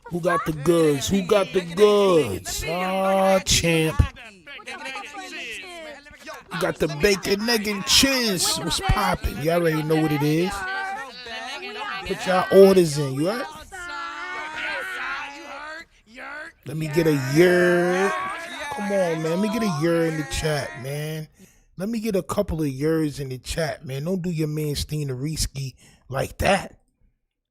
Who got the goods? Who got the goods? Ah, champ. You got the bacon, egg, and cheese. What's poppin'? You already know what it is. Put y'all orders in, you heard? Let me get a year. Come on, man. Let me get a year in the chat, man. Let me get a couple of years in the chat, man. Don't do your man Steen Ariski like that.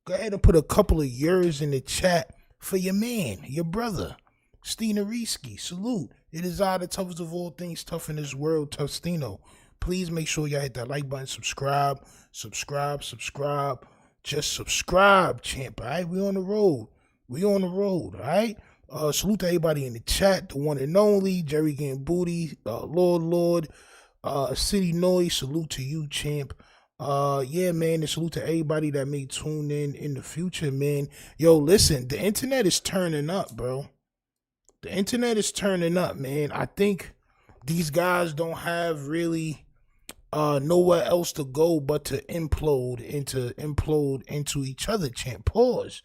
Go ahead and put a couple of years in the chat for your man, your brother, Steen Ariski. Salute. It is I, the toughest of all things, tough in this world, Tough Steno. Please make sure y'all hit that like button, subscribe. Just subscribe, champ, all right? We on the road. All right? Salute to everybody in the chat, the one and only, Jerry getting booty, Lord, City Noise, salute to you, champ. Yeah, man, and salute to everybody that may tune in the future, man. Yo, listen, the internet is turning up, bro. The internet is turning up, man. I think these guys don't have really nowhere else to go but to implode into each other, champ. Pause.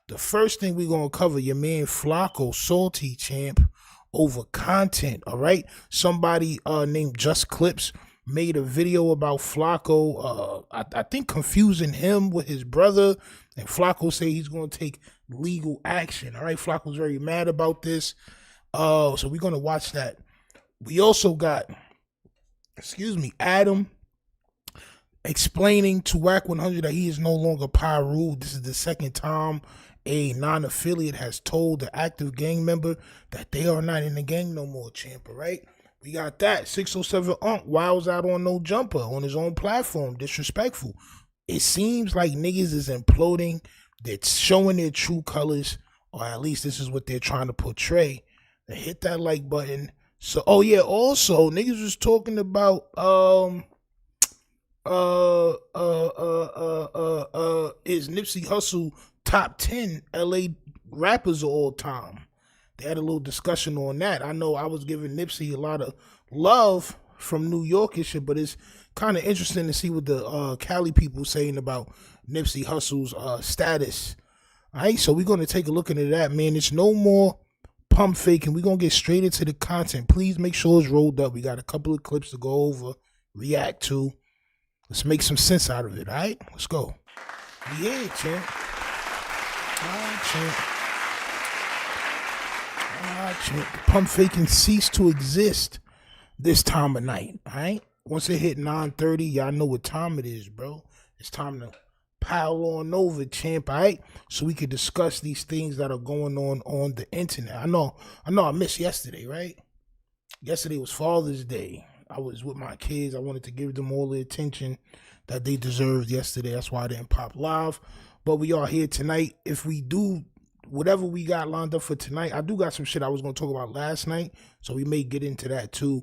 The first thing we're going to cover, your man Flaco, salty, champ, over content, all right? Somebody named Just Clips made a video about Flaco, I think confusing him with his brother, and Flaco say he's going to take legal action, all right? Flaco's very mad about this, so we're going to watch that. We also got, Adam explaining to Wack 100 that he is no longer PIRU. This is the second time a non-affiliate has told the active gang member that they are not in the gang no more, champ, all right? We got that. 607 Wiles out on No Jumper on his own platform. Disrespectful. It seems like niggas is imploding. They're showing their true colors, or at least this is what they're trying to portray. They hit that like button. So, oh yeah, also, niggas was talking about, is Nipsey Hussle top 10 LA rappers of all time? They had a little discussion on that. I know I was giving Nipsey a lot of love from New York and shit, but it's kind of interesting to see what the Cali people saying about Nipsey Hussle's status. All right, so we're going to take a look into that, man. It's no more pump faking. We're going to get straight into the content. Please make sure it's rolled up. We got a couple of clips to go over, react to. Let's make some sense out of it, all right? Let's go. Yeah, champ. All right, champ. Pump faking ceased to exist this time of night, all right? Once it hit 9:30, y'all know what time it is, bro. It's time to pile on over, champ, all right? So we could discuss these things that are going on the internet. I know I missed yesterday, right? Yesterday was Father's Day. I was with my kids. I wanted to give them all the attention that they deserved yesterday. That's why I didn't pop live. But we are here tonight. If we do whatever we got lined up for tonight, I do got some shit I was going to talk about last night, so we may get into that too,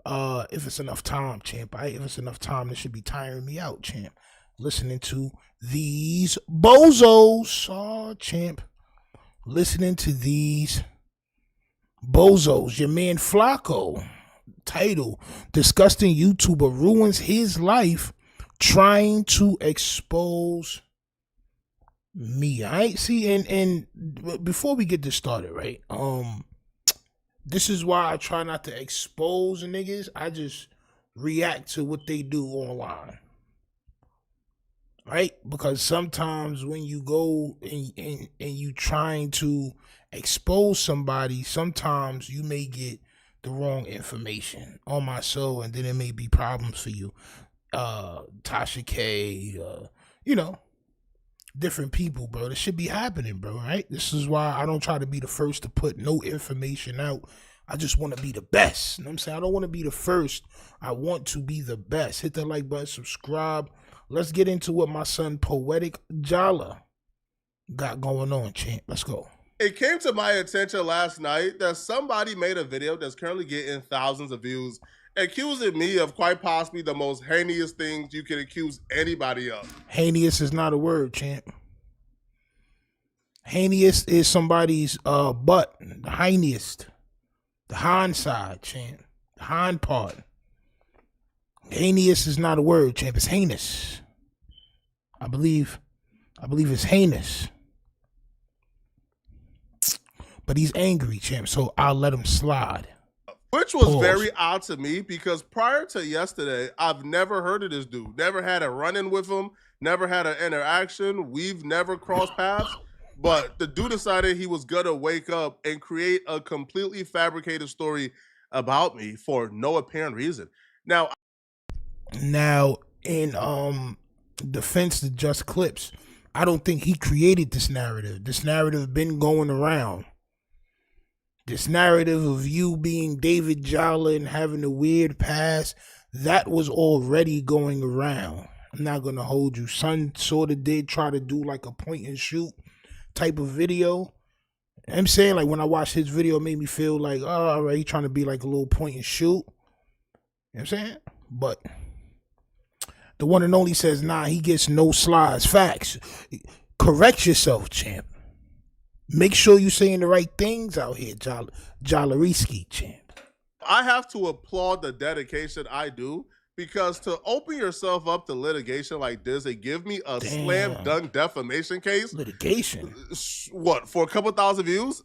if it's enough time, champ. If it's enough time, this should be tiring me out, champ. Listening to these bozos, champ. Listening to these bozos. Your man Flaco, title, disgusting YouTuber ruins his life trying to expose me. I ain't see, and before we get this started, right? This is why I try not to expose niggas. I just react to what they do online, right? Because sometimes when you go and you trying to expose somebody, sometimes you may get the wrong information on my soul, and then it may be problems for you. Tasha K, different people, bro. This should be happening, bro, right? This is why I don't try to be the first to put no information out. I just want to be the best. You know what I'm saying? I don't want to be the first. I want to be the best. Hit that like button, subscribe. Let's get into what my son Poetik Jallah got going on, champ. Let's go. It came to my attention last night that somebody made a video that's currently getting thousands of views, accusing me of quite possibly the most heinous things you can accuse anybody of. Heinous is not a word, champ. Heinous is somebody's butt. The heiniest. The hind side, champ. The hind part. Heinous is not a word, champ. It's heinous. I believe it's heinous. But he's angry, champ, so I'll let him slide. Which was very odd to me because prior to yesterday, I've never heard of this dude. Never had a run-in with him. Never had an interaction. We've never crossed paths. But the dude decided he was going to wake up and create a completely fabricated story about me for no apparent reason. Now, in defense to Just Clips, I don't think he created this narrative. This narrative been going around. This narrative of you being David Jallah and having a weird past, that was already going around. I'm not going to hold you. Son sort of did try to do like a point and shoot type of video. I'm saying, like, when I watched his video, it made me feel like, oh, all right, he trying to be like a little point and shoot. You know what I'm saying? But the one and only says, nah, he gets no slides. Facts. Correct yourself, champ. Make sure you're saying the right things out here, Jallariski, champ. I have to applaud the dedication I do, because to open yourself up to litigation like this and give me a slam dunk defamation case. Litigation? What, for a couple thousand views?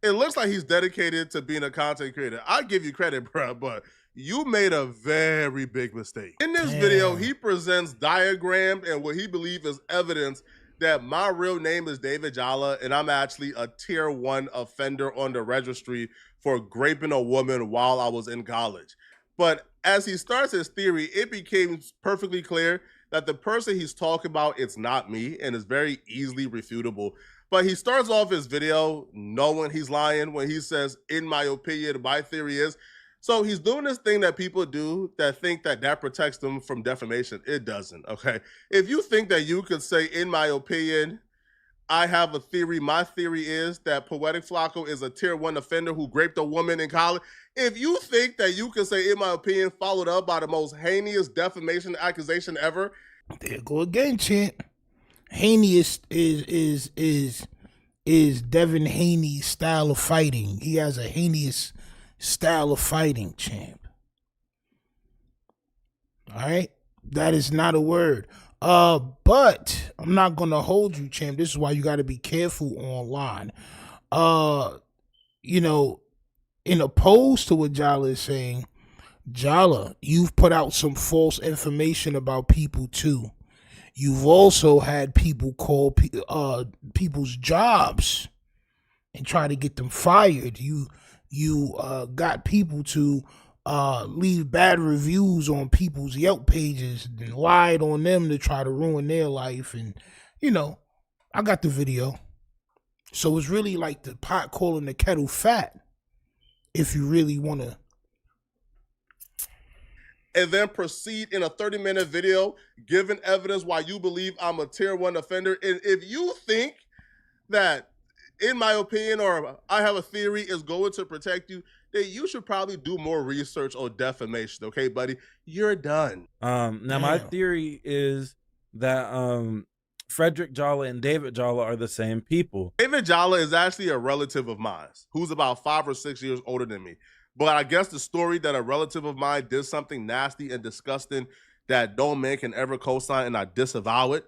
It looks like he's dedicated to being a content creator. I give you credit, bro, but you made a very big mistake. In this video, he presents diagram and what he believes is evidence that my real name is David Jallah and I'm actually a tier 1 offender on the registry for raping a woman while I was in college. But as he starts his theory, it became perfectly clear that the person he's talking about, it's not me, and is very easily refutable. But he starts off his video knowing he's lying when he says, in my opinion, my theory is. So he's doing this thing that people do that think that that protects them from defamation. It doesn't, okay? If you think that you could say, in my opinion, I have a theory, my theory is that Poetik Flakko is a tier 1 offender who raped a woman in college. If you think that you can say, in my opinion, followed up by the most heinous defamation accusation ever. There go again, champ. Heinous is Devin Haney's style of fighting. He has a heinous style of fighting, champ. All right? That is not a word. But I'm not gonna hold you, champ. This is why you gotta be careful online. You know, in opposed to what Jallah is saying, Jallah, you've put out some false information about people too. You've also had people call people's jobs and try to get them fired. You got people to leave bad reviews on people's Yelp pages and lied on them to try to ruin their life. And, you know, I got the video. So it's really like the pot calling the kettle fat, if you really want to. And then proceed in a 30-minute video, giving evidence why you believe I'm a tier 1 offender. And if you think that, in my opinion, or I have a theory is going to protect you, then you should probably do more research on defamation, okay, buddy? You're done. Now, my theory is that Frederick Jallah and David Jallah are the same people. David Jallah is actually a relative of mine who's about 5 or 6 years older than me. But I guess the story that a relative of mine did something nasty and disgusting that no man can ever co-sign, and I disavow it.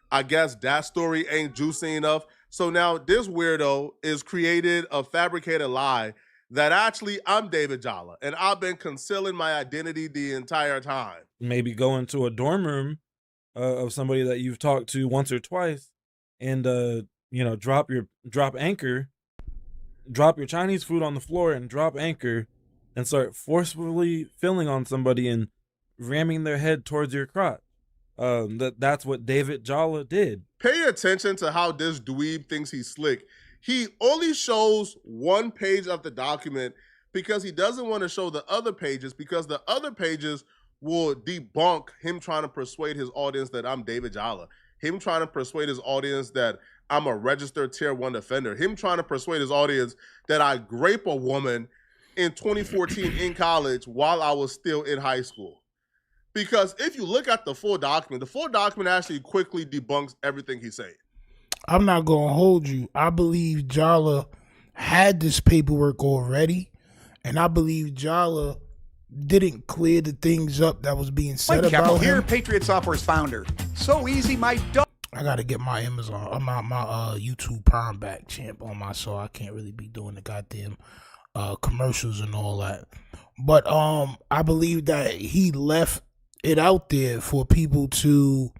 I guess that story ain't juicy enough. So now this weirdo is created a fabricated lie that actually I'm David Jallah and I've been concealing my identity the entire time. Maybe go into a dorm room of somebody that you've talked to once or twice and, you know, drop your Chinese food on the floor and drop anchor and start forcefully filling on somebody and ramming their head towards your crotch. That's what David Jallah did. Pay attention to how this dweeb thinks he's slick. He only shows one page of the document because he doesn't want to show the other pages, because the other pages will debunk him trying to persuade his audience that I'm David Jallah, him trying to persuade his audience that I'm a registered tier 1 offender, him trying to persuade his audience that I raped a woman in 2014 in college while I was still in high school. Because if you look at the full document actually quickly debunks everything he's saying. I'm not going to hold you. I believe Jallah had this paperwork already, and I believe Jallah didn't clear the things up that was being said about him. Here, Patriot Software's founder. So easy, my dog. I gotta get my Amazon, my YouTube Prime back, champ, on my, so I can't really be doing the goddamn commercials and all that. But I believe that he left it out there for people to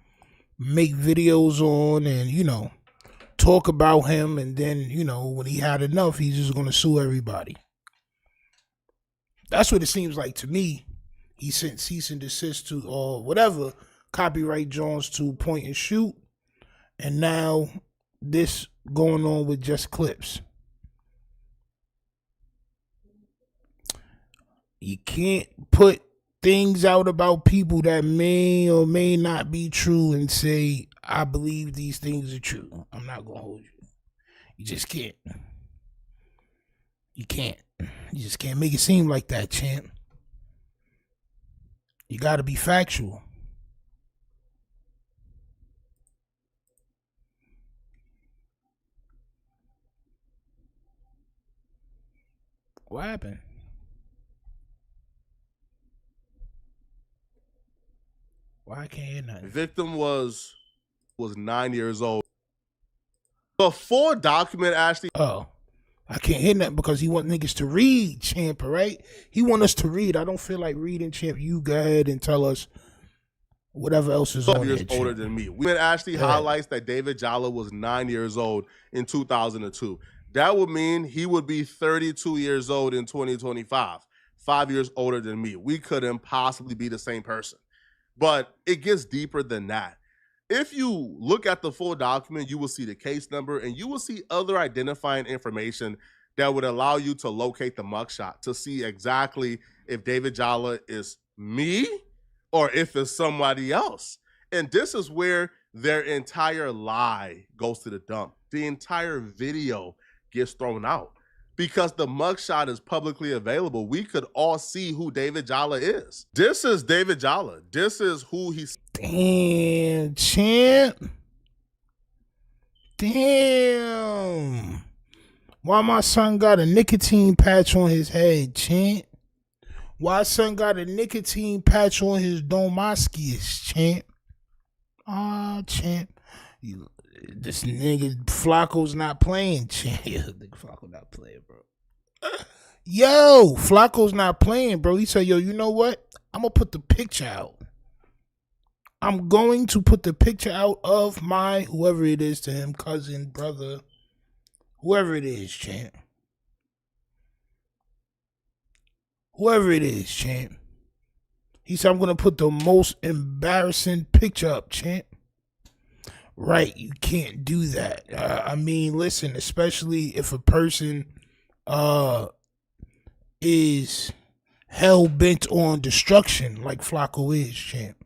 make videos on and, you know, talk about him, and then, you know, when he had enough, he's just gonna sue everybody. That's what it seems like to me. He sent cease and desist to, or whatever, copyright Jones to Point and Shoot, and now this going on with Just Clips. You can't put things out about people that may or may not be true and say, I believe these things are true. I'm not going to hold you. You just can't. You can't. You just can't make it seem like that, champ. You got to be factual. What happened? Why I can't hear nothing? Victim was 9 years old. Before document actually. Oh, I can't hear nothing because he want niggas to read, champ, right? He want us to read. I don't feel like reading, champ. You go ahead and tell us whatever else is 12 on years there, older champ. than me. Document actually highlights that David Jallah was 9 years old in 2002. That would mean he would be 32 years old in 2025, 5 years older than me. We couldn't possibly be the same person. But it gets deeper than that. If you look at the full document, you will see the case number and you will see other identifying information that would allow you to locate the mugshot to see exactly if David Jallah is me or if it's somebody else. And this is where their entire lie goes to the dump. The entire video gets thrown out because the mugshot is publicly available. We could all see who David Jallah is. This is David Jallah. This is who he's. Damn, champ. Damn. Why my son got a nicotine patch on his head, champ? Why son got a nicotine patch on his Domaskius, champ? Champ. This nigga Flaco's not playing, champ. Nigga Flaco not playing, bro. Yo, Flaco's not playing, bro. He said, yo, you know what? I'm going to put the picture out. I'm going to put the picture out of my, whoever it is to him, cousin, brother, whoever it is, champ. Whoever it is, champ. He said, I'm going to put the most embarrassing picture up, champ. Right, you can't do that. I mean, listen, especially if a person is hell-bent on destruction like Flaco is, champ.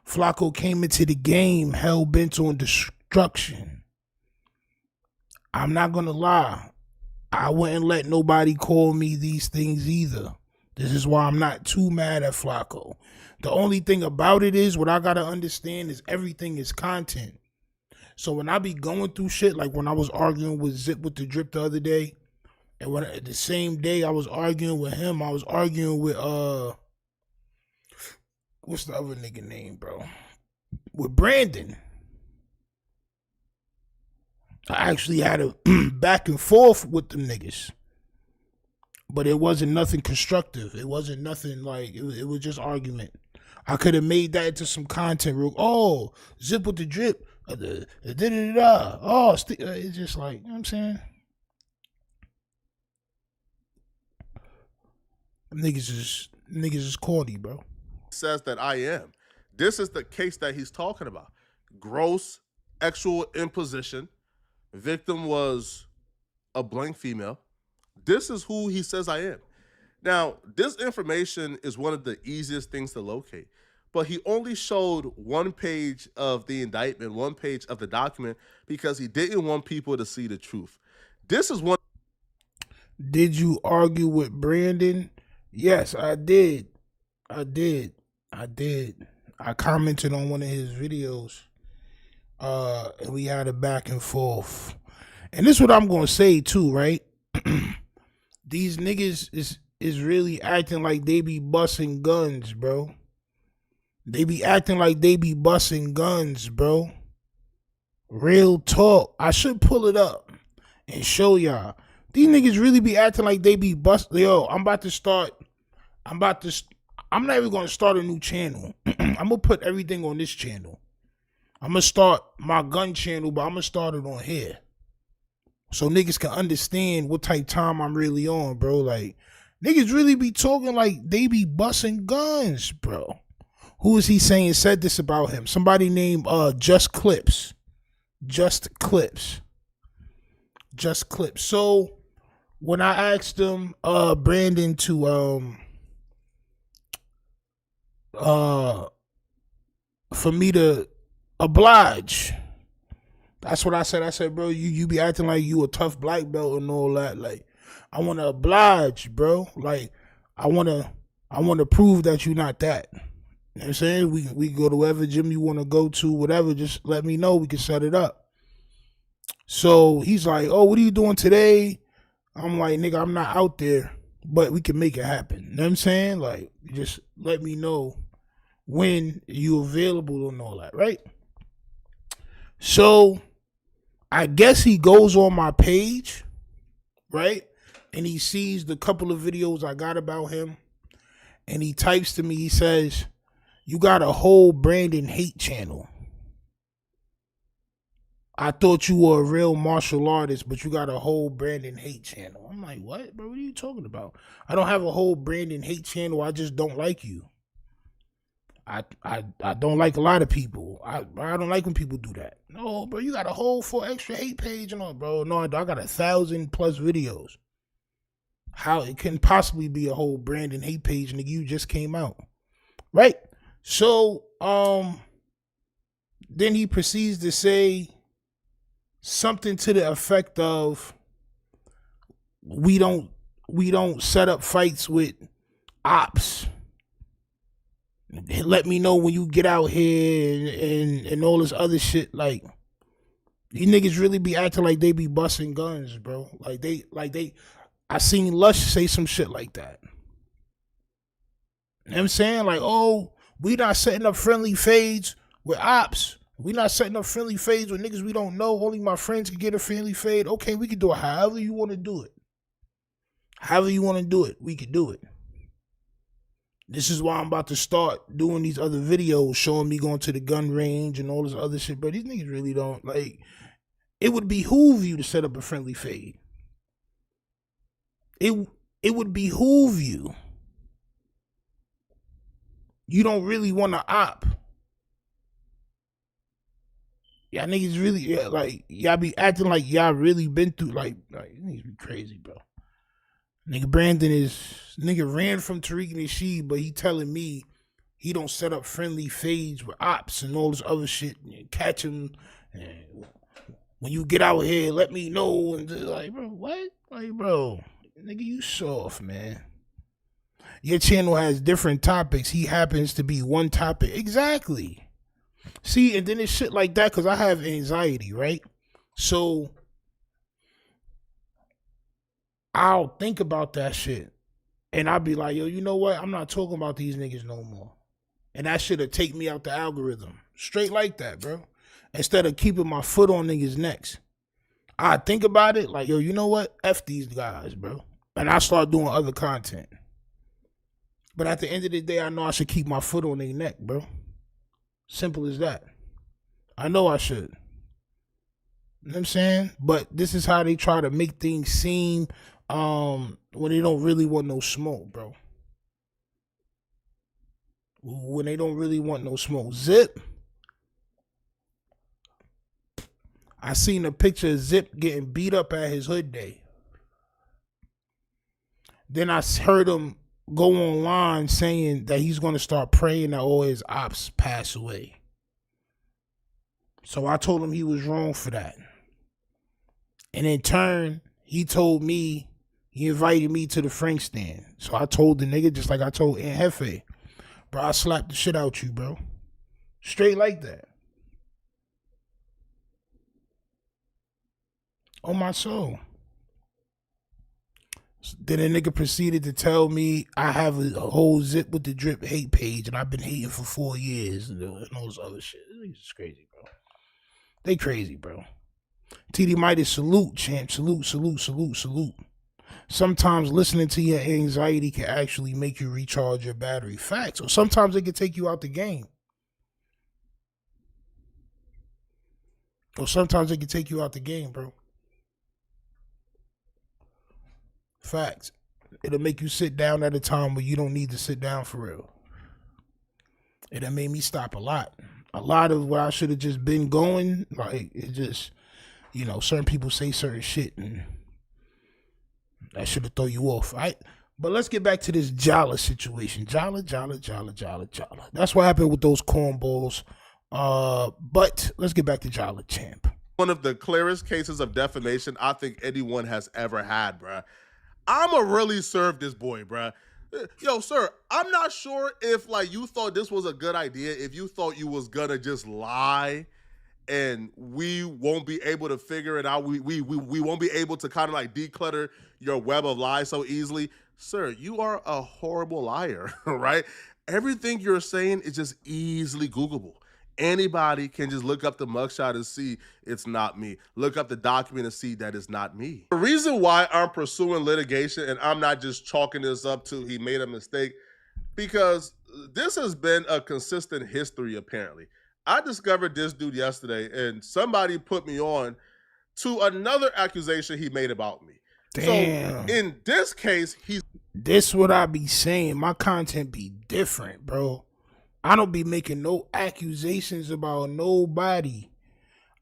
Flaco came into the game hell-bent on destruction. I'm not going to lie. I wouldn't let nobody call me these things either. This is why I'm not too mad at Flaco. The only thing about it is, what I got to understand is everything is content. So when I be going through shit, like when I was arguing with Zip with the Drip the other day, and when the same day I was arguing with him, I was arguing with, what's the other nigga name, bro? With Brandon. I actually had a back and forth with them niggas. But it wasn't nothing constructive. It wasn't nothing like, it was just argument. I could have made that into some content real. Oh, Zip with the Drip. Oh, it's just like, you know what I'm saying? Niggas is corny, bro. Says that I am. This is the case that he's talking about. Gross sexual imposition. Victim was a blank female. This is who he says I am. Now, this information is one of the easiest things to locate, but he only showed one page of the indictment, one page of the document, because he didn't want people to see the truth. This is one. Did you argue with Brandon? Yes, I did. I commented on one of his videos, and we had a back and forth. And this is what I'm going to say too, right? These niggas is really acting like they be busting guns, bro. They be acting like they be busting guns, bro. Real talk. I should pull it up and show y'all. These niggas really be acting like they be bust. Yo, I'm not even gonna start a new channel. I'm gonna put everything on this channel. I'm gonna start my gun channel, but I'm gonna start it on here. So niggas can understand what type time I'm really on, bro. Like, niggas really be talking like they be busting guns, bro. Who is he saying said this about him? Somebody named Just Clips. Just Clips. Just Clips. So when I asked him, Brandon, to for me to oblige. That's what I said. I said, bro, you be acting like you a tough black belt and all that. Like, I want to oblige, bro. Like, I want to prove that you're not that. You know what I'm saying? We go to whatever gym you want to go to, whatever. Just let me know. We can set it up. So he's like, oh, what are you doing today? I'm like, nigga, I'm not out there, but we can make it happen. You know what I'm saying? Like, just let me know when you available and all that, right? So I guess he goes on my page, right? And he sees the couple of videos I got about him. And he types to me, he says, you got a whole Brandon hate channel. I thought you were a real martial artist, but you got a whole Brandon hate channel. I'm like, what, bro? What are you talking about? I don't have a whole Brandon hate channel. I just don't like you. I don't like a lot of people. I don't like when people do that. No, bro, you got a whole 4 extra hate page and all, bro. No, I got 1,000+ videos. How it can possibly be a whole Brandon hate page, nigga? You just came out, right? So, then he proceeds to say something to the effect of, we don't set up fights with ops. Let me know when you get out here and all this other shit. Like, these niggas really be acting like they be busting guns, bro. I seen Lush say some shit like that. You know what I'm saying? Like, oh, we not setting up friendly fades with ops. We not setting up friendly fades with niggas we don't know. Only my friends can get a friendly fade. Okay, we can do it however you want to do it. However you want to do it, we can do it. This is why I'm about to start doing these other videos showing me going to the gun range and all this other shit. But these niggas really don't, like, it would behoove you to set up a friendly fade. It would behoove you. You don't really want to op. Y'all niggas really, like, y'all be acting like y'all really been through, like you niggas be crazy, bro. Nigga ran from Tariq Nasheed, but he telling me he don't set up friendly fades with ops and all this other shit. And catch him. And when you get out here, let me know. And just like, bro, what? Like, bro, nigga, you soft, man. Your channel has different topics. He happens to be one topic. Exactly. See, and then it's shit like that because I have anxiety, right? So I'll think about that shit. And I'll be like, yo, you know what? I'm not talking about these niggas no more. And that shit'll take me out the algorithm. Straight like that, bro. Instead of keeping my foot on niggas' necks. I think about it like, yo, you know what? F these guys, bro. And I start doing other content. But at the end of the day, I know I should keep my foot on their neck, bro. Simple as that. I know I should. You know what I'm saying? But this is how they try to make things seem when they don't really want no smoke, bro. When they don't really want no smoke. Zip. I seen a picture of Zip getting beat up at his hood day. Then I heard him go online saying that he's going to start praying that all his ops pass away. So I told him he was wrong for that. And in turn, he told me, he invited me to the Frank stand. So I told the nigga, just like I told Aunt Hefe, bro, I slapped the shit out you, bro. Straight like that. On my soul. Then a nigga proceeded to tell me I have a whole Zip with the Drip hate page and I've been hating for 4 years and all this other shit. This nigga's crazy, bro. They crazy, bro. TD Midas, salute, champ. Salute, salute, salute, salute. Sometimes listening to your anxiety can actually make you recharge your battery. Facts. Or sometimes it can take you out the game. Or sometimes it can take you out the game, bro. Facts. It'll make you sit down at a time where you don't need to sit down for real. It done made me stop a lot. A lot of what I should have just been going, like, it just, you know, certain people say certain shit and that should have thrown you off, right? But let's get back to this Jallah situation. Jallah. That's what happened with those cornballs. But let's get back to Jallah, champ. One of the clearest cases of defamation I think anyone has ever had, bruh. I'ma really serve this boy, bruh. Yo, sir, I'm not sure if like you thought this was a good idea, if you thought you was gonna just lie and we won't be able to figure it out. We won't be able to kind of like declutter your web of lies so easily. Sir, you are a horrible liar, right? Everything you're saying is just easily Googleable. Anybody can just look up the mugshot and see it's not me. Look up the document and see that it's not me. The reason why I'm pursuing litigation and I'm not just chalking this up to he made a mistake, because this has been a consistent history apparently. I discovered this dude yesterday and somebody put me on to another accusation he made about me. Damn. So in this case, This what I be saying. My content be different, bro. I don't be making no accusations about nobody.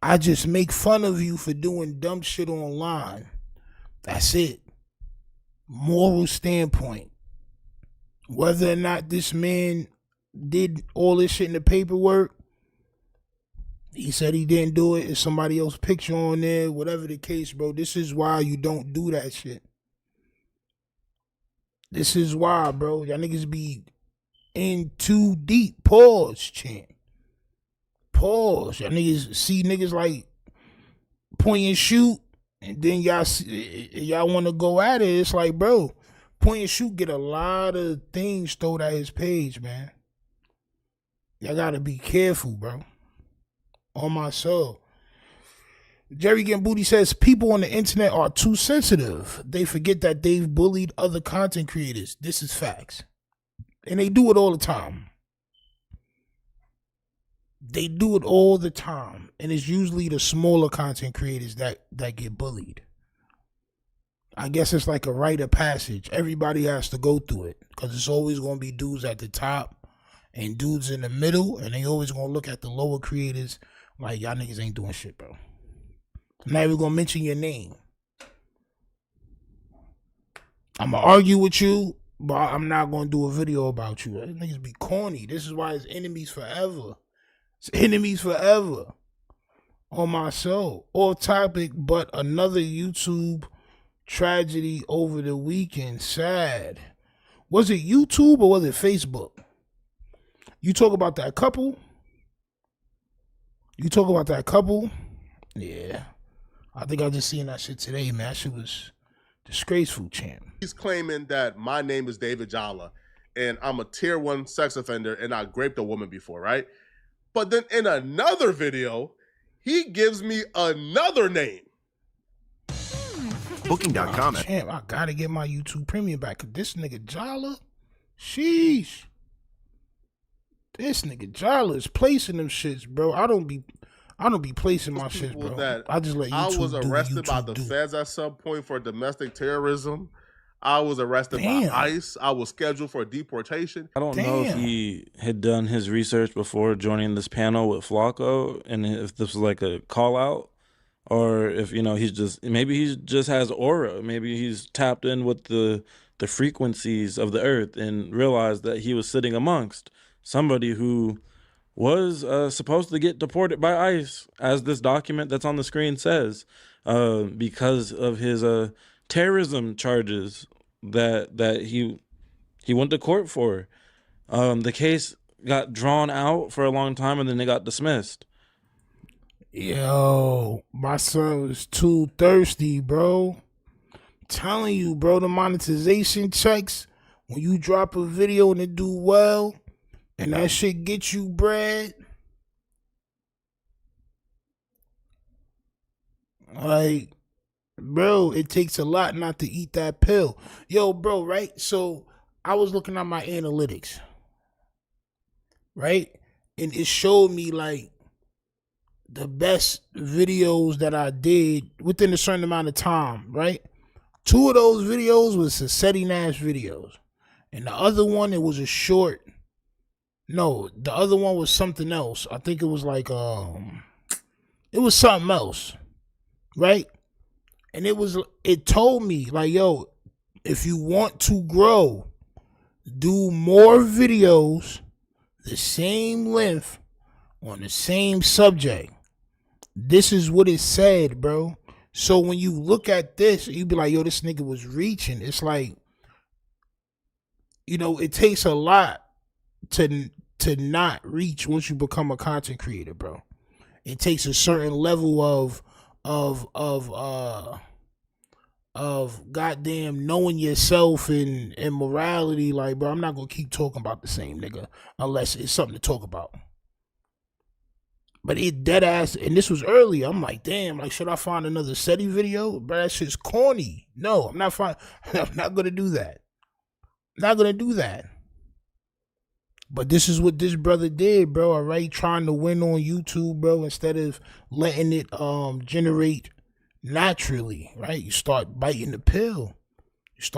I just make fun of you for doing dumb shit online. That's it. Moral standpoint. Whether or not this man did all this shit in the paperwork, he said he didn't do it. It's somebody else's picture on there. Whatever the case, bro. This is why you don't do that shit. This is why, bro. Y'all niggas be in too deep. Pause, champ. Pause. Y'all niggas see niggas like point and shoot, and then y'all want to go at it. It's like, bro, point and shoot get a lot of things thrown at his page, man. Y'all gotta be careful, bro. On my soul. Jerry Getting Booty says people on the internet are too sensitive. They forget that they've bullied other content creators. This is facts. And they do it all the time. They do it all the time. And it's usually the smaller content creators that get bullied. I guess it's like a rite of passage. Everybody has to go through it. Because it's always going to be dudes at the top and dudes in the middle. And they always going to look at the lower creators like, y'all niggas ain't doing shit, bro. I'm not even going to mention your name. I'm going to argue with you, but I'm not going to do a video about you. These niggas be corny. This is why it's enemies forever. It's enemies forever. On my soul. Off topic, but another YouTube tragedy over the weekend. Sad. Was it YouTube or was it Facebook? You talk about that couple? Yeah. I think I just seen that shit today, man. That shit was disgraceful, champ. he's claiming that my name is David Jallah and I'm a tier 1 sex offender and I raped a woman before, right? But then in another video, he gives me another name. Booking.com. Champ, I gotta get my YouTube premium back. Cause this nigga Jallah, sheesh. This nigga Jallah is placing them shits, bro. I don't be placing my shit, bro. I just let YouTube I was arrested by the feds at some point for domestic terrorism. I was arrested by ICE. I was scheduled for deportation. I don't know if he had done his research before joining this panel with Flaco, and if this was like a call out, or if maybe he just has aura. Maybe he's tapped in with the frequencies of the earth and realized that he was sitting amongst somebody who was supposed to get deported by ICE, as this document that's on the screen says, because of his terrorism charges that he went to court for. The case got drawn out for a long time and then they got dismissed. Yo, my son was too thirsty, bro. I'm telling you, bro, the monetization checks, when you drop a video and it do well, and that shit get you bread, Like, bro, it takes a lot not to eat that pill. Yo, bro, right? So I was looking at my analytics, right? And it showed me like the best videos that I did within a certain amount of time, right? 2 of those videos was Sassetti Nash videos. And the other one, it was a short. No, the other one was something else. I think it was like it was something else, right? And it told me like, yo, if you want to grow, do more videos the same length on the same subject. This is what it said, bro. So when you look at this, you be like, yo, this nigga was reaching. It's like, you know, it takes a lot to not reach once you become a content creator, bro. It takes a certain level of goddamn knowing yourself and morality. Like, bro, I'm not gonna keep talking about the same nigga unless it's something to talk about. But it dead ass, and this was early. I'm like, damn, like, should I find another SETI video? Bro, that shit's corny. No, I'm not gonna do that. Not gonna do that. But this is what this brother did, bro. All right, trying to win on YouTube, bro, instead of letting it generate naturally, right? You start biting the pill. It's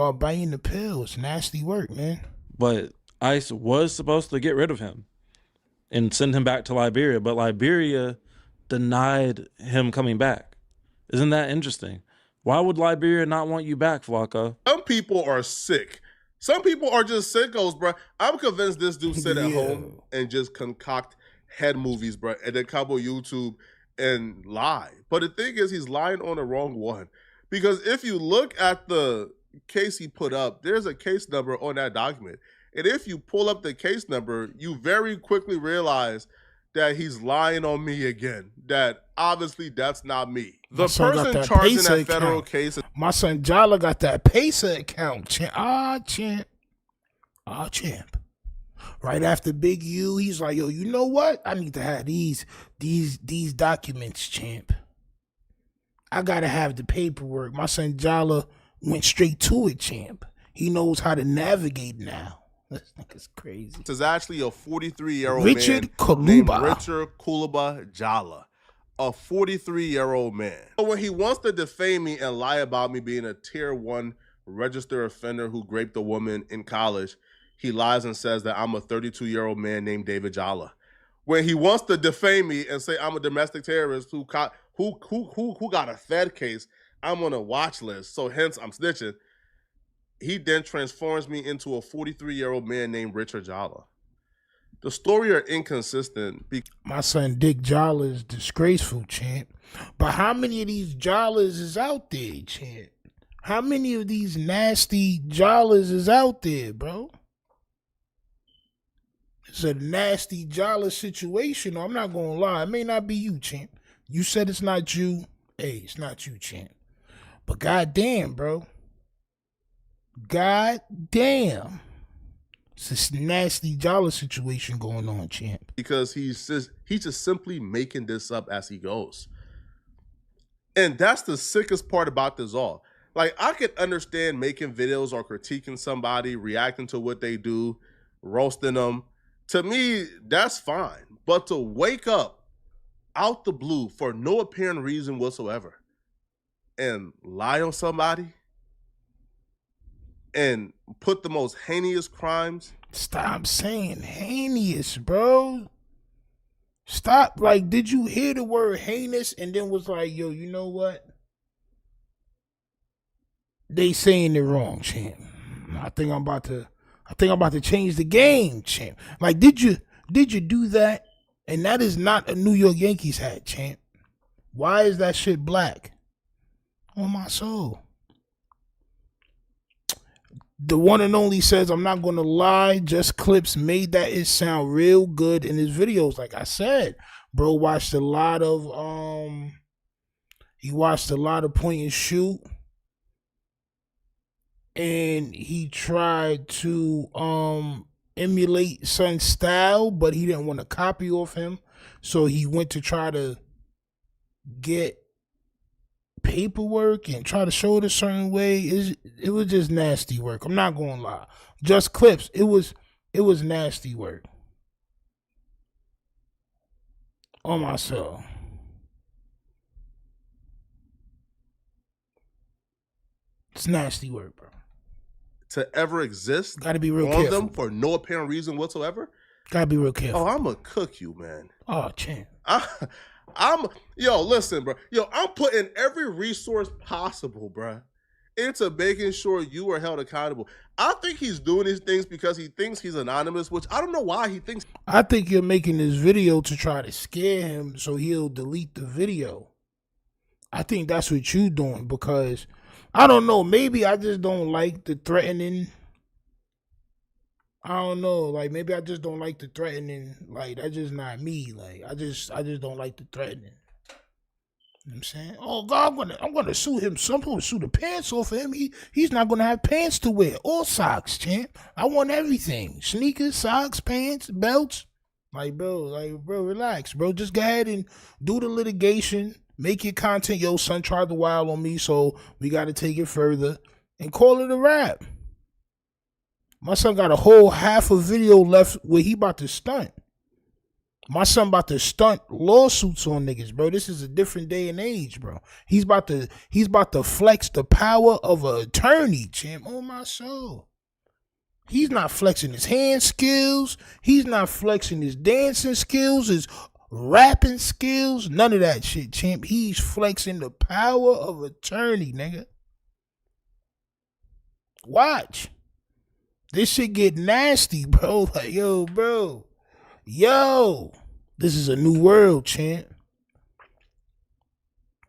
nasty work, man. But ICE was supposed to get rid of him and send him back to Liberia, but Liberia denied him coming back. Isn't that interesting? Why would Liberia not want you back, Flaco? Some people are sick. Some people are just sickos, bro. I'm convinced this dude sit at home and just concoct head movies, bro, and then come on YouTube and lie. But the thing is, he's lying on the wrong one. Because if you look at the case he put up, there's a case number on that document. And if you pull up the case number, you very quickly realize that he's lying on me again. That obviously that's not me. The person charged in that federal case. My son Jallah got that Pesa account. Champ. Right after Big U, he's like, yo, you know what? I need to have these documents, champ. I gotta have the paperwork. My son Jallah went straight to it, champ. He knows how to navigate now. This nigga's crazy. This is actually a 43-year-old Richard man Kuluba. named Richard Kuluba Jallah. A 43-year-old man. So when he wants to defame me and lie about me being a tier 1 registered offender who raped a woman in college, he lies and says that I'm a 32-year-old man named David Jallah. When he wants to defame me and say I'm a domestic terrorist who got a Fed case, I'm on a watch list, so hence I'm snitching, he then transforms me into a 43-year-old man named Richard Jallah. The story are inconsistent. My son Dick Jallah is disgraceful, champ. But how many of these Jallahs is out there, champ? How many of these nasty Jallahs is out there, bro? It's a nasty Jallah situation. I'm not gonna lie. It may not be you, champ. You said it's not you. Hey, it's not you, champ. But goddamn, bro. Goddamn. It's this nasty Jallah situation going on, champ. Because he's just simply making this up as he goes. And that's the sickest part about this all. Like, I could understand making videos or critiquing somebody, reacting to what they do, roasting them. To me, that's fine. But to wake up out the blue for no apparent reason whatsoever and lie on somebody and put the most heinous crimes. Stop saying heinous, bro. Stop. Like, did you hear the word heinous and then was like, yo, you know what? They saying it wrong, champ. I think I'm about to change the game, champ. Like, did you do that? And that is not a New York Yankees hat, champ. Why is that shit black? On my soul. The one and only says, I'm not going to lie, Just Clips made that it sound real good in his videos. Like I said, bro watched a lot of point and shoot. And he tried to emulate Son's style, but he didn't want to copy off him. So he went to try to get paperwork and try to show it a certain way. It was just nasty work. I'm not gonna lie. Just clips. It was nasty work. On my soul. It's nasty work, bro. To ever exist, Gotta be real on careful. them for no apparent reason whatsoever. Gotta be real careful. Oh, I'm gonna cook you, man. Oh, champ. Listen, bro. I'm putting every resource possible, bro, into making sure you are held accountable. I think he's doing these things because he thinks he's anonymous, which I don't know why he thinks. I think you're making this video to try to scare him so he'll delete the video. I think that's what you're doing because I don't know. Maybe I just don't like the threatening. I don't know. Like maybe I just don't like the threatening. Like that's just not me. Like I just don't like the threatening. You know what I'm saying? Oh God, I'm gonna sue him. I'm gonna sue the pants off of him. He's not gonna have pants to wear or socks, champ. I want everything. Sneakers, socks, pants, belts. Like bro, relax, bro. Just go ahead and do the litigation. Make your content. Yo, son tried to wild on me, so we gotta take it further and call it a wrap. My son got a whole half a video left where he about to stunt. My son about to stunt lawsuits on niggas, bro. This is a different day and age, bro. He's about to flex the power of an attorney, champ. Oh my soul. He's not flexing his hand skills. He's not flexing his dancing skills, his rapping skills. None of that shit, champ. He's flexing the power of attorney, nigga. Watch. This shit get nasty, bro. Like, yo, bro. Yo. This is a new world, champ.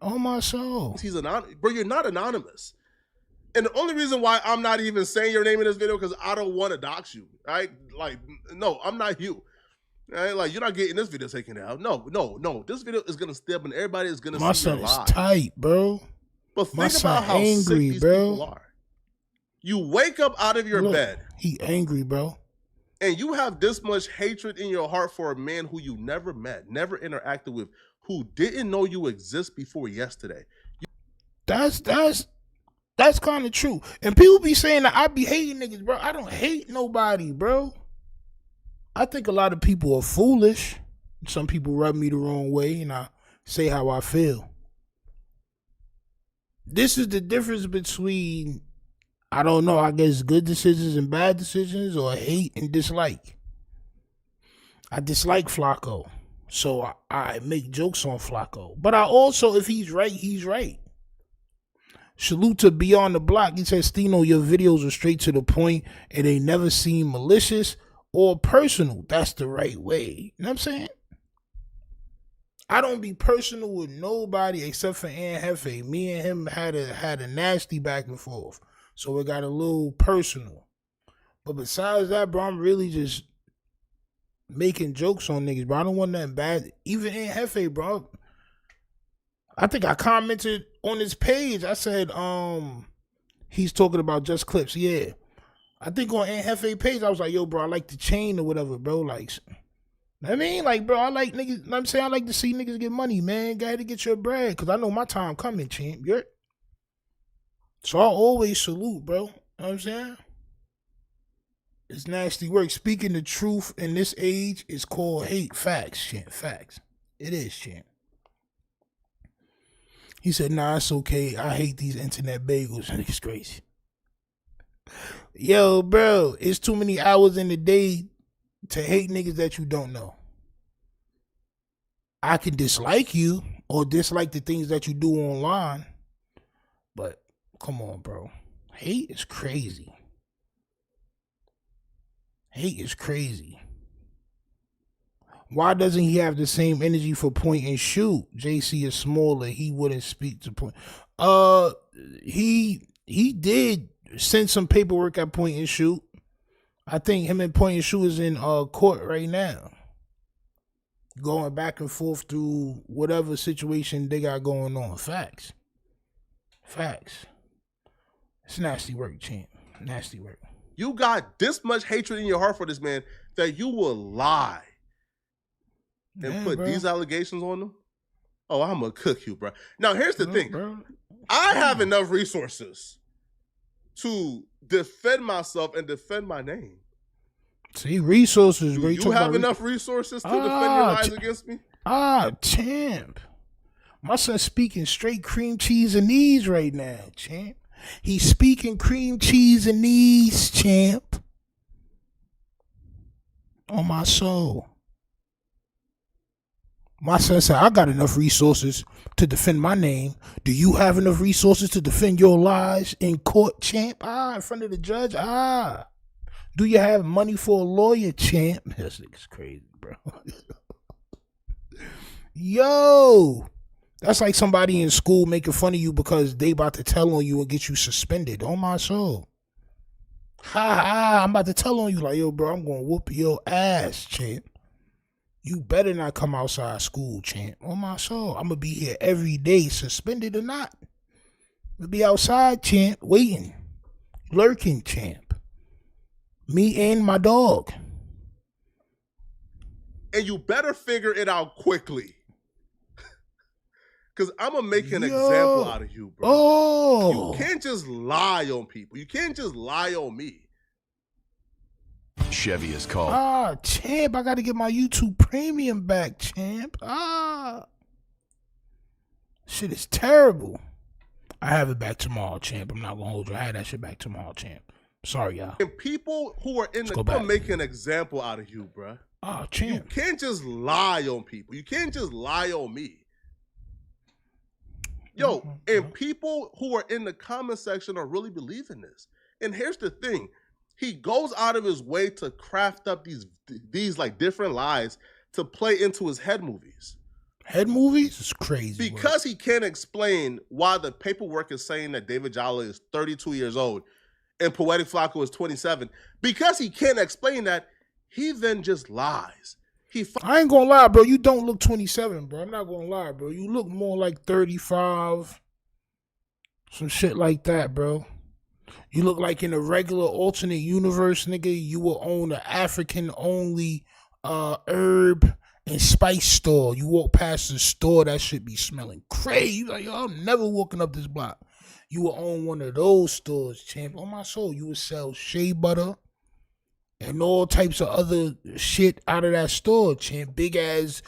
Oh, my soul. He's anonymous. Bro, you're not anonymous. And the only reason why I'm not even saying your name in this video because I don't want to dox you, right? Like, no, I'm not you. Right? Like, you're not getting this video taken out. No. This video is going to step and everybody is going to see my son your is live. Tight, bro. But think my son about how angry, sick these bro. people are. You wake up out of your bed. He angry, bro. And you have this much hatred in your heart for a man who you never met, never interacted with, who didn't know you exist before yesterday. That's kind of true. And people be saying that I be hating niggas, bro. I don't hate nobody, bro. I think a lot of people are foolish. Some people rub me the wrong way and I say how I feel. This is the difference between, I don't know, I guess good decisions and bad decisions or hate and dislike. I dislike Flaco, so I make jokes on Flaco. But I also, if he's right, he's right. Salute to Beyond the Block. He says, Stino, your videos are straight to the point and they never seem malicious or personal. That's the right way. You know what I'm saying? I don't be personal with nobody except for Aunt Hefe. Me and him had a nasty back and forth. So it got a little personal. But besides that, bro, I'm really just making jokes on niggas, bro. I don't want nothing bad. Even Aunt Hefe, bro. I think I commented on his page. I said, he's talking about just clips. Yeah. I think on Aunt Hefe page, I was like, yo, bro, I like the chain or whatever, bro. Like, I mean, like, bro, I like niggas. You know what I'm saying? I like to see niggas get money, man. Got to get your bread. Because I know my time coming, champ. You're... So I always salute, bro. You know what I'm saying? It's nasty work. Speaking the truth in this age is called hate. Facts, champ. Facts. It is, champ. He said, nah, it's okay. I hate these internet bagels. It's crazy. Yo, bro, it's too many hours in the day to hate niggas that you don't know. I can dislike you or dislike the things that you do online, but come on, bro. Hate is crazy. Hate is crazy. Why doesn't he have the same energy for point and shoot? JC is smaller. He wouldn't speak to point. He did send some paperwork at point and shoot. I think him and point and shoot is in court right now. Going back and forth through whatever situation they got going on. Facts. Facts. It's nasty work, champ. Nasty work. You got this much hatred in your heart for this man that you will lie and put these allegations on him? Oh, I'm going to cook you, bro. Now, here's the thing. Bro. I have enough resources to defend myself and defend my name. See, resources, bro. Do you have enough resources to defend your lies against me? Champ. My son's speaking straight cream cheese and knees right now, champ. He's speaking cream cheese and knees, champ. On my soul. My son said, I got enough resources to defend my name. Do you have enough resources to defend your lies in court, champ? In front of the judge? Do you have money for a lawyer, champ? This nigga's crazy, bro. Yo, that's like somebody in school making fun of you because they about to tell on you and get you suspended. On my soul. I'm about to tell on you like, yo, bro, I'm going to whoop your ass, champ. You better not come outside school, champ. On my soul. I'm going to be here every day, suspended or not. I'm going to be outside, champ, waiting, lurking, champ. Me and my dog. And you better figure it out quickly. Because I'm going to make an example out of you, bro. Oh. You can't just lie on people. You can't just lie on me. Chevy is called. Champ, I got to get my YouTube premium back, champ. Shit is terrible. I have it back tomorrow, champ. I'm not going to hold you. I had that shit back tomorrow, champ. Sorry, y'all. And people who are in the club make an example out of you, bro. Champ. You can't just lie on people. You can't just lie on me. Yo, and people who are in the comment section are really believing this. And here's the thing. He goes out of his way to craft up these like different lies to play into his head movies. Head movies? It's crazy. Because he can't explain why the paperwork is saying that David Jallah is 32 years old and Poetik Flakko is 27. Because he can't explain that, he then just lies. I ain't gonna lie, bro. You don't look 27, bro. I'm not gonna lie, bro. You look more like 35. Some shit like that, bro. You look like in a regular alternate universe, nigga, you will own an African-only herb and spice store. You walk past the store, that shit be smelling crazy. You like, yo, I'm never walking up this block. You will own one of those stores, champ. On my soul, you would sell shea butter and all types of other shit out of that store, champ. Big ass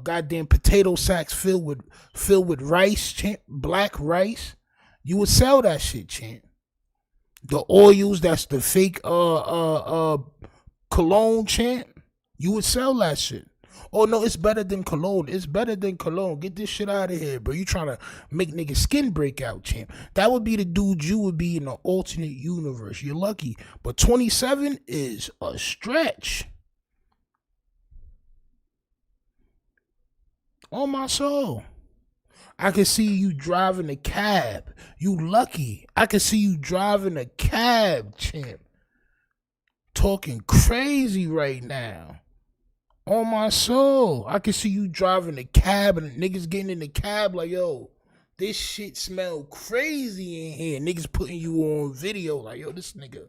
goddamn potato sacks filled with rice, champ. Black rice. You would sell that shit, champ. The oils, that's the fake cologne, champ. You would sell that shit. Oh no, it's better than cologne. It's better than cologne. Get this shit out of here, bro. You trying to make niggas skin break out, champ. That would be the dude you would be in an alternate universe. You're lucky. But 27 is a stretch. On my soul. I can see you driving a cab. You lucky. I can see you driving a cab, champ. Talking crazy right now. On my soul. I can see you driving a cab and niggas getting in the cab like, yo, this shit smell crazy in here. Niggas putting you on video like, yo, this nigga,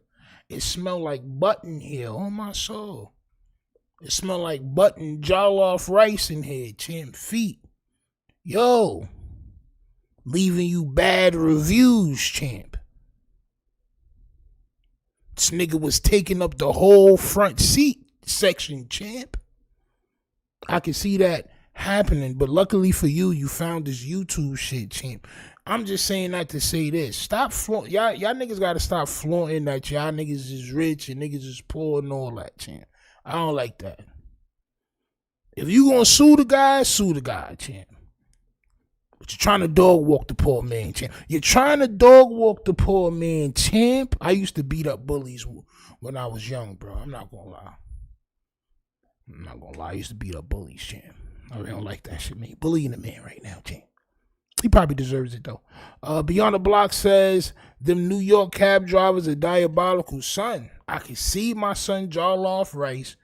it smell like button here. On my soul. It smell like button Jallah rice in here, champ. Feet. Yo. Leaving you bad reviews, champ. This nigga was taking up the whole front seat section, champ. I can see that happening, but luckily for you, you found this YouTube shit, champ. I'm just saying that to say this. Stop flaunting. Y'all niggas gotta stop flaunting that y'all niggas is rich and niggas is poor and all that, champ. I don't like that. If you gonna sue the guy, champ. But you're trying to dog walk the poor man, champ. You're trying to dog walk the poor man, champ. I used to beat up bullies when I was young, bro. I'm not gonna lie. I used to beat up bullies, champ. I really don't like that shit, man. Bullying the man right now, champ. He probably deserves it, though. Beyond the Block says, them New York cab drivers are diabolical. Son, I can see my son Jallah Rice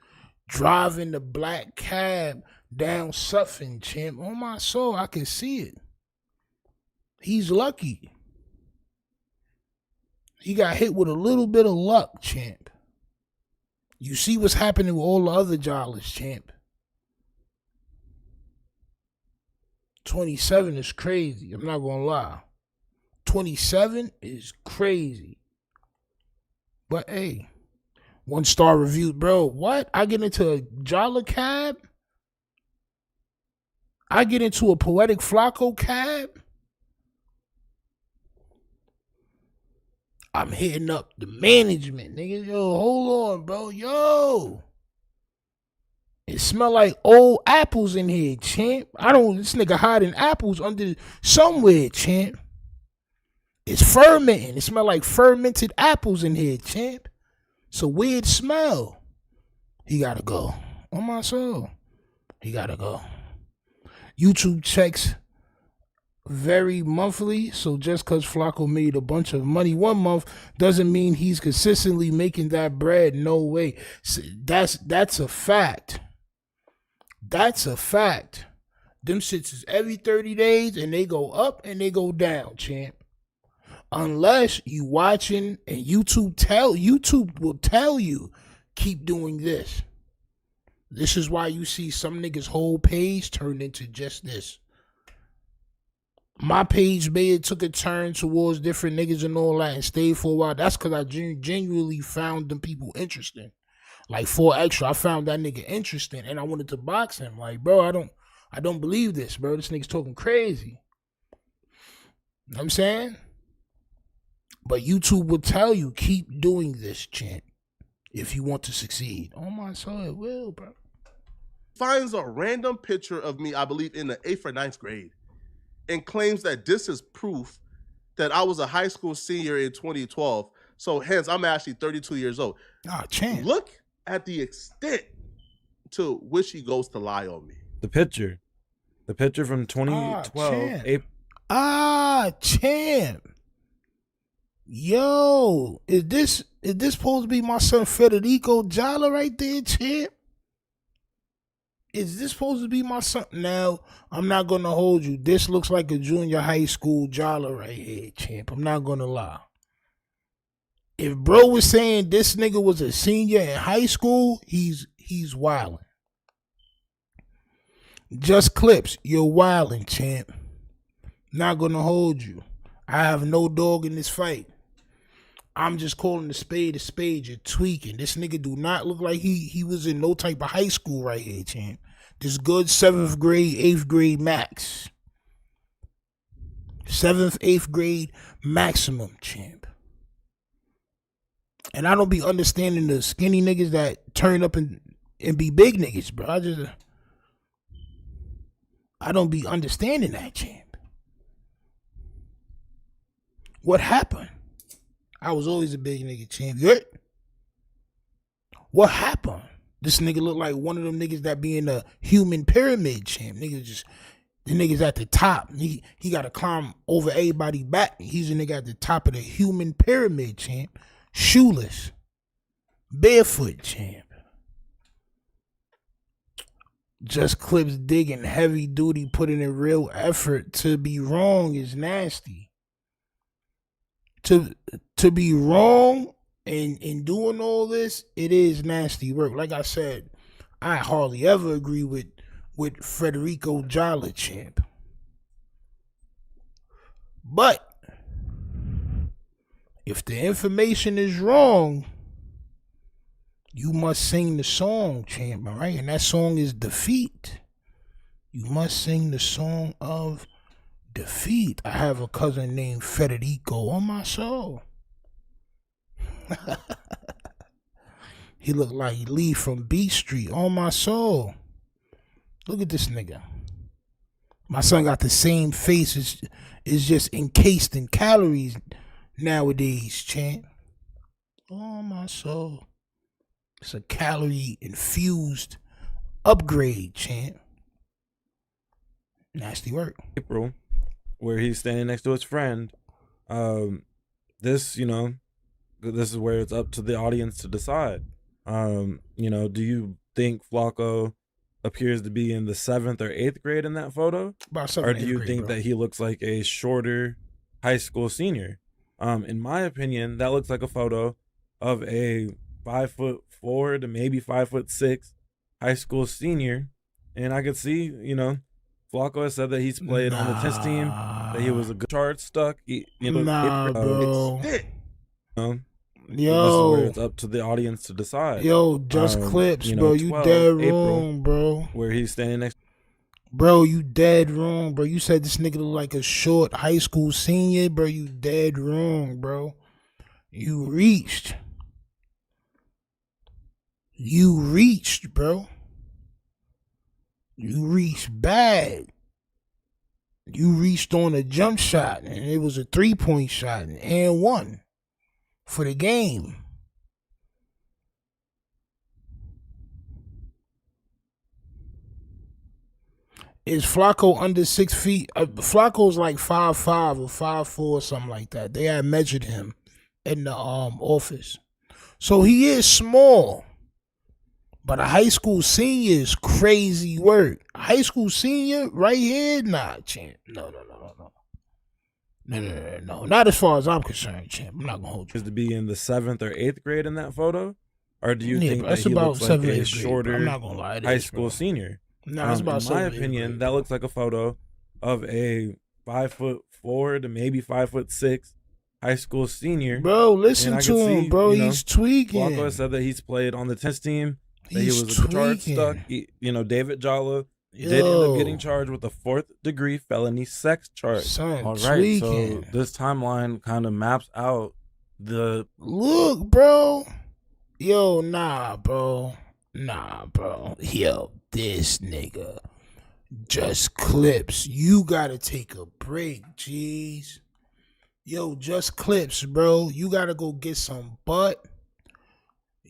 driving the black cab down Suffin, champ. On my soul, I can see it. He's lucky. He got hit with a little bit of luck, champ. You see what's happening with all the other Jallahs, champ. 27 is crazy. I'm not gonna lie. 27 is crazy. But hey, 1-star review, bro. What? I get into a Jallah cab? I get into a Poetik Flakko cab? I'm hitting up the management, nigga. Yo, hold on, bro. Yo. It smell like old apples in here, champ. This nigga hiding apples under somewhere, champ. It's fermenting. It smell like fermented apples in here, champ. It's a weird smell. He gotta go. On my soul. He gotta go. YouTube checks vary monthly, so just because Flaco made a bunch of money one month doesn't mean he's consistently making that bread. No way. That's a fact. That's a fact. Them shits is every 30 days and they go up and they go down, champ. Unless you watching and YouTube will tell you keep doing this. This is why you see some niggas' whole page turned into just this. My page took a turn towards different niggas and all that and stayed for a while. That's because I genuinely found them people interesting. Like 4Extra, I found that nigga interesting and I wanted to box him. Like, bro, I don't believe this, bro. This nigga's talking crazy. You know what I'm saying? But YouTube will tell you, keep doing this, champ, if you want to succeed. Oh my soul, it will, bro. Finds a random picture of me, I believe in the 8th or 9th grade, and claims that this is proof that I was a high school senior in 2012. So hence, I'm actually 32 years old. Ah, champ. Look at the extent to which he goes to lie on me. The picture from 2012. Champ. Yo, is this supposed to be my son Federico Jallah right there, champ? Is this supposed to be my son? Now, I'm not going to hold you. This looks like a junior high school Jallah right here, champ. I'm not going to lie. If bro was saying this nigga was a senior in high school, he's wilding. Just clips, you're wilding, champ. Not going to hold you. I have no dog in this fight. I'm just calling a spade. You're tweaking. This nigga do not look like he was in no type of high school right here, champ. This good 7th grade, 8th grade max. 7th, 8th grade maximum, champ. And I don't be understanding the skinny niggas that turn up and be big niggas, bro. I don't be understanding that, champ. What happened? I was always a big nigga, champ. What happened? This nigga look like one of them niggas that be in a human pyramid, champ. The niggas at the top. He got to climb over everybody's back. He's a nigga at the top of the human pyramid, champ. Shoeless. Barefoot, champ. Just clips digging, heavy duty, putting in real effort. To be wrong is nasty. To be wrong and doing all this, it is nasty work. Like I said, I hardly ever agree with Federico Jallah, champ. But if the information is wrong, you must sing the song, champ, all right? And that song is Defeat. You must sing the song of defeat. I have a cousin named Federico on my soul. He looked like Lee from B Street on my soul. Look at this nigga. My son got the same face. Is just encased in calories nowadays, champ. Oh my soul. It's a calorie infused upgrade, champ. Nasty work. April, where he's standing next to his friend. This is where it's up to the audience to decide. Do you think Flaco appears to be in the 7th or 8th grade in that photo? Or do you think that he looks like a shorter high school senior? In my opinion, that looks like a photo of a 5'4" to maybe 5'6" high school senior. And I could see, Flaco has said that he's played on the test team, that he was a good charge stuck. Nah, bro. Yo, this is where it's up to the audience to decide. Yo, just clips, bro. You dead wrong, bro. Where he's standing next. Bro, you dead wrong, bro. You said this nigga look like a short high school senior, bro. You dead wrong, bro. You reached. You reached, bro. You reached bad. You reached on a jump shot, and it was a 3-point shot, and one for the game. Is Flaco under 6 feet? Flaco's like 5'5" or 5'4", or something like that. They had measured him in the office, so he is small. But a high school senior is crazy work. A high school senior right here, nah, champ. No. Not as far as I'm concerned, champ. I'm not gonna hold you. Is to be in the 7th or 8th grade in that photo, or do you think that's that he about looks like a 7th shorter grade, I'm not gonna lie, high school senior? No, it's about in my opinion, that looks like a photo of a 5'4" to maybe 5'6" high school senior. Bro, listen to him, bro. He's tweaking. Flaco has said that he's played on the test team. That he was a charge stuck. David Jallah did end up getting charged with a 4th-degree felony sex charge. Son, all right, so this timeline kind of maps out the... Look, bro. Yo, nah, bro. Yo, this nigga just clips. You gotta take a break, jeez. Yo, just clips, bro. You gotta go get some butt.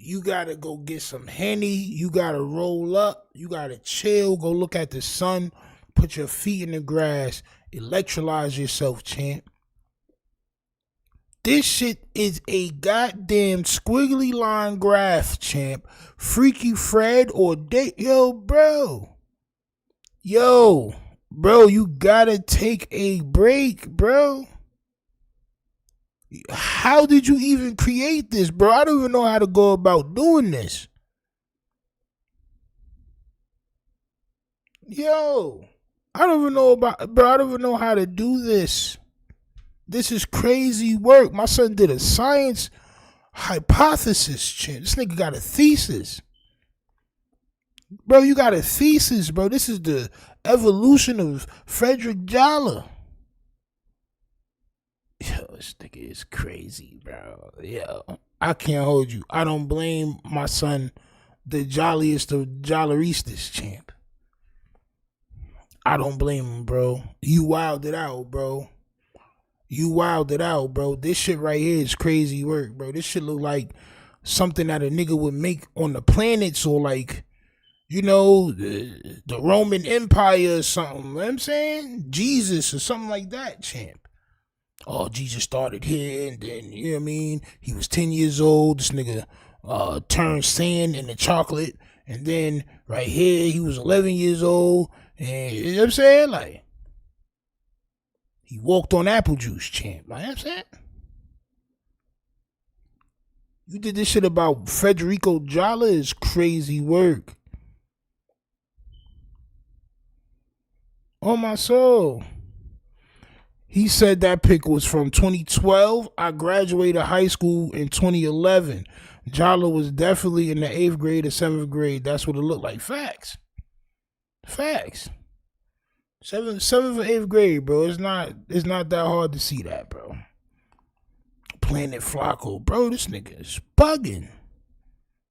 You gotta go get some Henny. You gotta roll up. You gotta chill. Go look at the sun. Put your feet in the grass. Electrolyze yourself, champ. This shit is a goddamn squiggly line graph, champ. Freaky Fred or yo, bro. Yo, bro, you gotta take a break, bro. How did you even create this, bro? I don't even know how to go about doing this. Yo, I don't even know how to do this. This is crazy work. My son did a science hypothesis, champ. This nigga got a thesis. Bro, you got a thesis, bro. This is the evolution of Frederick Jallah. Yo, this nigga is crazy, bro. Yo, I can't hold you. I don't blame my son, the jolliest of Jallaristas, champ. I don't blame him, bro. You wilded out, bro. This shit right here is crazy work, bro. This shit look like something that a nigga would make on the planets, or like, the Roman Empire or something. You know what I'm saying? Jesus or something like that, champ. Oh, Jesus started here, and then, you know what I mean? He was 10 years old. This nigga turned sand into chocolate. And then right here, he was 11 years old. And you know what I'm saying? Like, he walked on apple juice, champ. Like, you know what I'm saying? You did this shit about Federico Jallah is crazy work. On my soul. He said that pic was from 2012. I graduated high school in 2011. Jallah was definitely in the 8th grade or 7th grade. That's what it looked like. Facts. 7th or 8th grade, bro. It's not that hard to see that, bro. Planet Flaco, bro. This nigga is bugging.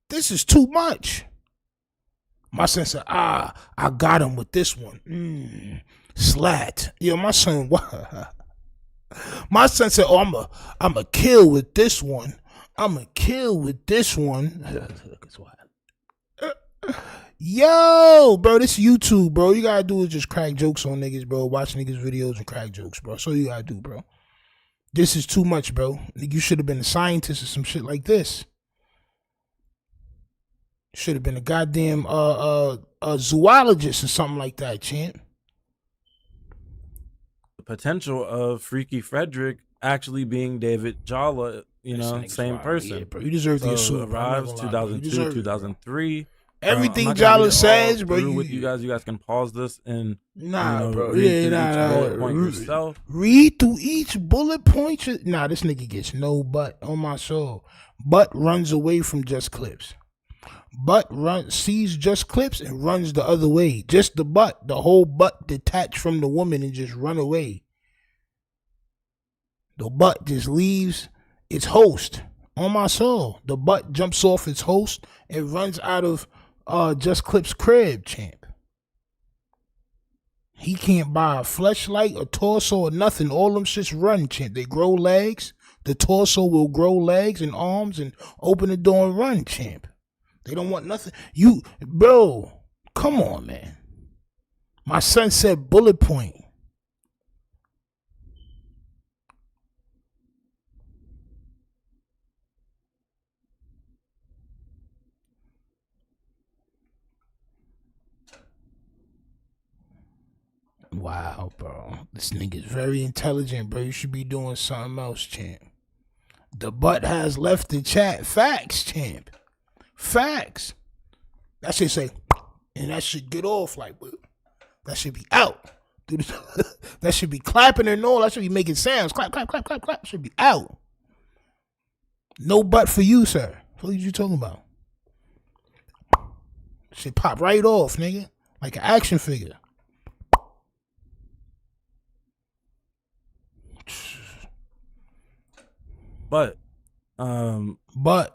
This is too much. My son said, I got him with this one. Slat. Yo, my son, what? My son said, I'm a kill with this one. Yo, bro, this YouTube, bro. You gotta do is just crack jokes on niggas, bro. Watch niggas videos and crack jokes, bro. So you gotta do, bro. This is too much, bro. You should have been a scientist or some shit like this. Should have been a goddamn a zoologist or something like that, champ. The potential of Freaky Frederick actually being David Jallah, same person. Yeah, bro. You deserve to get sued. Arrives 2002, 2003. Everything I'm not gonna read Jallah it all says, bro. through with you guys. You guys can pause this and Bro. read through each bullet point yourself. Read through each bullet point. Nah, this nigga gets no butt on my soul. Butt runs away from Just Clips. Butt sees Just Clips and runs the other way. Just the butt, the whole butt detached from the woman and just run away. The butt just leaves its host. On my soul, the butt jumps off its host and runs out of Just Clips' crib, champ. He can't buy a fleshlight, a torso, or nothing. All them shits run, champ. They grow legs. The torso will grow legs and arms and open the door and run, champ. They don't want nothing. You, bro, come on, man. My son said bullet point. Wow, bro. This nigga's very intelligent, bro. You should be doing something else, champ. The butt has left the chat. Facts, champ. Facts. That should say, and that should get off like, that should be out. Dude, that should be clapping and all. That should be making sounds. Clap, clap, clap, clap, clap. Should be out. No butt for you, sir. What are you talking about? Should pop right off, nigga. Like an action figure. But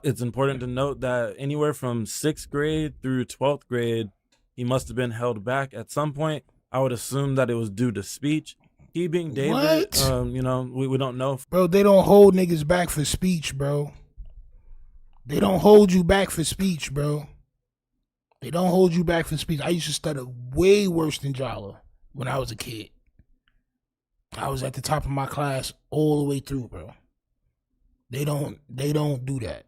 it's important to note that anywhere from 6th grade through 12th grade, he must have been held back at some point. I would assume that it was due to speech. He being David, we don't know. Bro, they don't hold niggas back for speech, bro. They don't hold you back for speech, bro. They don't hold you back for speech. I used to stutter way worse than Jallah when I was a kid. I was at the top of my class all the way through, bro. They don't do that.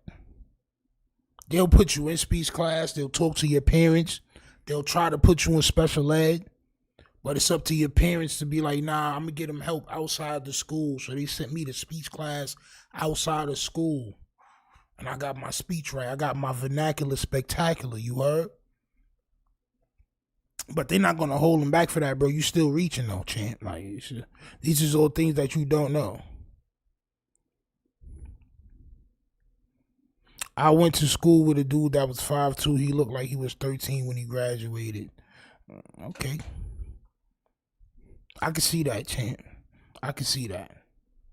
They'll put you in speech class. They'll talk to your parents. They'll try to put you in special ed. But it's up to your parents to be like, nah, I'm going to get them help outside the school. So they sent me to speech class outside of school. And I got my speech right. I got my vernacular spectacular, you heard? But they're not going to hold them back for that, bro. You still reaching though, champ. Like, these is all things that you don't know. I went to school with a dude that was 5'2". He looked like he was 13 when he graduated. Okay. I can see that, champ. I can see that.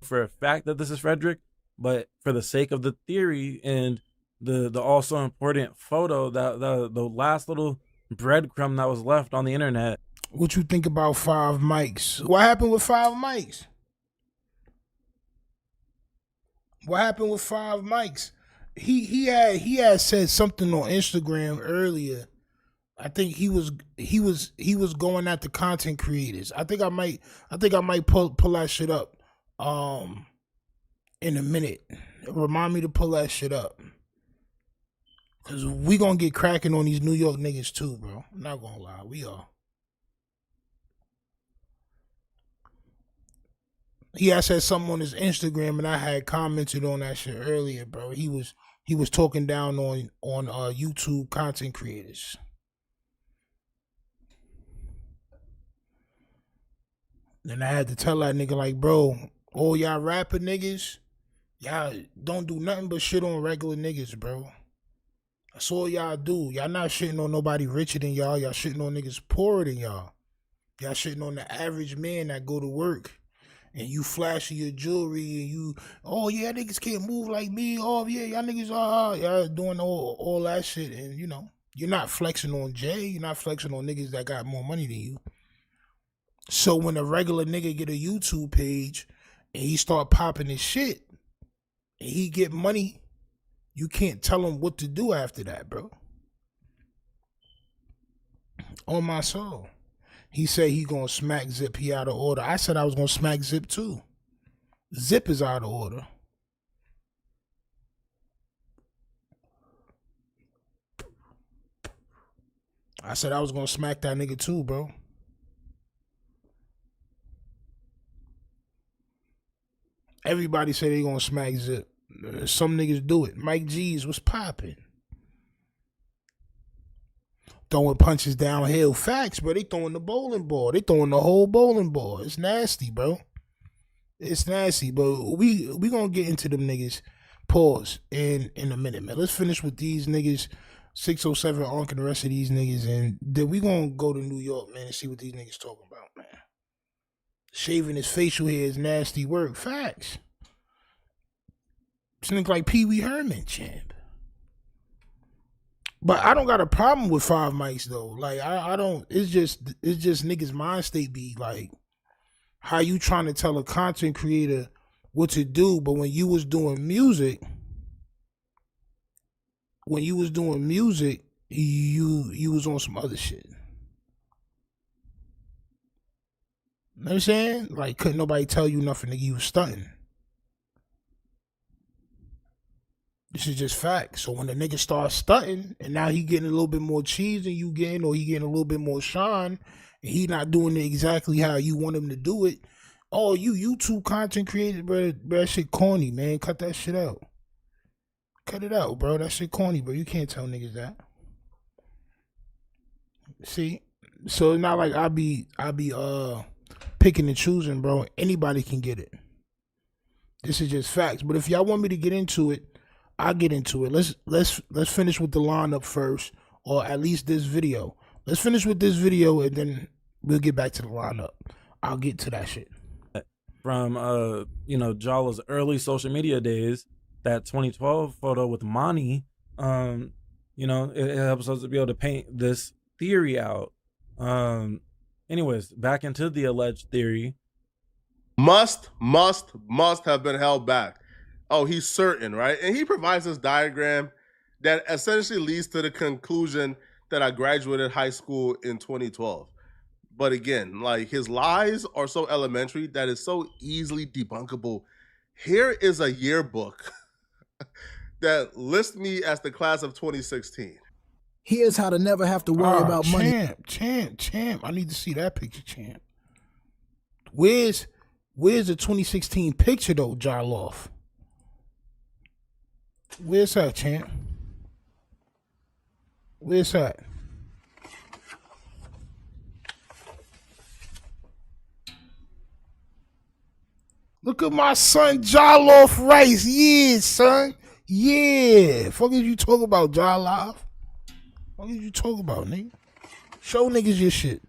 For a fact that this is Frederick, but for the sake of the theory and the also important photo, that the last little breadcrumb that was left on the internet. What you think about 5 mics? What happened with 5 mics? What happened with 5 mics? He had said something on Instagram earlier. I think he was going at the content creators. I think I might pull that shit up in a minute. Remind me to pull that shit up. Cause we gonna get cracking on these New York niggas too, bro. I'm not gonna lie, we are. He had said something on his Instagram, and I had commented on that shit earlier, bro. He was talking down on YouTube content creators. Then I had to tell that nigga, like, bro, all y'all rapper niggas, y'all don't do nothing but shit on regular niggas, bro. That's all y'all do. Y'all not shitting on nobody richer than y'all. Y'all shitting on niggas poorer than y'all. Y'all shitting on the average man that go to work. And you flashing your jewelry and you, oh yeah, niggas can't move like me. Oh yeah, y'all niggas y'all doing all that shit. And you know, you're not flexing on Jay. You're not flexing on niggas that got more money than you. So when a regular nigga get a YouTube page and he start popping his shit and he get money, you can't tell him what to do after that, bro. On my soul. He said he gonna smack Zip, he out of order. I said I was gonna smack Zip too. Zip is out of order. I said I was gonna smack that nigga too, bro. Everybody say they gonna smack Zip. Some niggas do it. Mike G's was popping. throwing punches downhill. Facts, bro. They throwing the bowling ball. They throwing the whole bowling ball. It's nasty, bro. It's nasty, but we gonna get into them niggas. Pause in a minute, man. Let's finish with these niggas. 607 Onk and the rest of these niggas, and then we gonna go to New York, man, and see what these niggas talking about, man. Shaving his facial hair is nasty work. Facts. This nigga like Pee Wee Herman, champ. But I don't got a problem with 5 mics though. Like I don't. It's just niggas' mind state be like, how you trying to tell a content creator what to do, but when you was doing music. When you was doing music, you was on some other shit. You know what I'm saying? Like, couldn't nobody tell you nothing, nigga, you was stunting. This is just fact. So when the nigga starts stunting, and now he getting a little bit more cheese than you getting, or he getting a little bit more shine, and he not doing it exactly how you want him to do it, oh, you YouTube content creator, bro, that shit corny, man. Cut that shit out. Cut it out, bro. That shit corny, bro. You can't tell niggas that. See? So it's not like I be picking and choosing, bro. Anybody can get it. This is just facts. But if y'all want me to get into it, I'll get into it. Let's finish with the lineup first, or at least this video. Let's finish with this video and then we'll get back to the lineup. I'll get to that shit. From Jallah's early social media days. That 2012 photo with Monty, it helps us to be able to paint this theory out. Anyways, back into the alleged theory. Must have been held back. Oh, he's certain, right? And he provides this diagram that essentially leads to the conclusion that I graduated high school in 2012. But again, like, his lies are so elementary that it's so easily debunkable. Here is a yearbook that lists me as the class of 2016. Here's how to never have to worry about money. Champ. I need to see that picture, champ. Where's the 2016 picture though, Jallah? Where's that, champ? Where's that? Look at my son Jallah Rice. Yeah, son. Yeah. Fuck is you talking about, Jallah? What is you talking about, nigga? Show niggas your shit.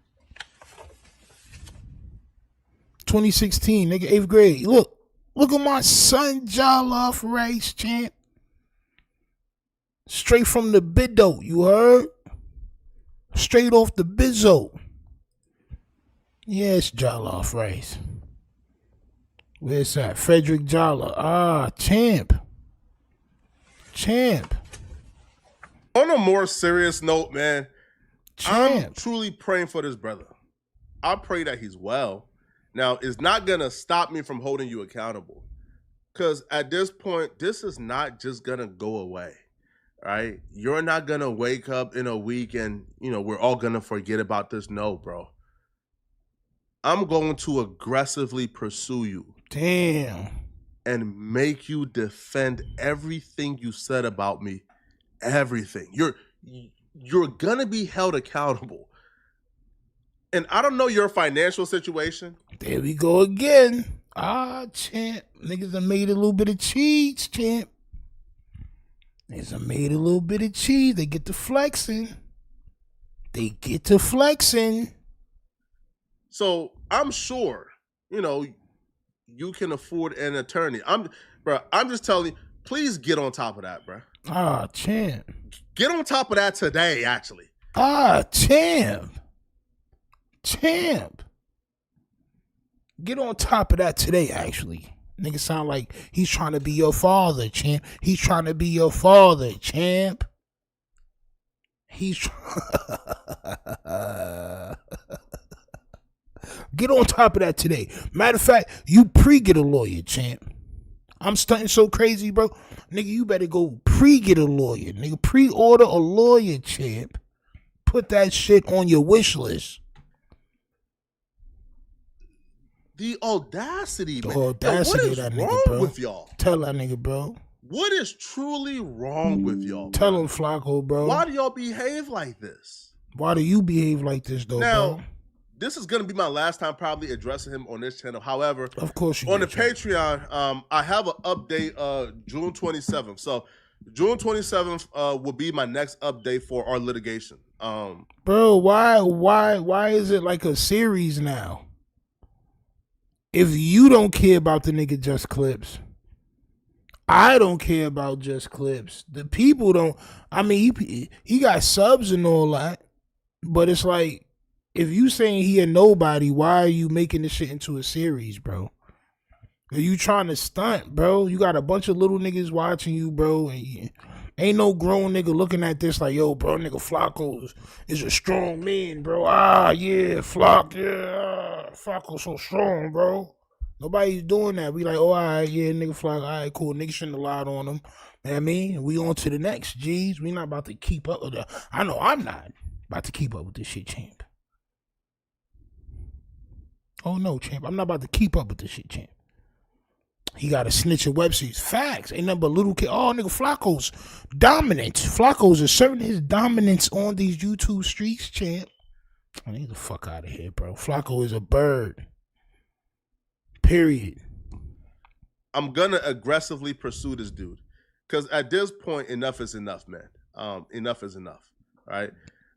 2016, nigga, 8th grade. Look at my son Jallah Rice, champ. Straight from the biddo, you heard? Straight off the bizzo. Yes, Jallah Rice. Where's that? Frederick Jallah. Champ. On a more serious note, man, Champ. I'm truly praying for this brother. I pray that he's well. Now, it's not going to stop me from holding you accountable. Because at this point, this is not just going to go away, right? You're not going to wake up in a week and, we're all going to forget about this. No, bro. I'm going to aggressively pursue you. Damn. And make you defend everything you said about me. Everything. You're gonna be held accountable. And I don't know your financial situation. There we go again. Champ. Niggas done made a little bit of cheese, champ. Niggas done made a little bit of cheese. They get to flexing. So I'm sure, you can afford an attorney. I'm just telling you, please get on top of that, bro. Champ. Get on top of that today, actually. Champ. Get on top of that today, actually. Nigga sound like he's trying to be your father, champ. He's trying to be your father, champ. Get on top of that today. Matter of fact, you pre-get a lawyer, champ. I'm stunting so crazy, bro. Nigga, you better go pre-get a lawyer. Nigga, pre-order a lawyer, champ. Put that shit on your wish list. The audacity, man. The audacity of that nigga, bro. With y'all? Tell that nigga, bro. What is truly wrong with y'all? Tell him, Flaco, bro. Why do y'all behave like this? Why do you behave like this, though, Now, bro? this is going to be my last time probably addressing him on this channel. However, Of course you on the do, Champ. Patreon, I have an update June 27th. So June 27th will be my next update for our litigation. Bro, why is it like a series now? If you don't care about the nigga Just Clips, I don't care about Just Clips. The people don't. I mean, he got subs and all that, but it's like, if you saying he a nobody, why are you making this shit into a series, bro? Are you trying to stunt, bro? You got a bunch of little niggas watching you, bro, and ain't no grown nigga looking at this like, yo, bro, nigga Flaco is a strong man, bro. Ah, yeah, Flaco's so strong, bro. Nobody's doing that. We like, oh, all right, yeah, nigga Flaco, all right, cool. Nigga shouldn't have lied on him. You know what I mean? We on to the next, G's. We not about to keep up with that. I know I'm not about to keep up with this shit, champ. Oh, no, champ. I'm not about to keep up with this shit, champ. He got a snitch in web series. Facts. Ain't nothing but little kid. Oh, nigga, Flaco's dominant. Flaco's asserting his dominance on these YouTube streets, champ. I need the fuck out of here, bro. Flaco is a bird. Period. I'm going to aggressively pursue this dude. Because at this point, enough is enough, man. Enough is enough, right?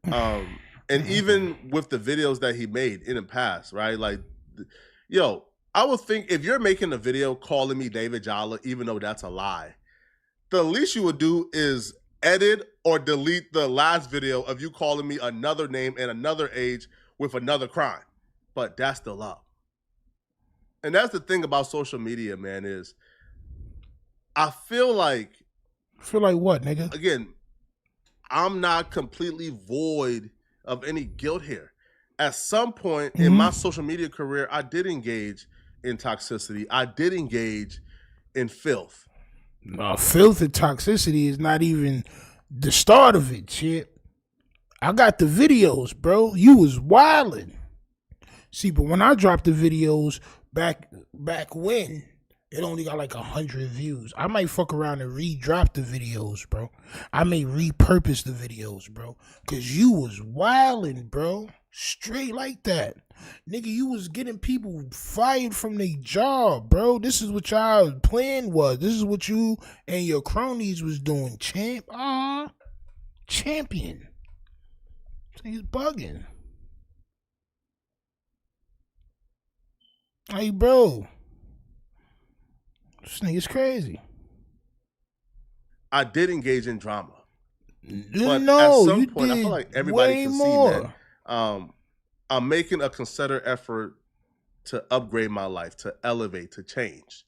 And even with the videos that he made in the past, right? Like, yo, I would think if you're making a video calling me David Jallah, even though that's a lie, the least you would do is edit or delete the last video of you calling me another name and another age with another crime. But that's the love. And that's the thing about social media, man, is I feel like... Feel like what, nigga? Again, I'm not completely void of any guilt here. At some point in my social media career, I did engage in toxicity. I did engage in filth. Filth and toxicity is not even the start of it, shit. I got the videos, bro. You was wildin'. See, but when I dropped the videos back when, it only got like 100 views. I might fuck around and re-drop the videos, bro. I may repurpose the videos, bro. Cause you was wildin', bro. Straight like that. Nigga, you was getting people fired from their job, bro. This is what y'all plan was. This is what you and your cronies was doing, champ. Champion. He's bugging. Hey, bro. This nigga's crazy. I did engage in drama. But at some point, I feel like everybody can more. see that. I'm making a concerted effort to upgrade my life, to elevate, to change,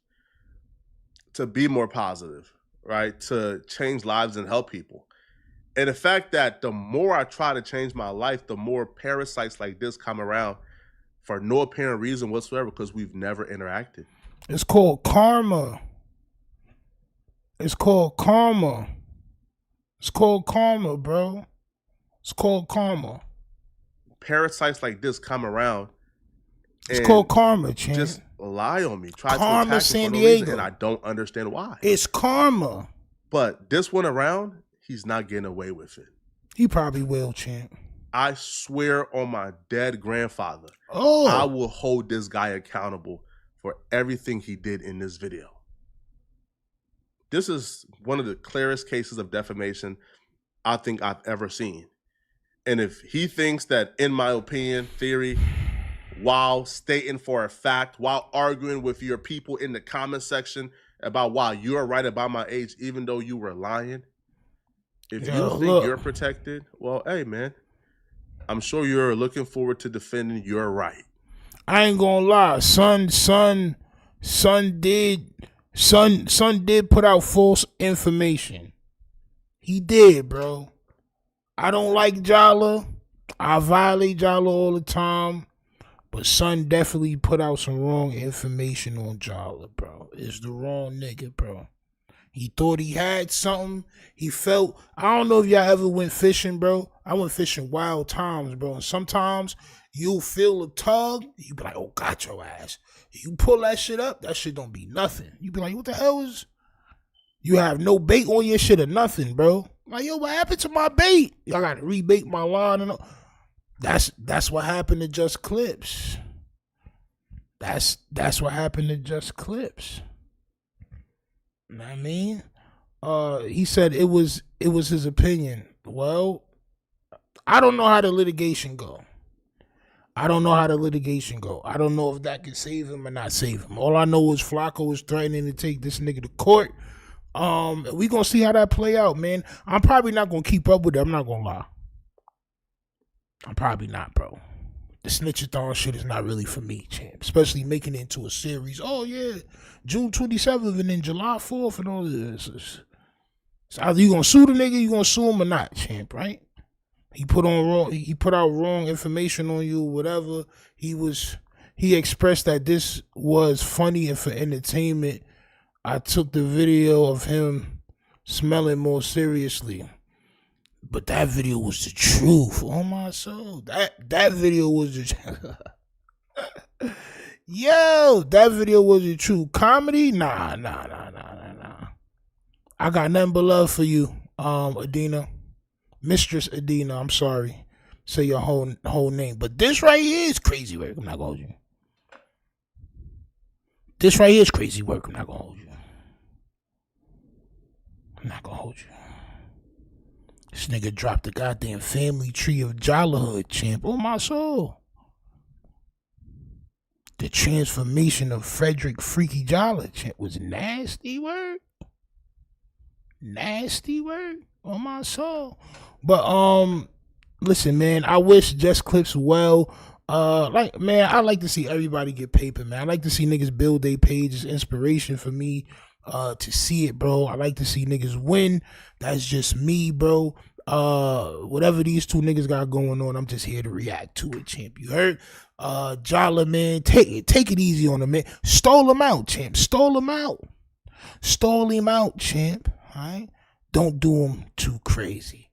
to be more positive, right? To change lives and help people. And the fact that the more I try to change my life, the more parasites like this come around for no apparent reason whatsoever, because we've never interacted. It's called karma. It's called karma. It's called karma, bro. It's called karma. Parasites like this come around. It's called karma, champ. Just lie on me. Try karma, to attack San me for no reason, Diego. and I don't understand why. It's karma. But this one around, he's not getting away with it. He probably will, champ. I swear on my dead grandfather, Oh, I will hold this guy accountable for everything he did in this video. This is one of the clearest cases of defamation I think I've ever seen. And if he thinks that, in my opinion, theory, while stating for a fact, while arguing with your people in the comment section about why you're right about my age, even though you were lying, if you think you're protected, well, hey, man, I'm sure you're looking forward to defending your right. I ain't gonna lie, son did put out false information. He did, bro. I don't like Jallah. I violate Jallah all the time. But son definitely put out some wrong information on Jallah, bro. It's the wrong nigga, bro. He thought he had something. He felt, I don't know if y'all ever went fishing, bro. I went fishing wild times, bro. And sometimes you'll feel a tug. You be like, oh, got your ass. You pull that shit up, that shit don't be nothing. You be like, what the hell is? You have no bait on your shit or nothing, bro. Like, yo, what happened to my bait? Y'all got to rebait my line and all. That's what happened to Just Clips. That's what happened to Just Clips. You know what I mean? He said it was his opinion. Well, I don't know how the litigation go. I don't know if that can save him or not save him. All I know is Flaco is threatening to take this nigga to court. We gonna see how that play out, man. I'm probably not gonna keep up with it. I'm not gonna lie. I'm probably not, bro. The snitchathon shit is not really for me, champ. Especially making it into a series. Oh yeah, June 27th and then July 4th and all this. So either you gonna sue the nigga, you gonna sue him or not, champ, right? He put out wrong information on you, whatever. He expressed that this was funny and for entertainment. I took the video of him smelling more seriously. But that video was the truth. Oh my soul. That video was the Yo, that video was the truth. Comedy? Nah. I got nothing but love for you, Adina. Mistress Adina, I'm sorry. Say your whole name. But this right here is crazy work. I'm not gonna hold you. This right here is crazy work. I'm not gonna hold you. This nigga dropped the goddamn family tree of Jallah, champ. Oh my soul. The transformation of Frederick Freaky Jallah, champ, was nasty work. Nasty work. Oh my soul. But listen, man, I wish Just Clips well. Man, I like to see everybody get paper, man. I like to see niggas build their page. It's inspiration for me to see it, bro. I like to see niggas win. That's just me, bro. Whatever these two niggas got going on, I'm just here to react to it, champ. You heard? Jallah, man, take it easy on him, man. Stole him out, champ. Stole him out, champ. All right? Don't do him too crazy.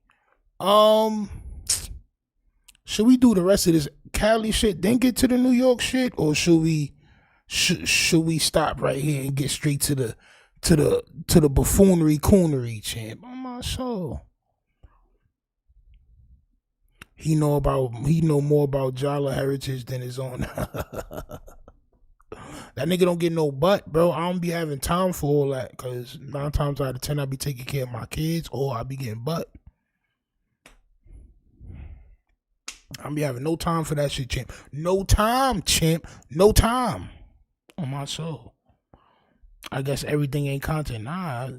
Should we do the rest of this Cali shit, then get to the New York shit, or should we stop right here and get straight to the buffoonery coonery, champ? On my soul. He know more about Jallah heritage than his own. That nigga don't get no butt, bro. I don't be having time for all that, because 9 times out of 10 I be taking care of my kids or I be getting butt. I be having no time for that shit, champ. No time, champ. No time. On my soul. I guess everything ain't content. Nah,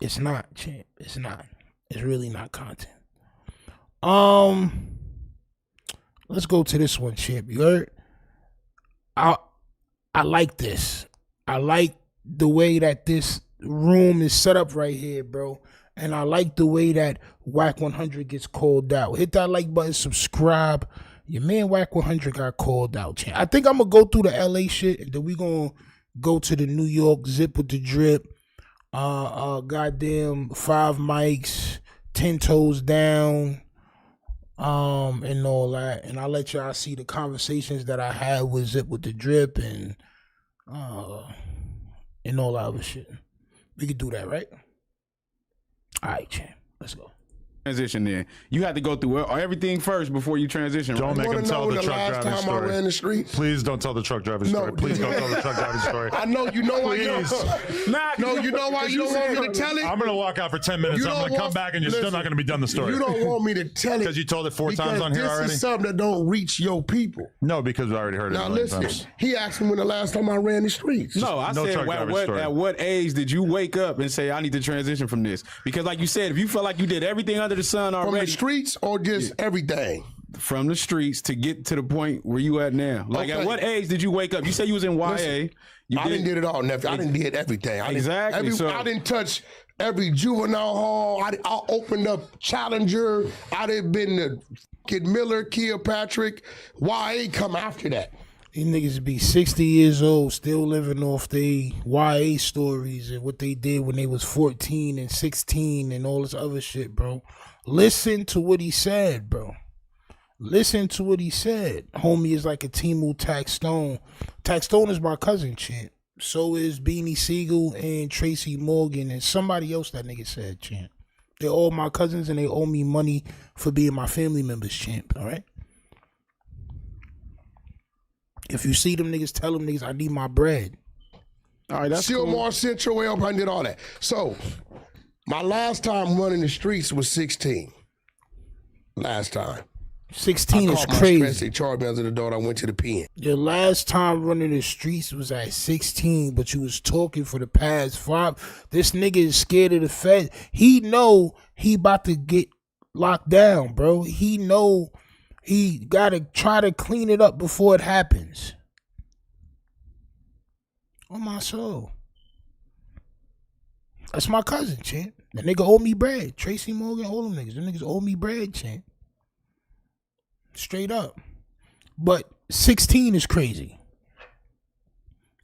it's not, champ. It's not. It's really not content. Let's go to this one, champ. You heard? I like this. I like the way that this room is set up right here, bro. And I like the way that Wack 100 gets called out. Hit that like button, subscribe. Your man Wack 100 got called out, champ. I think I'm going to go through the LA shit, and then we going to go to the New York zip with the drip. Goddamn 5 mics, 10 toes down, and all that. And I'll let y'all see the conversations that I had with Zip with the Drip and all that other shit. We could do that, right? All right, champ. Let's go. Transition there. You had to go through everything first before you transition. Don't make him tell the truck driving story. I ran the streets? Please don't tell the truck driving story. Please don't tell the truck driving story. I know you know why you don't. No, you know why you don't want me to tell it? I'm going to walk out for 10 minutes. I'm going to come back and you're still not going to be done the story. You don't want me to tell it. Because you told it 4 times on here already? This is something that don't reach your people. No, because I already heard it. Now listen, he asked me when the last time I ran the streets. No, I said at what age did you wake up and say, I need to transition from this? Because like you said, if you felt like you did everything under the sun already. Streets or just everything? From the streets to get to the point where you at now. Like at what age did you wake up? You say you was in YA. Listen, I didn't did it all, nephew. I didn't did everything. I didn't touch every juvenile hall. I opened up Challenger. I done been to Kid Miller, Kilpatrick. YA come after that. These niggas be 60 years old, still living off they YA stories and what they did when they was 14 and 16 and all this other shit, bro. Listen to what he said, bro. Listen to what he said. Homie is like a Timu Taxstone. Taxstone is my cousin, champ. So is Beanie Siegel and Tracy Morgan and somebody else that nigga said, champ. They're all my cousins and they owe me money for being my family members, champ, all right? If you see them niggas, tell them niggas, I need my bread. All right, that's Silmar cool. Central, I did all that. So, my last time running the streets was 16. Last time. 16 is crazy. They charged me under the door. I went to the pen. Your last time running the streets was at 16, but you was talking for the past 5. This nigga is scared of the Fed. He know he about to get locked down, bro. He know he gotta try to clean it up before it happens. On my soul. That's my cousin, champ. The nigga owe me bread. Tracy Morgan, all them niggas. Them niggas owe me bread, champ. Straight up. But 16 is crazy.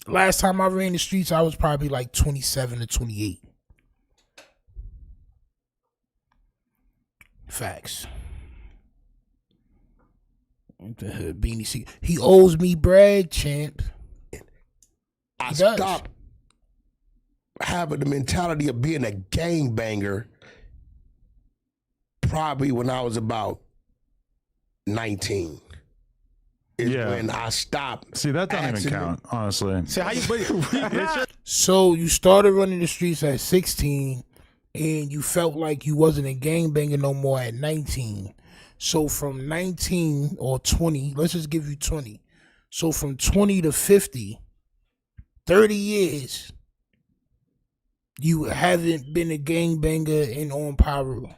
Last time I ran the streets, I was probably like 27 to 28. Facts. Beanie C. He owes me bread, champ. I stopped having the mentality of being a gangbanger probably when I was about 19. Is when I stopped. See, that doesn't even count, honestly. See how you So you started running the streets at 16 and you felt like you wasn't a gangbanger no more at 19. So from 19 or 20, let's just give you 20. So from 20 to 50, 30 years, you haven't been a gangbanger and on PIRU.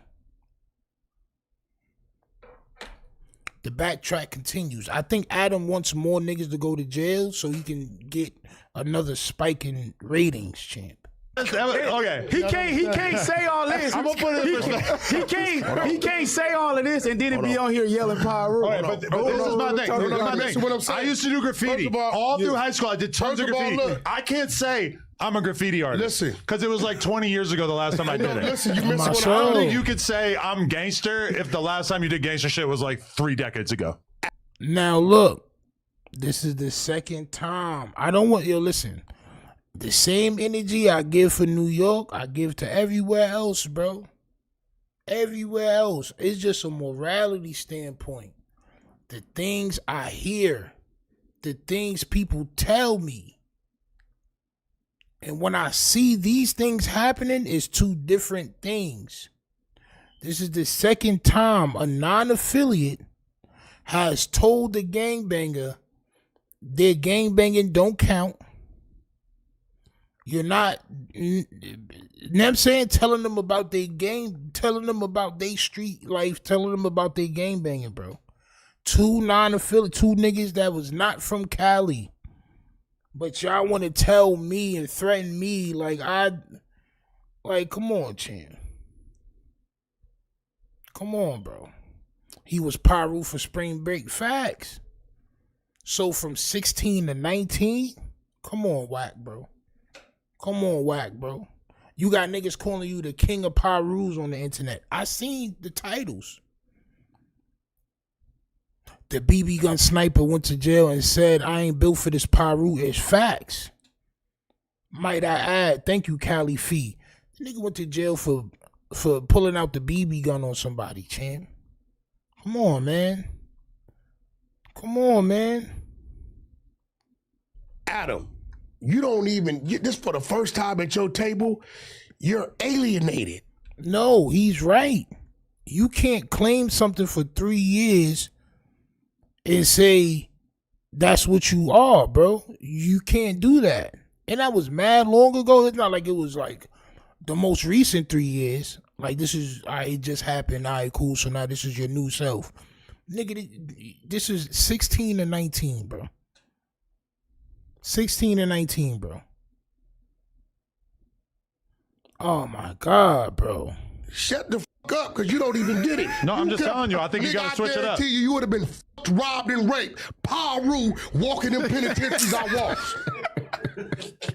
The backtrack continues. I think Adam wants more niggas to go to jail so he can get another spike in ratings, champ. Okay. He can't say all this. I'm gonna put it He can't say all of this and then be on here yelling PIRU. Right, but this is my thing. I used to do graffiti. All through high school, I did tons of graffiti. I can't say I'm a graffiti artist. Listen. Because it was like 20 years ago the last time I did it. Listen, you missed I what don't think you could say I'm gangster if the last time you did gangster shit was like 3 decades ago. Now look, this is the second time. I don't want you to listen. The same energy I give for New York, I give to everywhere else, bro. Everywhere else. It's just a morality standpoint. The things I hear, the things people tell me. And when I see these things happening, it's 2 different things. This is the second time a non-affiliate has told the gangbanger their gangbanging don't count. You're not, you know what I'm saying, telling them about their game, telling them about their street life, telling them about their gang banging, bro. 2 non-affiliate, 2 niggas that was not from Cali. But y'all want to tell me and threaten me like come on, champ. Come on, bro. He was PIRU for spring break. Facts. So from 16 to 19, come on, Wack, bro. Come on, Wack, bro. You got niggas calling you the king of PIRUs on the internet. I seen the titles. The BB gun sniper went to jail and said, I ain't built for this PIRU. It's facts. Might I add, thank you, Cali Fee. The nigga went to jail for pulling out the BB gun on somebody, champ. Come on, man. Come on, man. Adam. You don't even, this for the first time at your table, you're alienated. No, he's right. You can't claim something for 3 years and say that's what you are, bro. You can't do that. And that was mad long ago. It's not like it was like the most recent 3 years. Like this is, it just happened. All right, cool. So now this is your new self. Nigga, this is 16 to 19, bro. 16 and 19, bro. Oh my God, bro. Shut the fuck up, because you don't even get it. No, I'm just telling you, I think you gotta switch it up. I guarantee you would have been robbed and raped. PIRU walking in penitentiaries I walked.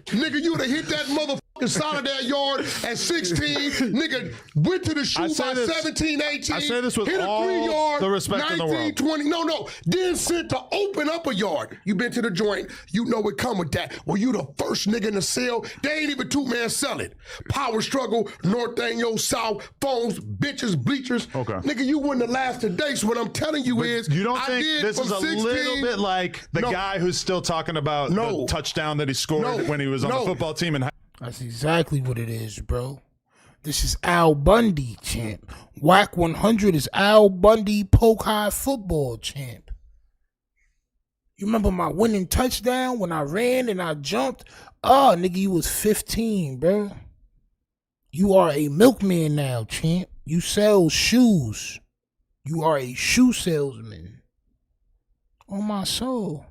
Nigga, you would have hit that motherfucker Solid that yard at 16, nigga went to the shoe by 17, 18. I say this with hit a all 3 yard, the respect 19, in the world. 20. No. Then sent to open up a yard. You been to the joint, you know it come with that. Well, you the first nigga in the cell. They ain't even 2-man selling. Power struggle, North Anglo, South, phones, bitches, bleachers. Okay. Nigga, you wouldn't have lasted today. So what I'm telling you is, You don't I think did this is from a 16, little bit like the guy who's still talking about the touchdown that he scored when he was on the football team in high. That's exactly what it is, bro. This is Al Bundy, champ. Wack 100 is Al Bundy poke high football, champ. You remember my winning touchdown when I ran and I jumped? Oh, nigga, you was 15, bro. You are a milkman now, champ. You sell shoes. You are a shoe salesman. On my soul.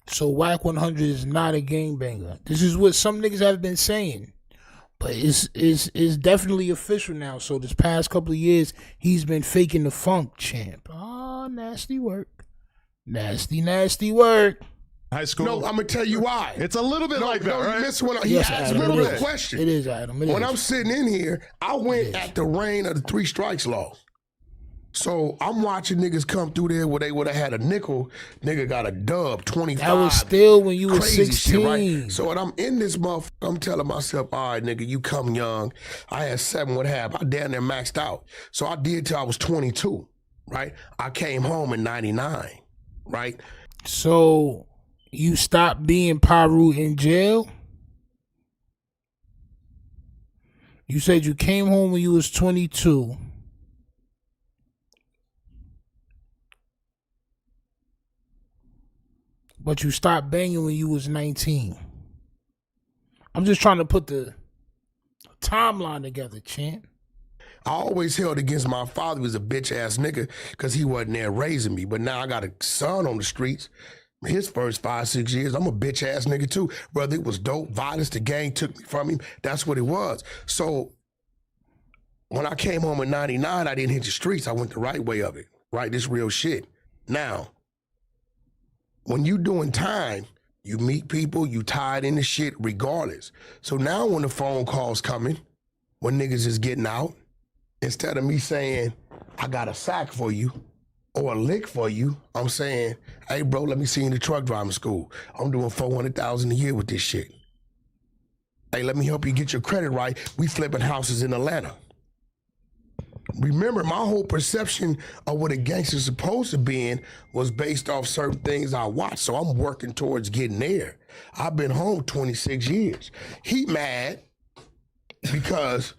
So Wack 100 is not a gangbanger. This is what some niggas have been saying. But it's definitely official now. So this past couple of years, he's been faking the funk, champ. Oh, nasty work. Nasty work. High school. No, I'm going to tell you why. It's a little bit like that, right? You missed one. He asked me a question. It is, Adam. When I'm sitting in here, I went at the reign of the 3 strikes law. So I'm watching niggas come through there where they would have had a nickel. Nigga got a dub, 25. That was still when you were 16. Shit, right? So when I'm in this motherfucker, I'm telling myself, all right, nigga, you come young. I had 7, what have I damn near maxed out. So I did till I was 22, right? I came home in 99, right? So you stopped being PIRU in jail? You said you came home when you was 22. But you stopped banging when you was 19. I'm just trying to put the timeline together, champ. I always held against my father. He was a bitch-ass nigga because he wasn't there raising me. But now I got a son on the streets. His first 5-6 years, I'm a bitch-ass nigga too. Brother, it was dope. Violence, the gang took me from him. That's what it was. So when I came home in 99, I didn't hit the streets. I went the right way of it, right? This real shit. Now, when you doing time, you meet people, you tied into shit regardless. So now when the phone calls coming, when niggas is getting out, instead of me saying, I got a sack for you or a lick for you, I'm saying, hey bro, let me see you in the truck driving school. I'm doing $400,000 a year with this shit. Hey, let me help you get your credit right. We flipping houses in Atlanta. Remember, my whole perception of what a gangster's supposed to be in was based off certain things I watched. So I'm working towards getting there. I've been home 26 years. He mad because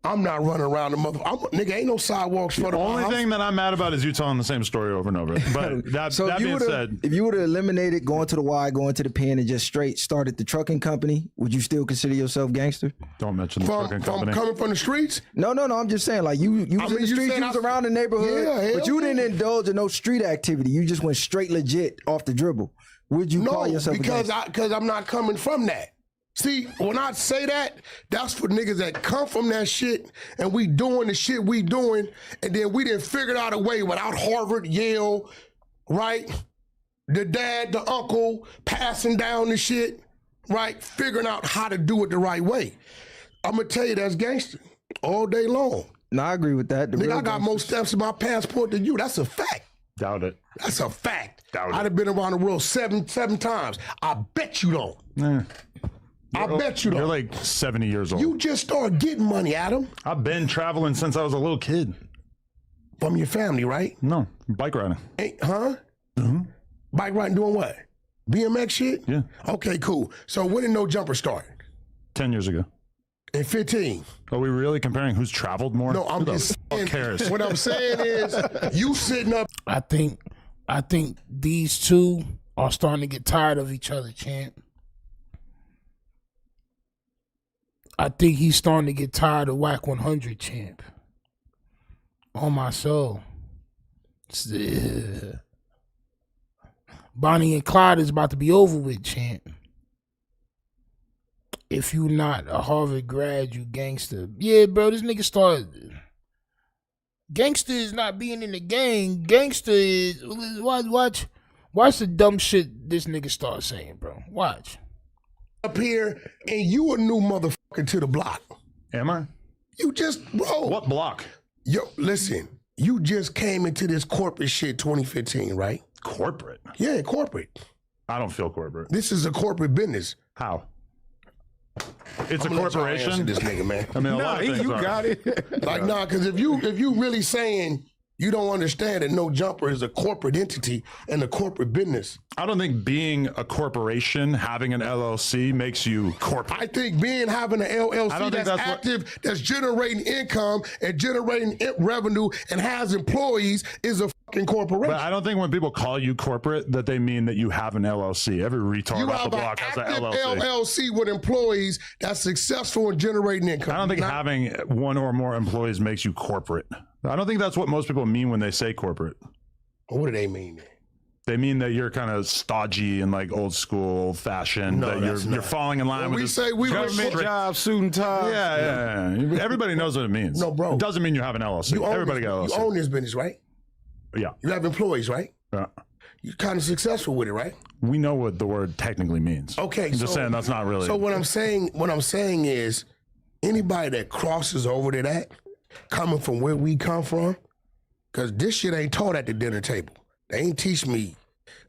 I'm not running around the nigga, ain't no sidewalks for the only thing that I'm mad about is you telling the same story over and over. But that being said, if you would have eliminated going to the Y, going to the pen, and just straight started the trucking company, would you still consider yourself gangster? Don't mention the trucking company. Coming from the streets? No. I'm just saying, like you was in the streets, you was around the neighborhood, but you didn't indulge in no street activity. You just went straight legit off the dribble. Would you call yourself a gangster? Because I'm not coming from that. See, when I say that, that's for niggas that come from that shit and we doing the shit we doing, and then we didn't figure out a way without Harvard, Yale, right? The dad, the uncle, passing down the shit, right? Figuring out how to do it the right way. I'm gonna tell you that's gangster all day long. No, I agree with that. Nigga, I got more steps in my passport than you. That's a fact. Doubt it. That's a fact. Doubt it. I'd have been around the world seven times. I bet you don't. I bet you don't. You're like 70 years old. You just started getting money, Adam. I've been traveling since I was a little kid. From your family, right? No, bike riding. Huh? Mm-hmm. Bike riding doing what? BMX shit? Yeah. Okay, cool. So when did No Jumper start? 10 years ago. And 15? Are we really comparing who's traveled more? No, I'm just saying. Cares? What I'm saying is, you sitting up. I think these two are starting to get tired of each other, champ. I think he's starting to get tired of Wack 100, champ. On my soul. Bonnie and Clyde is about to be over with, champ. If you not a Harvard grad, you gangster. Yeah, bro, this nigga started. Gangster is not being in the gang. Gangster is watch the dumb shit this nigga start saying, bro. Watch. up here and you a new motherfucker to the block. Am I? You just, bro. What block? Yo, listen, you just came into this corporate shit 2015, right? Corporate? Yeah, corporate. I don't feel corporate. This is a corporate business. How? It's a corporation. This nigga, man. I mean, you got it. Like, nah, because if you really saying you don't understand that No Jumper is a corporate entity and a corporate business. I don't think being a corporation, having an LLC makes you corporate. I think having an LLC that's active, that's generating income and generating revenue and has employees is a fucking corporation. But I don't think when people call you corporate that they mean that you have an LLC. Every retard off the block has an LLC. LLC with employees that's successful in generating income. I don't think having one or more employees makes you corporate. I don't think that's what most people mean when they say corporate. What do they mean? They mean that you're kind of stodgy and like old school, old fashioned. No, that you're falling in line with we say we government job, suit and tie. Yeah. Everybody knows what it means. No, bro. It doesn't mean you have an LLC. Everybody got an LLC. You own this business, right? Yeah. You have employees, right? Yeah. You're kind of successful with it, right? We know what the word technically means. Okay. I'm just saying that's not really. So what I'm saying is anybody that crosses over to that, coming from where we come from, because this shit ain't taught at the dinner table. They ain't teach me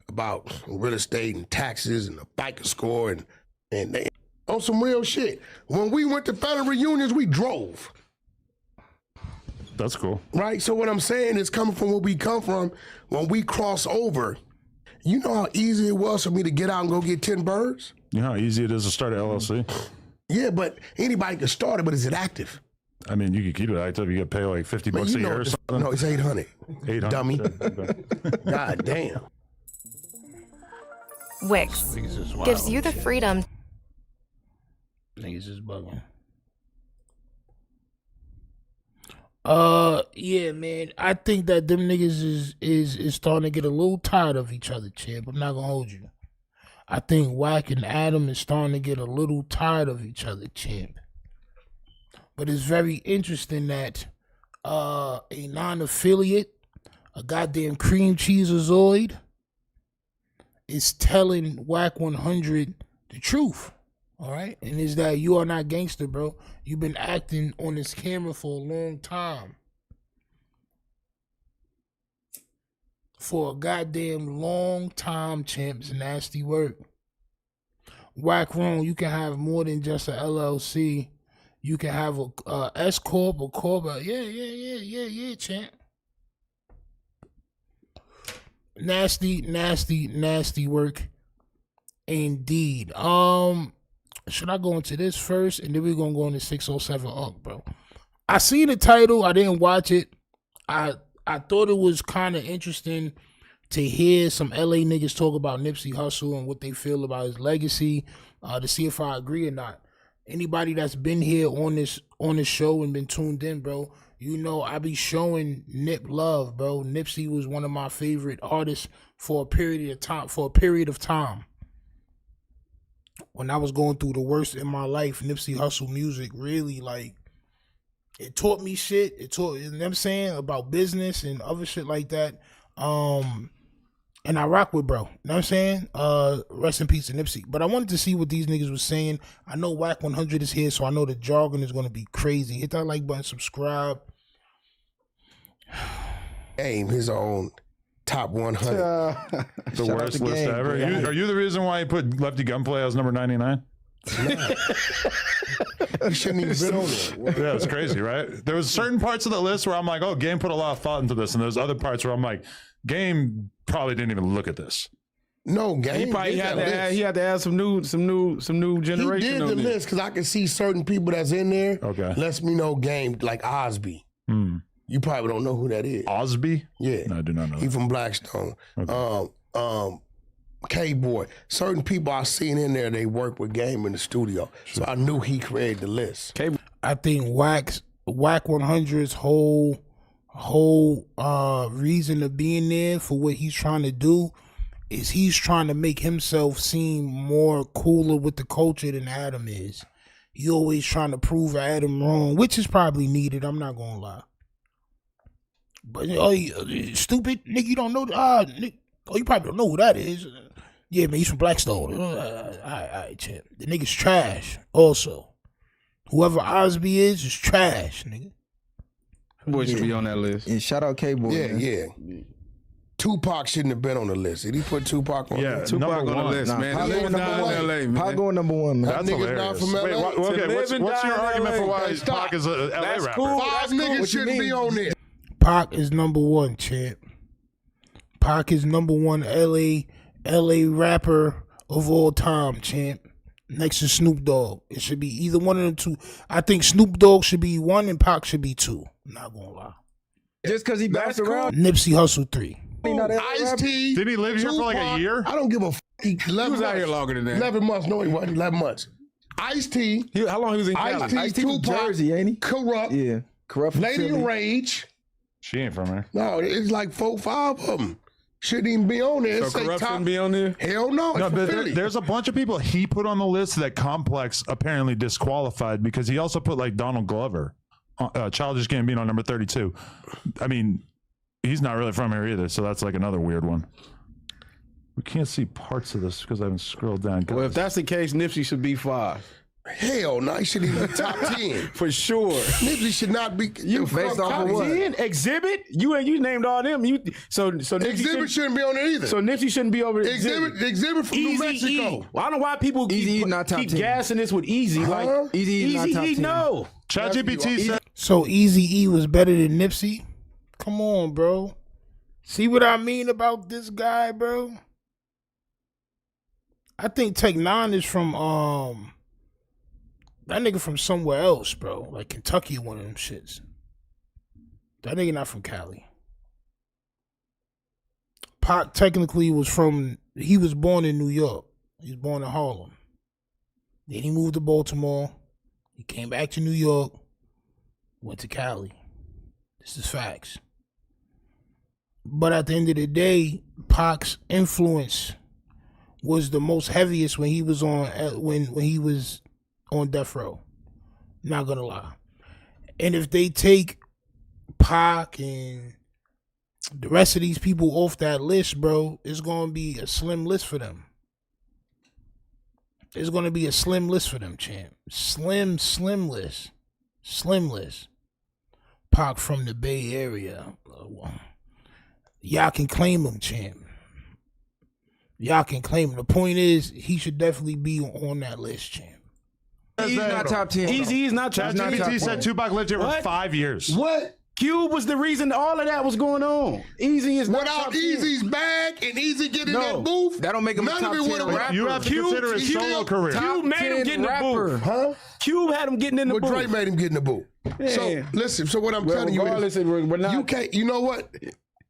about real estate and taxes and the FICO score and they on some real shit. When we went to family reunions, we drove. That's cool. Right? So what I'm saying is coming from where we come from, when we cross over, you know how easy it was for me to get out and go get 10 birds? You know how easy it is to start an LLC? Yeah, but anybody can start it, but is it active? I mean, you could keep it active. You get paid like $50 a year or something. No, it's 800. 800. Dummy. God damn. Wix gives you the freedom. Niggas is bugging. Yeah, man. I think that them niggas is starting to get a little tired of each other, champ. I'm not gonna hold you. I think Wack and Adam is starting to get a little tired of each other, champ. But it's very interesting that a non-affiliate, a goddamn cream cheeseazoid, is telling Wack 100 the truth. All right? And is that you are not gangster, bro. You've been acting on this camera for a long time. For a goddamn long time, champs. Nasty work. Wack wrong. You can have more than just a LLC. You can have a S Corp or Corp. Yeah, champ. Nasty work. Indeed. Should I go into this first, and then we're gonna go into 607 Unk, bro? I seen the title. I didn't watch it. I thought it was kind of interesting to hear some LA niggas talk about Nipsey Hussle and what they feel about his legacy, to see if I agree or not. Anybody that's been here on this show and been tuned in, bro, you know I be showing Nip love, bro. Nipsey was one of my favorite artists for a period of time. When I was going through the worst in my life, Nipsey Hussle music really, like, it taught me shit. It taught, you know what I'm saying, about business and other shit like that. And I rock with bro. You know what I'm saying? Rest in peace to Nipsey. But I wanted to see what these niggas was saying. I know Wack 100 is here, so I know the jargon is going to be crazy. Hit that like button, subscribe. Aim his own top 100. The worst list ever. Are you the reason why he put Lefty Gunplay as number 99? You shouldn't even been on there. Yeah, it's crazy, right? There was certain parts of the list where I'm like, oh, Game put a lot of thought into this, and there's other parts where I'm like, Game probably didn't even look at this. No, Game. He probably had to add some new generation. He did the list because I can see certain people that's in there. Okay, lets me know Game like Osby. You probably don't know who that is. Osby? Yeah, no, I do not know. He from Blackstone. Okay. K-Boy. Certain people I seen in there, they work with Game in the studio. So I knew he created the list. I think Wack 100's whole reason of being there for what he's trying to do is he's trying to make himself seem more cooler with the culture than Adam is. He always trying to prove Adam wrong, which is probably needed, I'm not gonna lie. But stupid nigga, you don't know you probably don't know who that is. Yeah, man, he's from Blackstone. All right, champ. The nigga's trash. Also, whoever Osby is trash, nigga. Boy should be on that list. And shout out K-Boy. Yeah. Tupac shouldn't have been on the list. Did he put Tupac on? Yeah, Tupac on the list, man. Pac going number one. LA, man. Pac going number one, man. That nigga's not from LA. Wait, okay, what's your argument for why Pac is a LA That's rapper? cool. Five niggas shouldn't be on there. Pac is number one, champ. Pac is number one LA rapper of all time, champ. Next to Snoop Dogg. It should be either one of them two. I think Snoop Dogg should be 1 and Pac should be 2. I'm not gonna lie. Just because he bounced around? Nipsey Hussle 3. Ice-T. Didn't he live here for like a year? I don't give a f***. He was out here longer than that. 11 months. No, he wasn't. 11 months. Ice-T. How long he was in Cali? Ice-T, Ice-T from Tupac, Jersey, ain't he? Corrupt. Yeah. Corrupt from Lady Philly. of Rage. She ain't from here. No, it's like 4, 5 of them. Shouldn't even be on there. So Corrupt shouldn't be on there? Hell no. No, It's but for Philly. there's a bunch of people he put on the list that Complex apparently disqualified because he also put like Donald Glover, Childish Gambino, number 32. I mean, he's not really from here either, so that's like another weird one. We can't see parts of this because I haven't scrolled down. Well, if that's the case, Nipsey should be 5. Hell no. He shouldn't even be top 10. For sure. Nipsey should not be. based off of what? Exhibit? You named all them. So Nipsey Exhibit shouldn't be on there either. So Nipsey shouldn't be over Exhibit from New Mexico. Well, I don't know why people keep gassing this with Easy. Like Easy not top 10. No. ChatGPT said. So Eazy-E was better than Nipsey? Come on, bro. See what I mean about this guy, bro? I think Tech 9 is from that nigga from somewhere else, bro. Like Kentucky, one of them shits. That nigga not from Cali. Pac technically he was born in New York. He was born in Harlem. Then he moved to Baltimore. He came back to New York. Went to Cali. This is facts. But at the end of the day, Pac's influence was the most heaviest when he was on when he was on death row. Not gonna lie. And if they take Pac and the rest of these people off that list, bro, it's gonna be a slim list for them. It's gonna be a slim list for them, champ. Slim list. Slim list. Pac from the Bay Area. Y'all can claim him, champ. Y'all can claim him. The point is, he should definitely be on that list, champ. He's not top 10. Easy is not top 10. ChatGPT said Tupac lived here for 5 years. What? Cube was the reason all of that was going on. Easy is not Without top 10. Easy's bag and Easy getting in that booth, that don't make him a top 10 rapper. You have to consider his solo career. Cube made him get in the booth. Huh? Cube had him getting in the booth. Drake made him get in the booth. Yeah. So listen. So what I'm telling you is, you can't. You know what?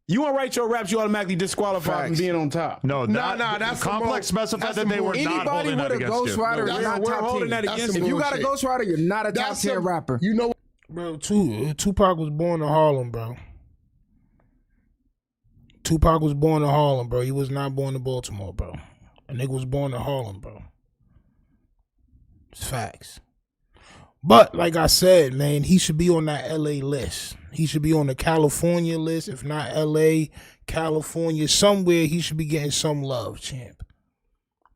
You want to write your raps, you automatically disqualified from being on top. No, that's Complex specified that they were not holding that against you. We're holding that against you. If you got a ghostwriter, you're not a top 10 rapper. You know, bro. Tupac was born in Harlem, bro. Tupac was born in Harlem, bro. He was not born in Baltimore, bro. A nigga was born in Harlem, bro. It's facts. But like I said, man, he should be on that LA list. He should be on the California list. If not LA, California, somewhere he should be getting some love, champ.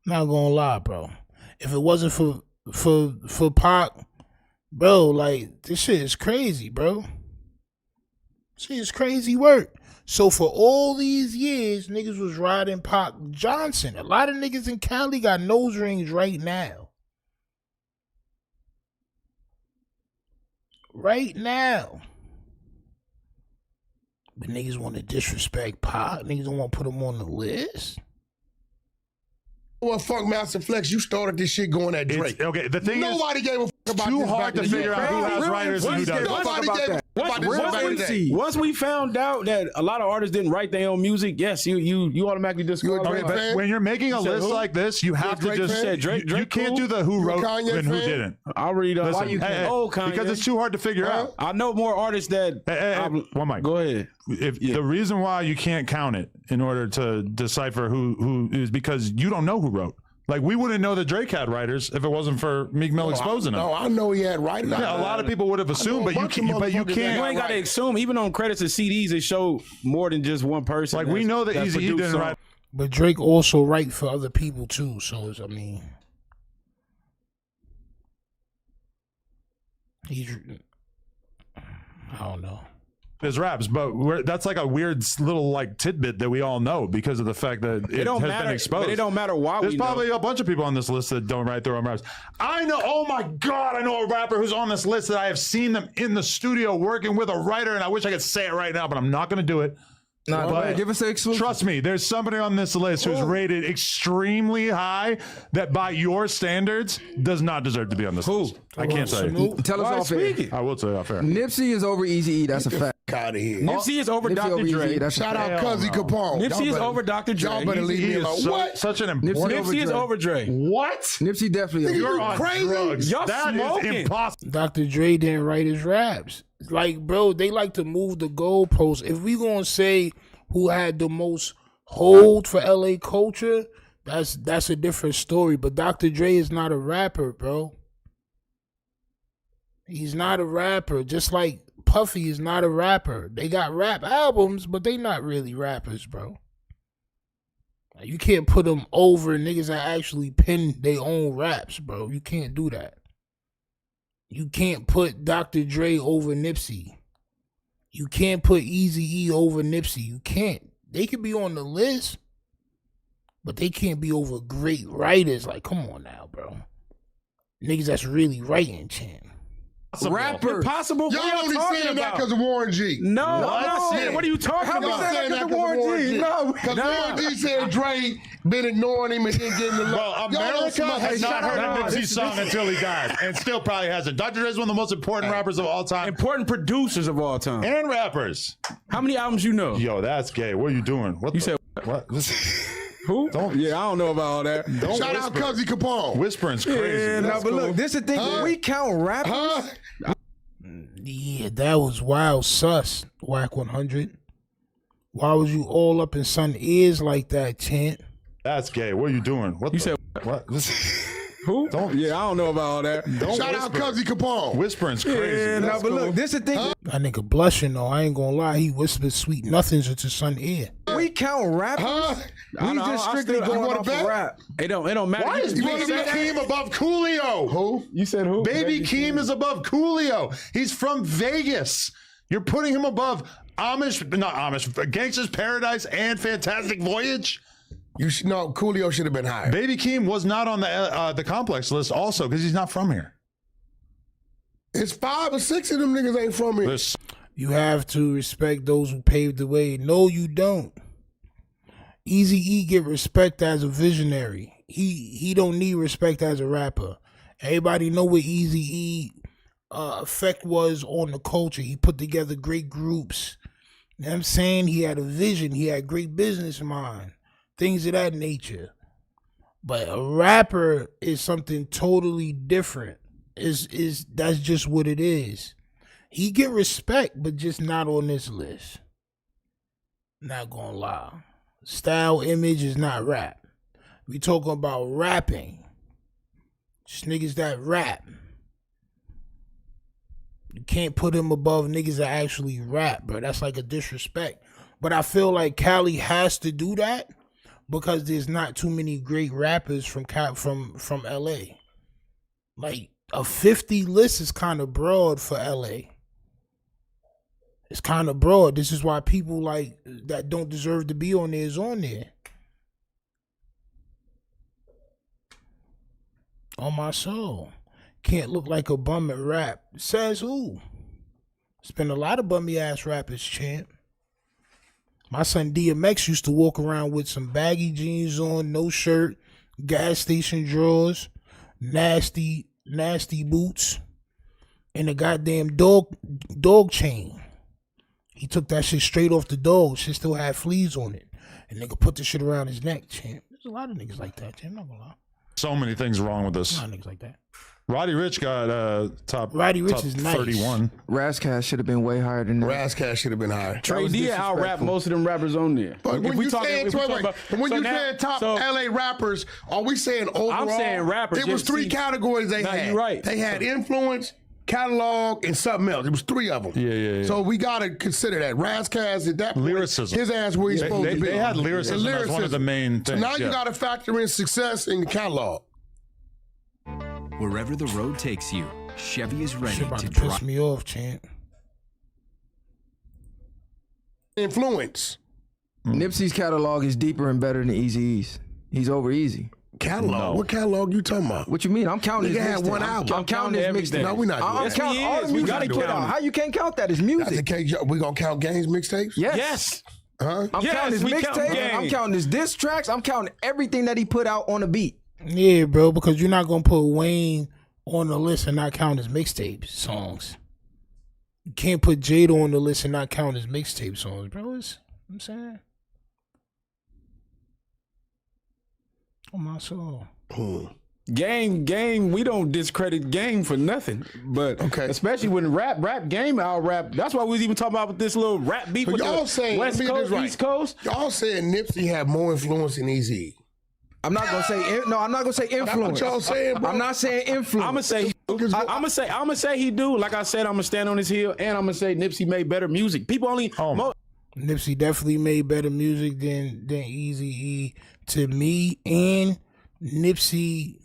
Not gonna lie, bro. If it wasn't for Pac, bro, like this shit is crazy, bro. Shit is crazy work. So for all these years, niggas was riding Pac Johnson. A lot of niggas in Cali got nose rings right now. Right now. But niggas want to disrespect Pac. Niggas don't want to put him on the list. Well, fuck Master Flex, you started this shit going at Drake. Okay, the thing Nobody is, gave a fuck about too this hard to figure out who has writers and who doesn't. Nobody gave a fuck about this back in the day. Once we found out that a lot of artists didn't write their own music, yes, you automatically disqualified. Okay, but when you're making a list like this, you have to just say Drake you can't do the who wrote and who didn't. I'll read up. Listen, because it's too hard to figure out. I know more artists that. One mic. Go ahead. The reason why you can't count it in order to decipher who is because you don't know who wrote. Like, we wouldn't know that Drake had writers if it wasn't for Meek Mill exposing him. No, I know he had writers. Yeah, a lot of people would have assumed, but you can't. You ain't got to assume. Even on credits of CDs, it showed more than just one person. Like, we know that Eazy-E didn't write. But Drake also write for other people too, so it's, I mean, I don't know. His raps, but that's like a weird little like tidbit that we all know because of the fact that it has been exposed. But it don't matter why. There's probably a bunch of people on this list that don't write their own raps. I know. Oh my God, I know a rapper who's on this list that I have seen them in the studio working with a writer, and I wish I could say it right now, but I'm not going to do it. Nah, but give us an exclusive. Trust me, there's somebody on this list who's rated extremely high that, by your standards, does not deserve to be on this list. I can't say it. Tell us off air. I will tell you off air. Nipsey is over Eazy-E. That's a fact. Out of here. Nipsey is over Dr. Dre. Shout out Cuzzy Capone. Nipsey is over Dr. Dre. Y'all better leave me alone. What? Such an important. Nipsey is over Dre. What? Nipsey definitely. You're on Crazy. Drugs. Y'all that smoking. is impossible. Dr. Dre didn't write his raps. Like, bro, they like to move the goalposts. If we gonna say who had the most hold for LA culture, that's a different story. But Dr. Dre is not a rapper, bro. He's not a rapper. Just like Puffy is not a rapper. They got rap albums, but they not really rappers, bro. You can't put them over niggas that actually pen their own raps, bro. You can't do that. You can't put Dr. Dre over Nipsey. You can't put Eazy-E over Nipsey. You can't. They could be on the list, but they can't be over great writers. Like, come on now, bro. Niggas that's really writing, champ. Rapper. Impossible. Y'all only saying that because of Warren G. No. What are you talking about? How saying that because of Warren G? Because Warren G said Dre been ignoring him and didn't give him the love. Bro, America has not heard a Nipsey song until he died, and still probably hasn't. Dr. Dre is one of the most important rappers of all time. Important producers of all time. And rappers. How many albums you know? Yo, that's gay. What are you doing? What you said what? Who? Yeah, I don't know about all that. Shout out Cuzzy Capone. Whispering's crazy. Yeah, no, but look, this is the thing. When we count rappers. Yeah, that was wild sus, Wack 100. Why was you all up in son ears like that, Chant? That's gay. What are you doing? What you said what? Who? Yeah, I don't know about all that. Shout out Cuzzy Capone. Whispering's crazy. Yeah, no, but look, this is the thing. That nigga blushing though. I ain't gonna lie. He whispered sweet nothings into son ear. We count rappers. We just strictly going off of rap. It don't matter. Why is Baby Keem above Coolio? Who? You said who? Baby Keem is above Coolio. He's from Vegas. You're putting him above Gangsta's Paradise and Fantastic Voyage? You should know Coolio should have been higher. Baby Keem was not on the complex list also because he's not from here. It's 5 or 6 of them niggas ain't from here. You have to respect those who paved the way. No, you don't. Eazy-E get respect as a visionary. He don't need respect as a rapper. Everybody know what Eazy-E effect was on the culture. He put together great groups. You know what I'm saying? He had a vision. He had great business mind. Things of that nature. But a rapper is something totally different. That's just what it is. He get respect, but just not on this list. Not gonna lie. Style, image is not rap. We talking about rapping. Just niggas that rap. You can't put him above niggas that actually rap, bro. That's like a disrespect. But I feel like Cali has to do that because there's not too many great rappers from LA. Like a 50 list is kind of broad for LA. It's kind of broad. This is why people like that don't deserve to be on there is on there. On my soul. Can't look like a bum at rap. Says who? There's been a lot of bummy ass rappers, champ. My son DMX used to walk around with some baggy jeans on, no shirt, gas station drawers, nasty boots, and a goddamn dog chain. He took that shit straight off the dog. Shit still had fleas on it. And nigga put the shit around his neck, champ. There's a lot of niggas like that, champ. I'm not gonna lie. So many things wrong with this. A lot of niggas like that. Roddy Ricch got top. Roddy Ricch top is nice. 31. Razzcast should have been way higher than that. Razzcast should have been higher. Trey D out rap most of them rappers on there. But when you saying top LA rappers, are we saying overall? I'm saying rappers. There was 3 categories they had. You're right. They had influence, catalog, and something else. It was 3 of them. Yeah. So we got to consider that. Razzcast at that point, lyricism. his ass where he's supposed to be. They had lyricism as one of the main things. So now you got to factor in success in the catalog. Wherever the road takes you, Chevy is ready Shit about to to piss drive. me off, champ. Influence. Nipsey's catalog is deeper and better than Eazy-E's. He's over Easy. Catalog? No. What catalog you talking about? What you mean? I'm counting Nigga his had mixtape. one album. I'm counting his everything. mixtape. No, we not doing I'm that. counting all the We music gotta he put count out. it. How you can't count that as That's music? the case. We gonna count Game's mixtapes? Yes. Huh? I'm Yes, counting his we count mixtape. Game. I'm counting his diss tracks. I'm counting everything that he put out on the beat. Yeah, bro, because you're not gonna put Wayne on the list and not count his mixtape songs. You can't put Jada on the list and not count his mixtape songs, bro. I'm saying. Oh my soul. Game, we don't discredit Game for nothing. But especially when rap Game out rap. That's why we was even talking about this little rap beef So with y'all the saying, West let me get Coast, this right. East Coast. Y'all saying Nipsey had more influence than Eazy. I'm not gonna say no. I'm not gonna say influence. That's what y'all saying, bro. I'm not saying influence. I'm gonna say he do. Like I said, I'm gonna stand on his heel, and I'm gonna say Nipsey made better music. People only. Nipsey definitely made better music than Eazy-E to me, and Nipsey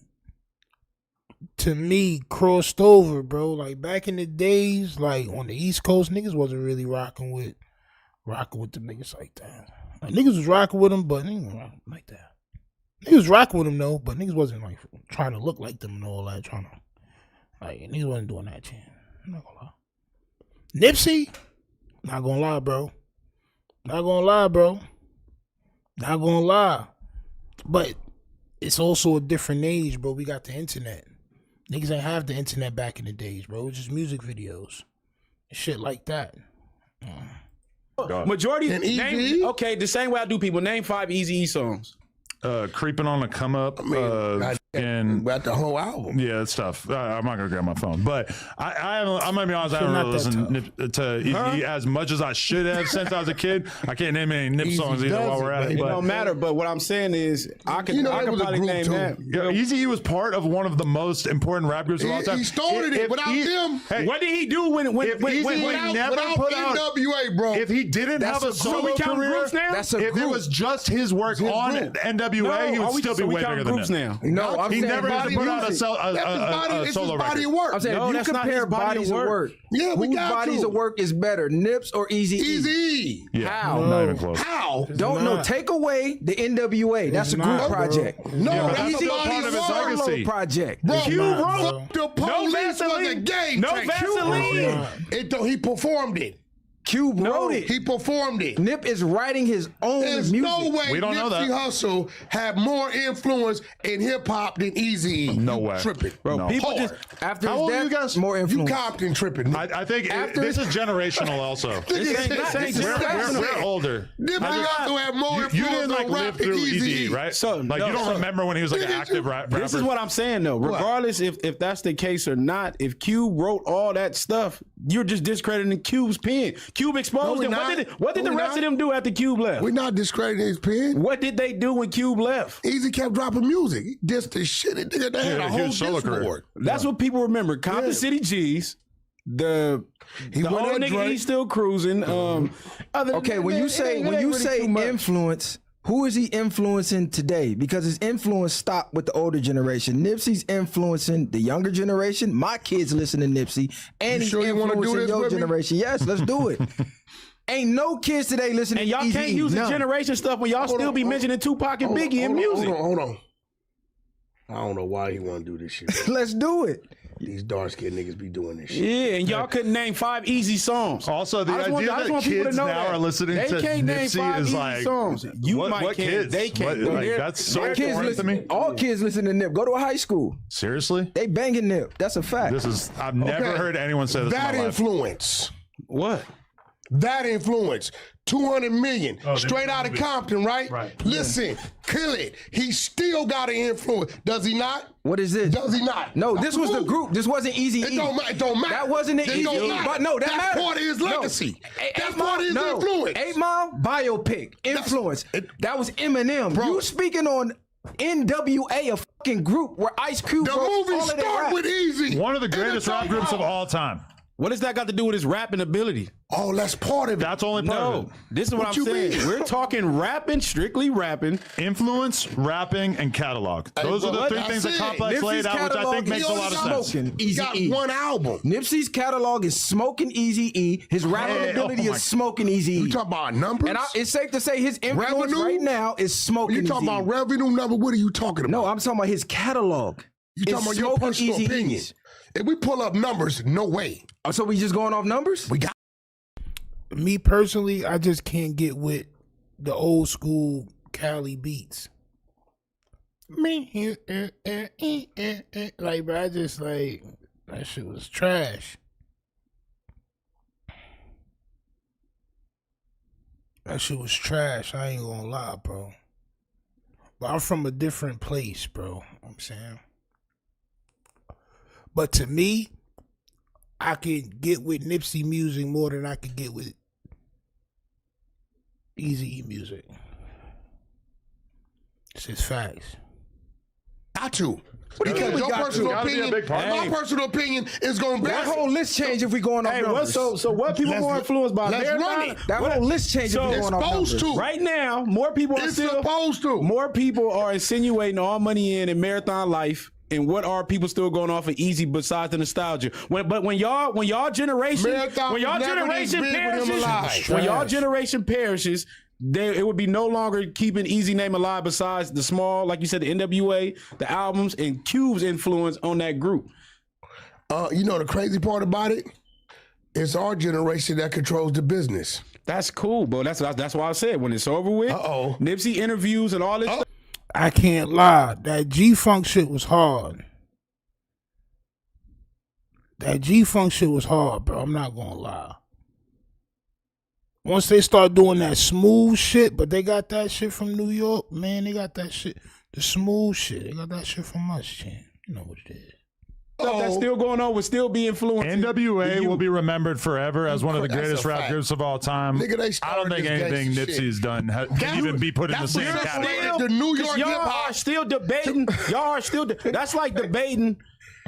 to me crossed over, bro. Like back in the days, like on the East Coast, niggas wasn't really rocking with the niggas like that. Like, niggas was rocking with them, but niggas wasn't rocking like that. Niggas was rocking with them though, but niggas wasn't like trying to look like them and all that. Niggas wasn't doing that shit. I'm not gonna lie. Nipsey, not gonna lie, bro. Not gonna lie, bro. Not gonna lie. But it's also a different age, bro. We got the internet. Niggas ain't have the internet back in the days, bro. It was just music videos. Shit like that. Majority And name, okay, the same way I do people. Name 5 Eazy-E songs. Creeping on the come up. And about the whole album. Yeah, it's tough. I'm not gonna grab my phone, but I'm gonna be honest. I haven't really listened to Eazy as much as I should have since I was a kid. I can't name any Nip songs either while we're at it. It But don't matter. But what I'm saying is, I can probably name that. Eazy was part of one of the most important rap groups of all time. He started it without them. Hey, What did he do when Without NWA, bro. If he didn't have a solo career, That's a if group. it was just his work on NWA, he would still be way bigger than them. now. No, I'm He saying never had to put out a It's solo his body record. of work. I'm saying No, if you that's not compare his body bodies of of work. work, Yeah, we whose got bodies to. of work is better, Nips or Eazy-E? Easy. Yeah, How? not even close. How? Don't know. Take away the NWA. That's a group not, bro. project. No, Yeah, but that's that's a still body part of his work. legacy. project. Bro, Q wrote wrote the police was a game No changer. Vaseline. He performed it. Cube wrote it. He performed it. Nip is writing his own There's music. no way We don't know Nipsey that. Hussle had more influence in hip hop than Eazy. No way. Tripping. Bro, no. People Hard. just After How his old are death, you guys? more You influence. Compton tripping. I think After- this is generational also. We're older. Nipsey Hussle had more You influence didn't like on rap live than through Eazy. Easy, right? So, like no, you don't so- remember when he was like an active rapper. This is what I'm saying though. Regardless if that's the case or not, if Cube wrote all that stuff, you're just discrediting Cube's pen. Cube exposed him. What did the rest of them do after Cube left? We're not discrediting his pen. What did they do when Cube left? Easy kept dropping music. He dissed the shit. They had Yeah, a huge whole solo career. Discord. That's what people remember. Compton City G's. The went old at nigga, Drake. he's still cruising. Okay, when you say influence, who is he influencing today? Because his influence stopped with the older generation. Nipsey's influencing the younger generation. My kids listen to Nipsey, and he's sure you wanna do influencing this your with me? generation. Yes, let's do it. Ain't no kids today listening and y'all to can't Eazy-E. use the None. generation stuff when y'all still be mentioning Tupac and Biggie in music. Hold on. I don't know why he want to do this shit. Let's do it. These dark skinned niggas be doing this shit. Yeah, and y'all couldn't name 5 easy songs. Also, the I just idea want that people to kids know now that. are listening They to can't name Nipsey 5 is easy like songs. You what, might what can't. kids? They can't. What, They're- that's so All kids foreign to me. all kids listen to Nip. Go to a high school. Seriously, They banging Nip. That's a fact. I've never heard anyone say this. That in my life. influence. What? That influence. 200 million. Straight out of Compton, right? Right. Listen, kill it. He still got an influence. Does he not? What is this? Does he not? No, That's this was the group. This wasn't Eazy-E. It don't matter. That wasn't the It don't Eazy-E. matter. But no, that That's matters. part of his legacy. That's 8 part of his influence. 8 Mile, biopic, influence. That was Eminem. Bro. You speaking on NWA a fucking group where Ice Cube The wrote movie all of their start rap. with Easy. One of the greatest rap groups of all time. What does that got to do with his rapping ability? Oh, that's part of it. That's only part of No, it. this is what I'm you saying. mean? We're talking rapping, strictly rapping. Influence, rapping, and catalog. Those are the but three that's things that it. Complex laid Nipsey's out, which I think catalog makes a lot of sense. smoking He got Eazy-E. one album. Nipsey's catalog is smoking Eazy-E. His rapping Hey, ability oh my- is smoking Eazy-E. You talking about numbers? And it's safe to say his influence Revenue? right now is smoking You talking Eazy-E. about revenue number? What are you talking about? No, I'm talking about his catalog. You talking about your personal opinion? If we pull up numbers, no way. Oh, so we just going off numbers? We got Me personally, I just can't get with the old school Cali beats. Like, bro, I just like that shit was trash. That shit was trash. I ain't gonna lie, bro. But I'm from a different place, bro. You know what I'm saying. But to me, I could get with Nipsey music more than I could get with Eazy-E music. It's just facts. got to. do you mean Because we your got to? personal Gotta be a opinion, big part. my personal opinion is going to be That whole list change if we going off Hey, numbers. so what people more influenced by? let's their run kind it. of- That what- whole list change if we So going off numbers. supposed to. Right now, more people are It's still supposed to. More people are insinuating all money in marathon life. And what are people still going off of Easy besides the nostalgia? When y'all generation, Marathon when y'all was never this generation big with him perishes, alive. when y'all generation perishes, it would be no longer keeping Easy name alive besides the small, like you said, the NWA, the albums, and Cube's influence on that group. You know the crazy part about it? It's our generation that controls the business. That's cool, bro. That's why I said when it's over with, Nipsey interviews and all this stuff. I can't lie. That G-Funk shit was hard. That G-Funk shit was hard, bro. I'm not gonna lie. Once they start doing that smooth shit, but they got that shit from New York, man. They got that shit, the smooth shit. They got that shit from us, champ. You know what it is. Stuff that's still going on would still be influenced. NWA will be remembered forever as one of the That's greatest a rap fact. groups of all time. Nigga, they I don't started think this anything gangsta shit. Nipsey's done can even be put in the That's same what category. separated the New York y'all hip-hop. are still debating. Y'all are still. That's like debating.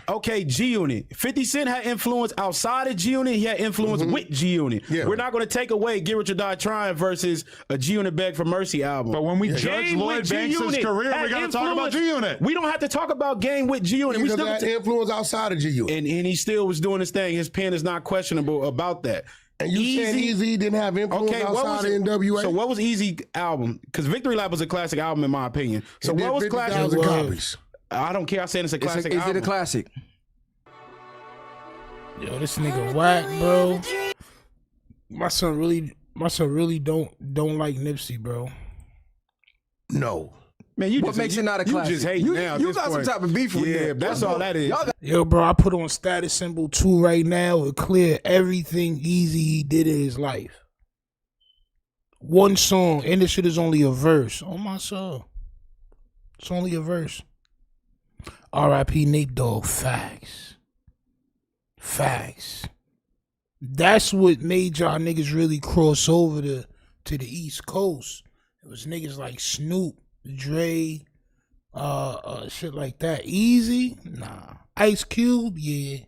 Okay, G Unit. 50 Cent had influence outside of G Unit. He had influence with G Unit. Yeah. We're not going to take away "Get Rich or Die Trying" versus a G Unit "Beg for Mercy" album. But when we judge Game Lloyd with Banks' G-Unit career, had we got to talk about influence. G-Unit. We don't have to talk about Game with G Unit. We Because still that influence outside of G-Unit. and he still was doing his thing. His pen is not questionable about that. And you saying Easy didn't have influence outside of NWA? So what was Easy album? Because Victory Lap was a classic album in my opinion. So It what did was 50,000 classic? copies. I don't care. I'm saying it's a classic Is album. it a classic? Yo, this nigga Wack, bro. My son really don't like Nipsey, bro. No. Man, you What just, makes it not a classic? You just hate You now. at got this some point. type of beef with Yeah, Nip. that's all that is. Y'all got- Yo, bro, I put on status symbol 2 right now. It clear everything Easy did in his life. One song, and this shit is only a verse. Oh my soul. It's only a verse. R.I.P. Nate Dogg. Facts. Facts. That's what made y'all niggas really cross over to the East Coast. It was niggas like Snoop, Dre, shit like that. Easy? Nah. Ice Cube? Yeah.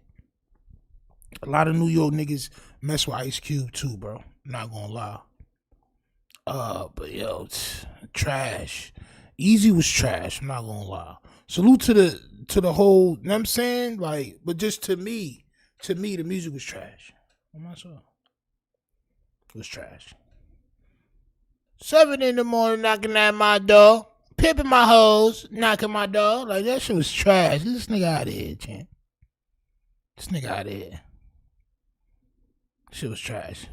A lot of New York niggas mess with Ice Cube too, bro. Not gonna lie. But yo, trash. Easy was trash, I'm not gonna lie. Salute to the whole, you know what I'm saying? Like, but just to me, the music was trash. I'm not sure. It was trash. 7 a.m, knocking at my door, pimping my hoes, knocking my door. Like, that shit was trash. Get this nigga out of here, champ. This nigga out of here. Shit was trash.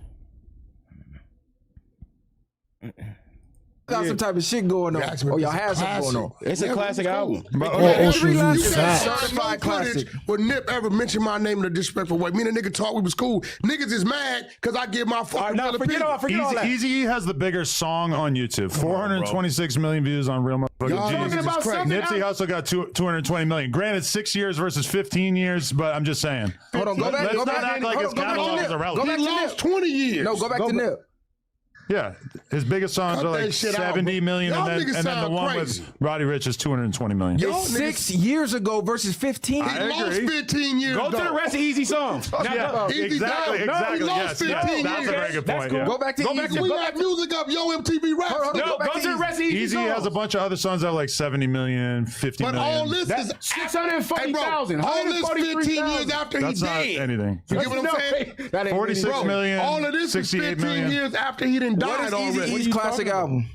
got some type of shit going on. Or y'all had something going on. It's a classic album. Every last You got certified no footage classic. where Nip ever mentioned my name in a disrespectful way. Me and the nigga talk, we was cool. Niggas is mad because I give my fucking Now forget all that. Easy has the bigger song on YouTube. 426 million views on Real Motherfucking Y'all Jesus. talking about something Nipsey Hussle got 220 million. Granted, 6 years versus 15 years, but I'm just saying. Hold on, go back. Let's Go not back. act like Hold his on, go back to catalog Nip. is Go irrelevant. back He to lost Nip. 20 years. No, go back to Nip. Yeah, his biggest songs are like 70 million, and then the one with Roddy Ricch is 220 million. It's 6 years ago versus 15. He lost 15 years. Go to the rest of Easy songs. Exactly. Yes, that's a very good point. Cool. Go back to Easy. We have music up, Yo MTV Rap. No, go to the rest of Easy has a bunch of other songs that have like 70 million, 50 million. But all this is 640,000. All this 15 years after That's he not dead. anything. You get what I'm saying? 46 million. All of this is 68 15 million. years after he done What died is already. Eazy-E's classic album?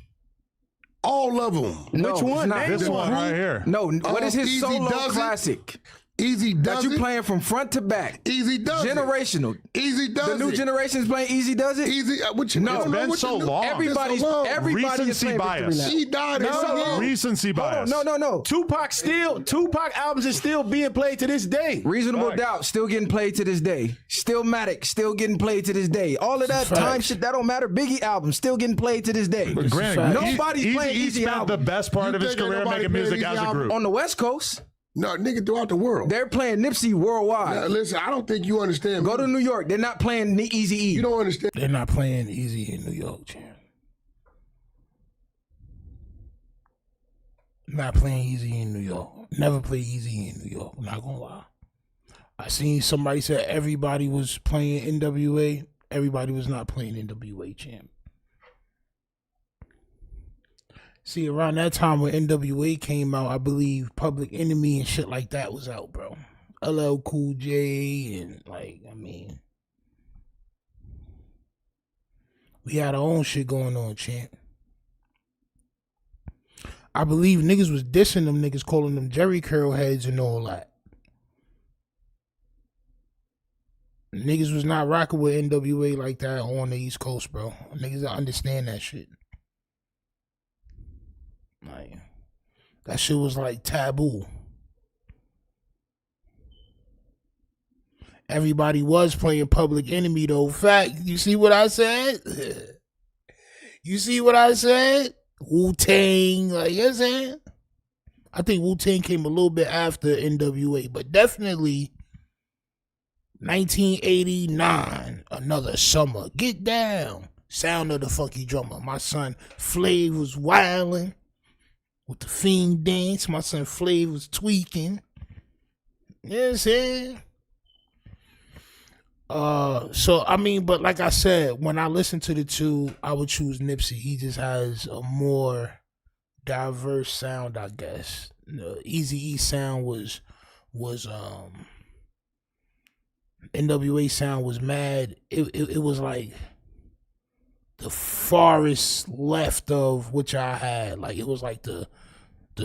All of them. No, Which one? it's not. This one right here. No, what is his Easy solo Does It. classic? Easy does That you it. playing from front to back. Easy does Generational. it. Easy does The new it. generation's playing Easy Does It? Easy. What you No, It's been so long. Everybody Recency is playing bias. Victory Lap. He died in so long. Recency bias. No. Tupac albums is still being played to this day. Reasonable Doubt still getting played to this day. Stillmatic still getting played to this day. All of that time shit that don't matter. Biggie album still getting played to this day. Granted, Nobody's playing He Easy spent album the best part You of his think ain't career nobody making playing music Easy as a album? group. On the West Coast, No, nigga, throughout the world. they're playing Nipsey worldwide. Now, listen, I don't think you understand. Go to New York, they're not playing Easy-E. You don't understand. They're not playing Easy in New York, champ. Not playing Easy in New York. Never play Easy in New York. I'm not gonna lie. I seen somebody said everybody was playing NWA. Everybody was not playing NWA, champ. See, around that time when NWA came out, I believe Public Enemy and shit like that was out, bro. LL Cool J and we had our own shit going on, champ. I believe niggas was dissing them niggas, calling them Jerry Curl heads and all that. Niggas was not rocking with NWA like that on the East Coast, bro. Niggas that understand that shit. Like, that shit was like taboo. Everybody was playing Public Enemy though. Fact, you see what I said? You see what I said? Wu-Tang, like, you know what I'm saying? I think Wu-Tang came a little bit after NWA, but definitely 1989, Another Summer. Get down. Sound of the Funky Drummer. My son Flav was wilding with the Fiend dance. My son Flav was tweaking. You know what I'm saying? But like I said, when I listen to the two, I would choose Nipsey. He just has a more diverse sound, I guess. The Eazy-E sound was NWA sound was mad. It was like the farthest left of which I had. Like, it was like the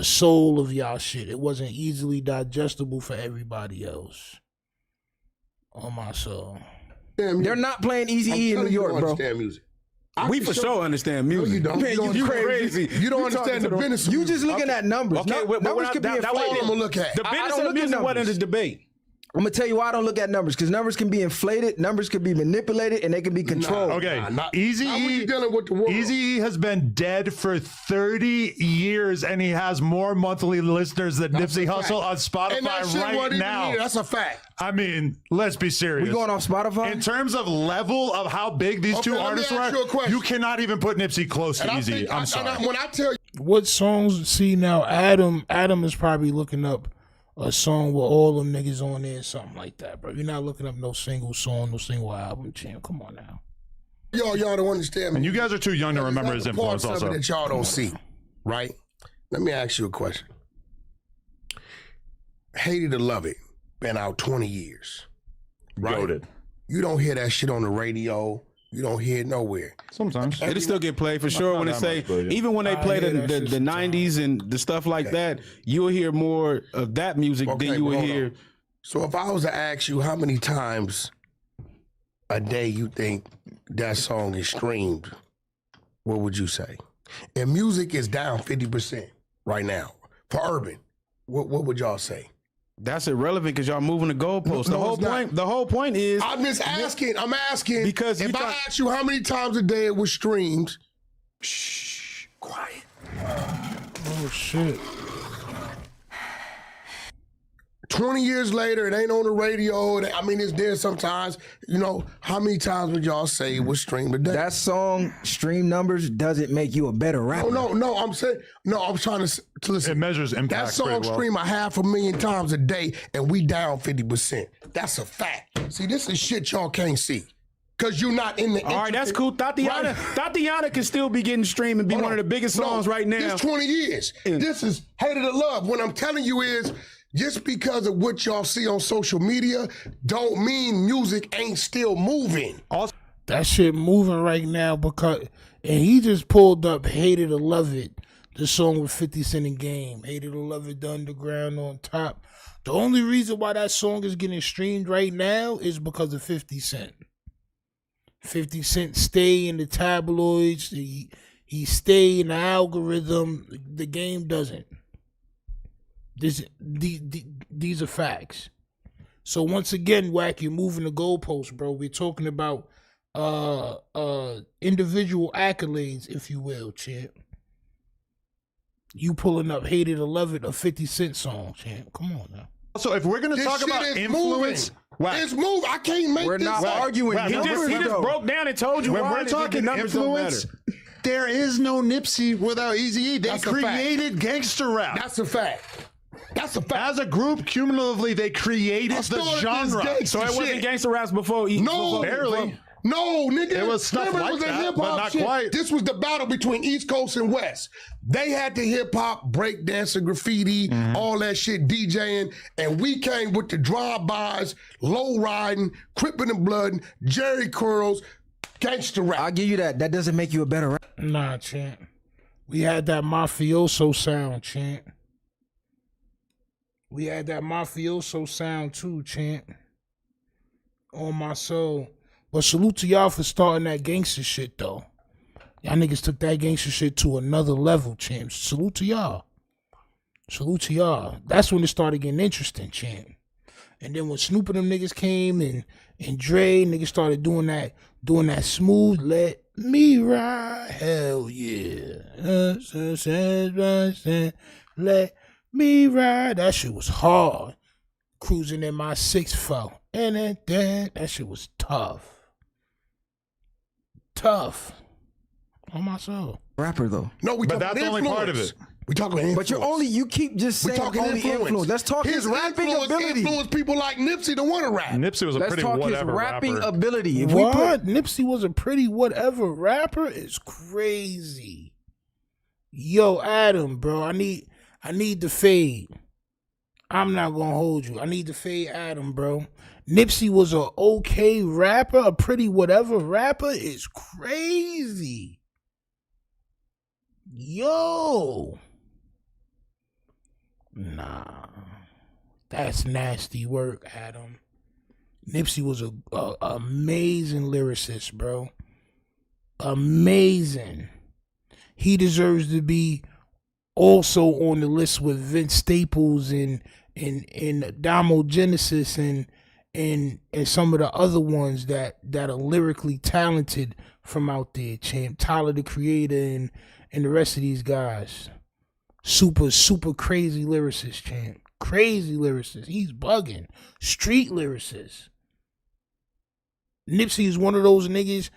soul of y'all shit. It wasn't easily digestible for everybody else. On my soul. They're not playing Eazy-E in New York, bro. Music. We for sure understand music. No, you don't. Man, you crazy. You don't understand the business. You just looking at numbers. Okay, Numbers could be inflated. I'm gonna look at. The I business don't of look at music wasn't numbers. the debate. I'm gonna tell you why I don't look at numbers, because numbers can be inflated, numbers can be manipulated, and they can be controlled. Okay, Not when Eazy-E you dealing with the world. Eazy-E has been dead for 30 years, and he has more monthly listeners than That's Nipsey a fact. Hussle on And Spotify that shit right wasn't even now. here. That's a fact. I mean, let's be serious. We going off Spotify? In terms of level of how big these two let me artists ask were, you a question. you cannot even put Nipsey close to And I Eazy. think, I'm sorry. when I tell you, What songs? See now, Adam is probably looking up a song with all them niggas on there, something like that, bro. You're not looking up no single song, no single album, champ. Come on now. y'all don't understand me. And you guys are too young to remember his influence Parts of also. it that y'all don't see, right? Let me ask you a question. Hate It or Love It been out 20 years, right? Goated. You don't hear that shit on the radio. You don't hear it nowhere. Sometimes. It'll still get played for sure not when they that say, much, but yeah. even when they play hear that the shit sometimes. 90s and the stuff like that, you'll hear more of that music Okay, than you but will hold hear. on. So if I was to ask you how many times a day you think that song is streamed, what would you say? And music is down 50% right now for urban. What would y'all say? That's irrelevant because y'all moving the goalposts. No, it's not. The whole point is I'm just asking. I'm asking Because if you I try- ask you how many times a day it was streamed. Oh shit. 20 years later, it ain't on the radio. I mean, it's there sometimes. You know, how many times would y'all say it was streamed a day? That song, stream numbers, doesn't make you a better rapper. No, I'm saying, I'm trying to listen. It measures impact. That song pretty well. stream 500,000 times a day, and we down 50%. That's a fact. See, this is shit y'all can't see. Because you're not in the... All right, that's cool. Tatiana can still be getting streamed and be one of the biggest songs right now. This 20 years. This is hated or love. What I'm telling you is, just because of what y'all see on social media, don't mean music ain't still moving. That shit moving right now because... And he just pulled up Hate It or Love It, the song with 50 Cent and Game. Hate It or Love It, The Underground on top. The only reason why that song is getting streamed right now is because of 50 Cent. 50 Cent stay in the tabloids. He stay in the algorithm. The Game doesn't. These are facts. So once again, Wack, you're moving the goalposts, bro. We're talking about individual accolades, if you will, champ. You pulling up Hate It or Love It, a 50 Cent song, champ. Come on now. So if we're going to talk about influence, it's moving. I can't make We're this not up. arguing. He just broke down and told you when why we're talking numbers don't matter. influence, there is no Nipsey without Eazy-E. They That's a fact. created gangster rap. That's a fact. That's a fact. As a group, cumulatively, they created the genre. So it wasn't gangster raps before. No, barely. No, nigga. It was stuff Remember, like it was a that, hip-hop but not shit. quite. This was the battle between East Coast and West. They had the hip-hop, breakdancing, graffiti, all that shit, DJing, and we came with the drive-bys, low-riding, crippin' and blood, Jerry curls, gangster rap. I'll give you that. That doesn't make you a better rapper. Nah, champ. We had that mafioso sound, champ. We had that mafioso sound too, champ. On my soul. But salute to y'all for starting that gangster shit, though. Y'all niggas took that gangster shit to another level, champ. Salute to y'all. Salute to y'all. That's when it started getting interesting, champ. And then when Snoop and them niggas came and Dre, niggas started doing that smooth, let me ride, hell yeah. Let me ride. That shit was hard. Cruising in my 6'4". And that shit was tough. Tough. On my soul. Rapper though. No, we But talking that's only part of it. We talking influence. But you keep just saying only influence. Let's talk his rapping ability. Influence people like Nipsey to want to rap. Nipsey was a Let's pretty talk his whatever rapping rapper. ability. If What? Nipsey was a pretty whatever rapper is crazy. Yo, Adam, bro, I need the fade. I'm not gonna hold you. I need to fade Adam, bro. Nipsey was a okay rapper, a pretty whatever rapper is crazy. Yo. Nah. That's nasty work, Adam. Nipsey was a amazing lyricist, bro. Amazing. He deserves to be also on the list with Vince Staples and Damo Genesis and some of the other ones that are lyrically talented from out there, champ. Tyler the Creator and the rest of these guys. Super crazy lyricist, champ. Crazy lyricist. He's bugging. Street lyricist. Nipsey is one of those niggas,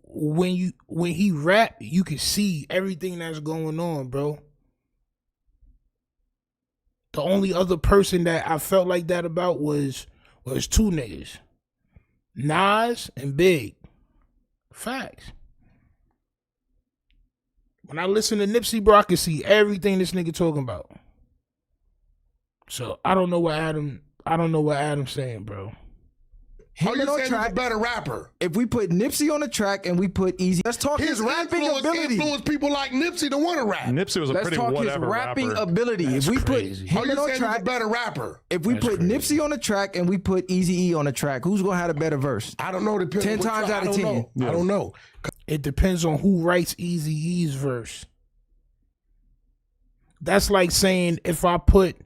when he rap, you can see everything that's going on, bro. The only other person that I felt like that about was two niggas. Nas and Big. Facts. When I listen to Nipsey, bro, I can see everything this nigga talking about. So I don't know what Adam's saying, bro. Him you saying he's a better rapper? If we put Nipsey on the track and we put Easy, let's talk his rapping ability. Influence people like Nipsey to want to rap. Nipsey was a pretty whatever rapper. Let's talk his rapping ability. That's if we crazy. put him on he's track, a better rapper. If we put Nipsey on the track and we put Eazy-E on the track, who's gonna have a better verse? I don't know. 10 times out of 10. I don't know. It depends on who writes Eazy-E's verse. That's like saying if I put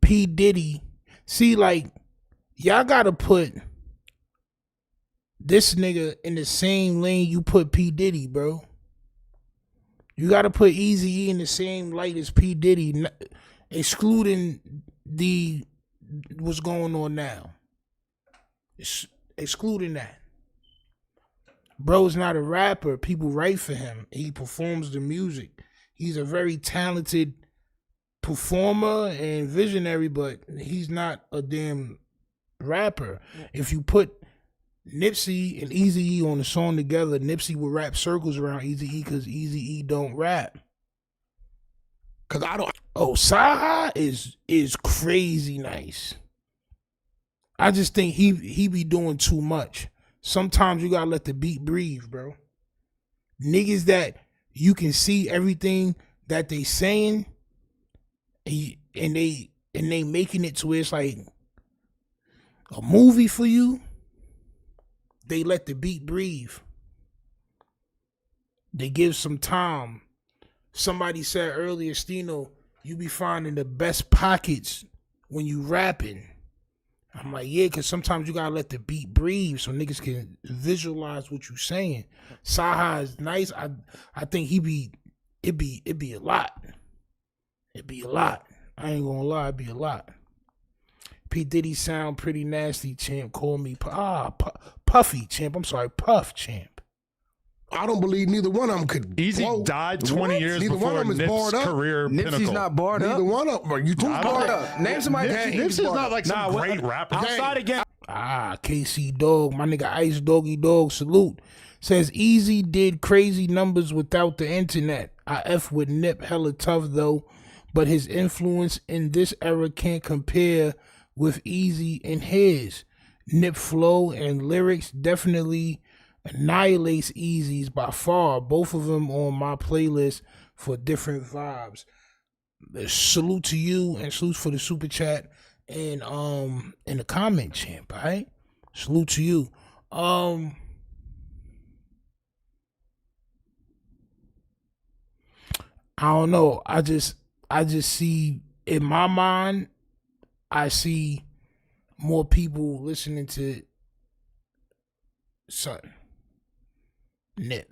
P. Diddy, see, like, y'all gotta put this nigga in the same lane you put P. Diddy, bro. You gotta put Eazy-E in the same light as P. Diddy, excluding the what's going on now. Excluding that. Bro's not a rapper. People write for him. He performs the music. He's a very talented performer and visionary, but he's not a damn rapper. If you put Nipsey and Eazy-E on a song together, Nipsey would rap circles around Eazy-E because Eazy-E don't rap. Cause I don't. Oh, Saha is crazy nice. I just think he be doing too much. Sometimes you gotta let the beat breathe, bro. Niggas that you can see everything that they saying, and they making it to where it's like a movie for you. They let the beat breathe. They give some time. Somebody said earlier, Stino, you be finding the best pockets when you rapping. I'm like, yeah, because sometimes you gotta let the beat breathe so niggas can visualize what you saying. Saha is nice. I think it be a lot. It'd be a lot. I ain't gonna lie, it'd be a lot. P. Diddy sound pretty nasty, champ. Call me Puffy, champ. I'm sorry, Puff, champ. I don't believe neither one of them could. Easy died 20 years Neither before one of them is barred Nip's up. career Nipsey's pinnacle. not barred up. Neither one of them. Are you Who's barred up? Name somebody. Nipsey's not like some great rapper. Outside again. KC Dog, my nigga Ice Doggy Dog, salute. Says Easy did crazy numbers without the internet. I F with Nip, hella tough though, but his influence in this era can't compare with Easy and his. Nip flow and lyrics definitely annihilates Easy's by far. Both of them on my playlist for different vibes. Salute to you and salute for the super chat and in the comment, champ. All right, salute to you. I don't know. I just see in my mind, I see more people listening to Nip.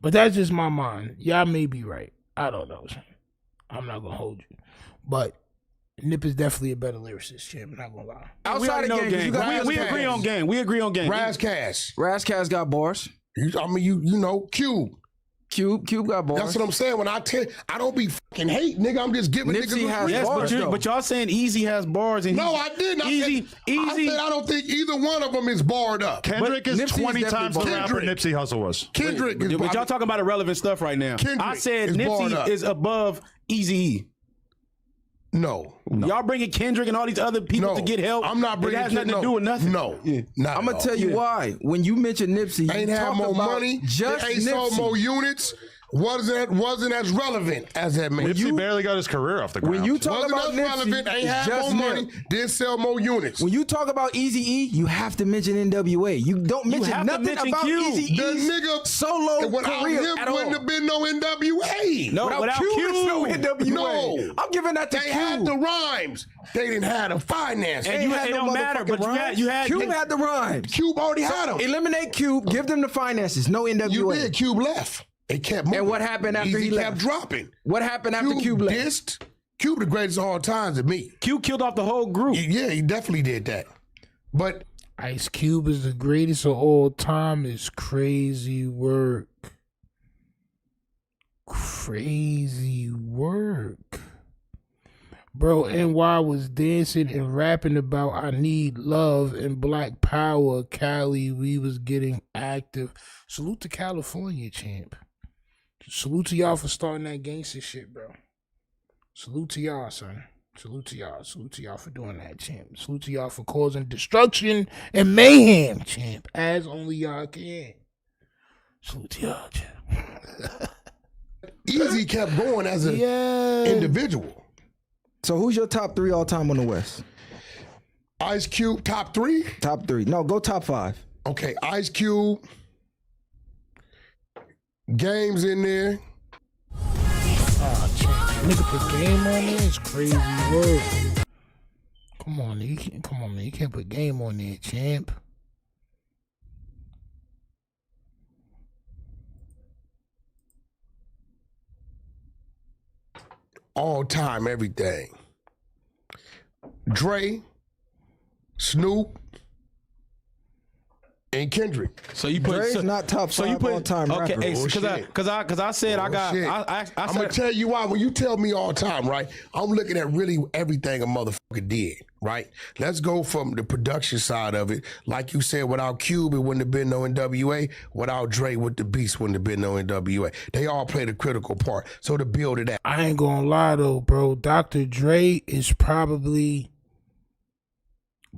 But that's just my mind. Y'all may be right. I don't know. I'm not gonna hold you. But Nip is definitely a better lyricist, champ. I'm not gonna lie. Outside of game, we agree on game. We agree on game. Razzcast got bars. I mean, you know, Cube got bars. That's what I'm saying. When I don't be fucking hate, nigga. I'm just giving Nipsey niggas has a bars, but y'all saying Easy has bars and no, I didn't. I said I don't think either one of them is barred up. Kendrick is 20 times the rapper Nipsey Hussle was. Kendrick is. But y'all talking about irrelevant stuff right now. I said Nipsey is above Eazy. No. Y'all bringing Kendrick and all these other people to get help. I'm not bringing. It has nothing to do with nothing. No, I'm gonna tell you why. When you mention Nipsey, ain't you have more money. Just ain't sold more units. Wasn't as relevant as that man. Nipsey barely got his career off the ground. When you talk wasn't about as Nipsey, relevant, ain't have more money, didn't sell more units. When you talk about Eazy-E, you have to mention NWA. You don't mention nothing about Eazy-E's the nigga solo without career him at all. wouldn't have been no NWA. No, without Q, there's no NWA. No. I'm giving that to They Q. had the rhymes. They didn't have the finance. And it don't matter, but you had Cube had the rhymes. Cube already had them. Eliminate Cube, give them the finances. No NWA. You did. Cube left. They kept moving. And what happened after Easy he left? kept dropping. What happened after Cube left? Dissed. Cube the greatest of all times to me. Cube killed off the whole group. Yeah, he definitely did that. But Ice Cube is the greatest of all time. Is crazy work. Crazy work. Bro, NY was dancing and rapping about I need love and black power. Cali, we was getting active. Salute to California, champ. Salute to y'all for starting that gangster shit, bro. Salute to y'all, son. Salute to y'all. Salute to y'all for doing that, champ. Salute to y'all for causing destruction and mayhem, champ. As only y'all can. Salute to y'all, champ. Easy kept going as an individual. So who's your top 3 all time on the West? Ice Cube, top 3? Top 3. No, go top 5. Okay, Ice Cube. Game's in there. Nigga put game on there. It's crazy work. Come on, man. You can't put game on there, champ. All time, everything. Dre, Snoop, and Kendrick. So you put Dre's not top five so you put all time okay, rapper. because I said I got I'm gonna tell you why. When you tell me all the time, right? I'm looking at really everything a motherfucker did, right? Let's go from the production side of it. Like you said, without Cube, it wouldn't have been no NWA. Without Dre with the Beast, wouldn't have been no NWA. They all played a critical part. So to build it out. I ain't gonna lie though, bro. Dr. Dre is probably,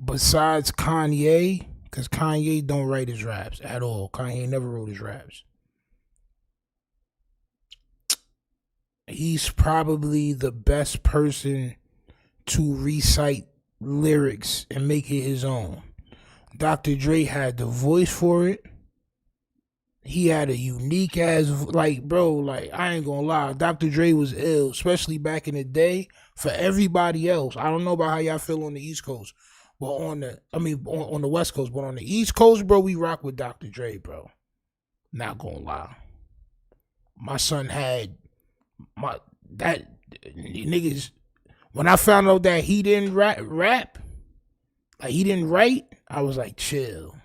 besides Kanye, because Kanye don't write his raps at all. Kanye never wrote his raps. He's probably the best person to recite lyrics and make it his own. Dr. Dre had the voice for it. He had a unique ass, like, bro, like, I ain't gonna lie. Dr. Dre was ill, especially back in the day. For everybody else, I don't know about how y'all feel on the East Coast. Well, on the West Coast, but on the East Coast, bro, we rock with Dr. Dre, bro. Not gonna lie. My son had niggas. When I found out that he didn't rap, like he didn't write, I was like, chill.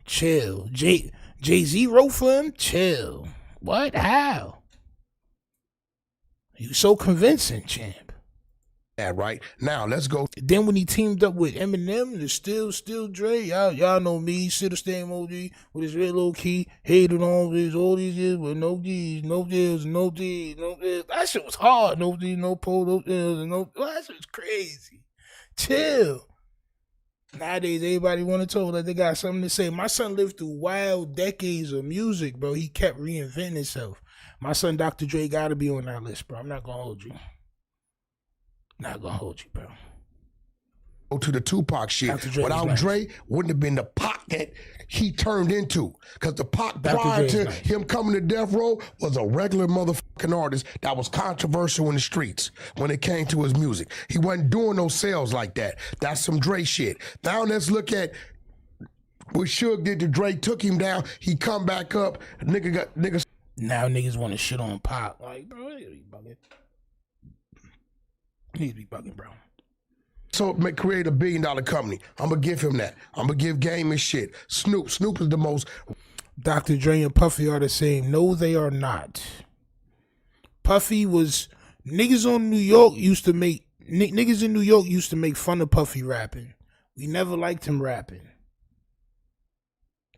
Jay-Z wrote for him? Chill. What? How? You so convincing, champ. Yeah, right. Now let's go. Then when he teamed up with Eminem, the still Dre, y'all know me, still staying OG with his red low key, hated on this all these years with no D's, no deals, no D's, no deals. That shit was hard. No D's, no pole, no deals, no. That shit was crazy. Chill. Nowadays, everybody want to talk like they got something to say. My son lived through wild decades of music, bro. He kept reinventing himself. My son, Dr. Dre, got to be on that list, bro. I'm not going to hold you. Not going to hold you, bro. Go to the Tupac shit. Without Dre, wouldn't have been the Pac that he turned into. Because the Pac prior to him coming to Death Row was a regular motherfucking artist that was controversial in the streets when it came to his music. He wasn't doing no sales like that. That's some Dre shit. Now let's look at what Suge did to Dre, took him down, he come back up, niggas. Now niggas want to shit on Pac. Like, bro, he be bugging. He need to be bugging, bro. So create $1 billion company. I'm going to give him that. I'm going to give Game his shit. Snoop is the most. Dr. Dre and Puffy are the same. No, they are not. Puffy was, niggas in New York used to make fun of Puffy rapping. We never liked him rapping.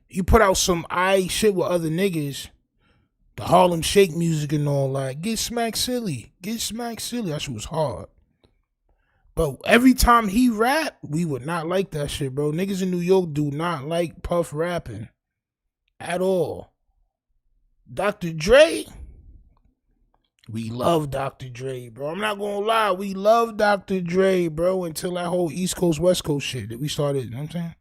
He put out some shit with other niggas. The Harlem Shake music and all that. Get smacked silly. That shit was hard. But every time he rap, we would not like that shit, bro. Niggas in New York do not like Puff rapping at all. Dr. Dre, we love Dr. Dre, bro. I'm not gonna lie, we love Dr. Dre, bro, until that whole East Coast, West Coast shit that we started, you know what I'm saying?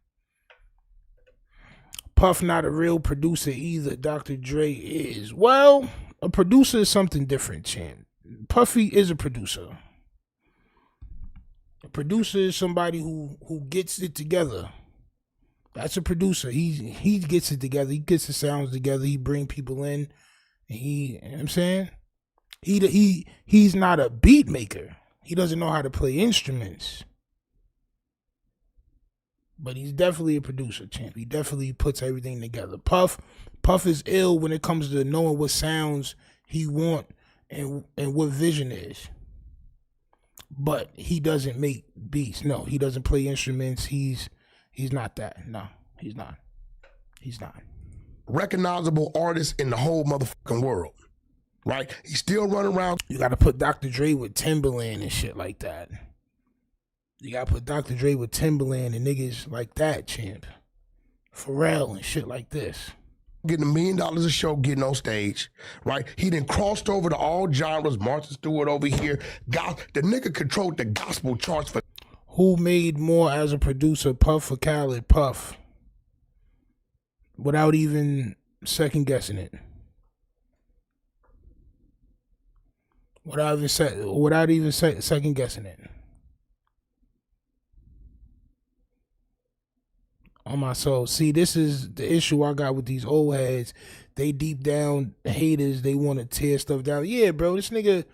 Puff not a real producer either. Dr. Dre is. Well, a producer is something different, champ. Puffy is a producer. A producer is somebody who gets it together. That's a producer. He gets it together. He gets the sounds together. He bring people in. And you know what I'm saying? He's not a beat maker. He doesn't know how to play instruments. But he's definitely a producer, champ. He definitely puts everything together. Puff is ill when it comes to knowing what sounds he want and what vision is. But he doesn't make beats. No, he doesn't play instruments. He's not that. No, he's not. He's not. Recognizable artist in the whole motherfucking world. Right? He's still running around. You gotta put Dr. Dre with Timberland and shit like that. You gotta put Dr. Dre with Timberland and niggas like that, champ. Pharrell and shit like this. Getting $1 million a show, getting on stage, right? He done crossed over to all genres. Martha Stewart over here. The nigga controlled the gospel charts for. Who made more as a producer, Puff or Khaled? Puff. Without even second guessing it. Without even second guessing it. On my soul. See, this is the issue I got with these old heads. They deep down haters. They want to tear stuff down. Yeah, bro, this nigga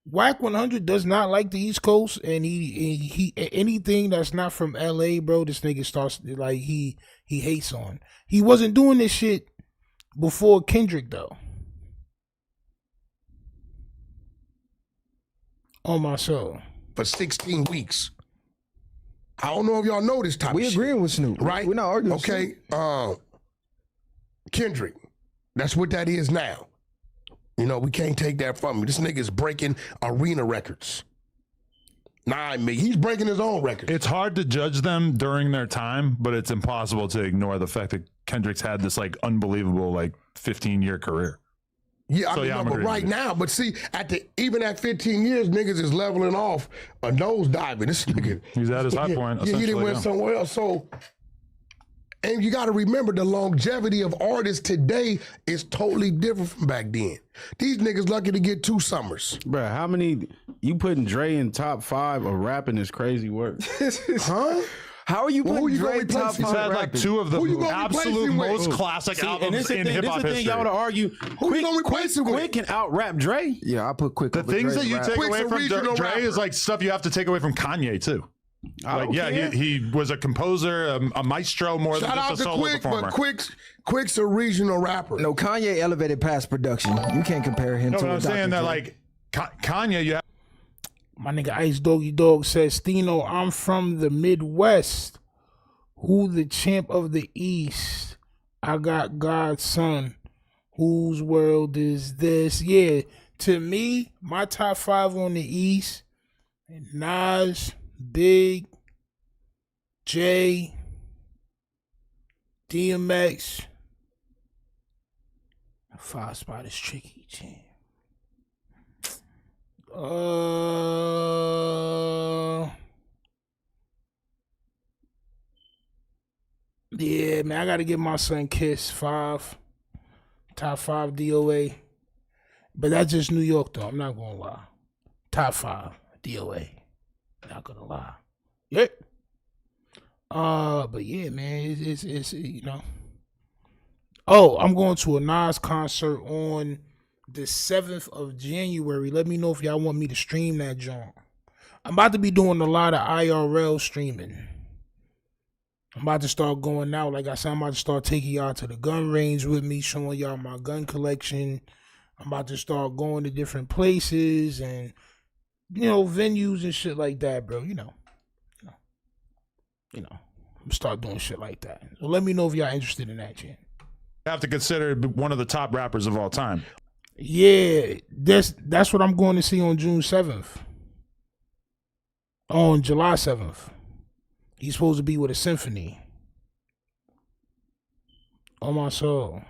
Wack 100 does not like the East Coast, and he anything that's not from LA, bro, this nigga starts like he hates on. He wasn't doing this shit before Kendrick though. On my soul. For 16 weeks. I don't know if y'all know this type We of shit. agreeing with Snoop. Right? We're not arguing Okay, Kendrick. That's what that is now. You know, we can't take that from him. This nigga is breaking arena records. Not me. He's breaking his own record. It's hard to judge them during their time, but it's impossible to ignore the fact that Kendrick's had this like unbelievable like 15-year career. Yeah, So, I mean, yeah, no, I'm but agreeing right with you. now, but see, even at 15 years, niggas is leveling off a nose diving. This nigga, He's at his high point, Yeah, he didn't essentially, went yeah. somewhere else. So, and you got to remember the longevity of artists today is totally different from back then. These niggas lucky to get 2 summers. Bruh, how many you putting Dre in top 5 of rapping is crazy work. Huh? How are you Well, who putting you gonna Dre replace top him? He's 5 had like rapping? 2 of the Who you gonna replace absolute him with? most classic See, and albums this the in thing, hip this hop the thing history. y'all would argue. Who you gonna replace him with? Quick can out rap Dre. Yeah, I put Quick The over things Dre's that you rap. take Quick's away a from regional Dre rapper. is like stuff you have to take away from Kanye too. I Like, don't yeah, care. he was a composer, a maestro more Shout than out just a to solo Quick, performer. but Quick's a regional rapper. No, Kanye elevated past production. You can't compare him No, to but a I'm Dr. saying that Dre. like Kanye, you have My nigga Ice Doggy Dog says, Stino, I'm from the Midwest. Who the champ of the East? I got God's son. Whose world is this? Yeah, to me, my top 5 on the East, Nas, Big, Jay, DMX. 5 spot is tricky, champ. Yeah, man, I gotta give my son Kiss 5. Top 5 DOA. But that's just New York though, I'm not gonna lie. Top 5 DOA. Not gonna lie. Yeah. But yeah, man, it's you know. Oh, I'm going to a Nas concert on the 7th of January. Let me know if y'all want me to stream that joint. I'm about to be doing a lot of IRL streaming. I'm about to start going out. Like I said, I'm about to start taking y'all to the gun range with me, showing y'all my gun collection. I'm about to start going to different places and, you know, venues and shit like that, bro. You know. I'm gonna start doing shit like that. So let me know if y'all interested in that, Jen. to consider one of the top rappers of all time. Yeah, that's what I'm going to see on June 7th. On July 7th. He's supposed to be with a symphony. On my soul.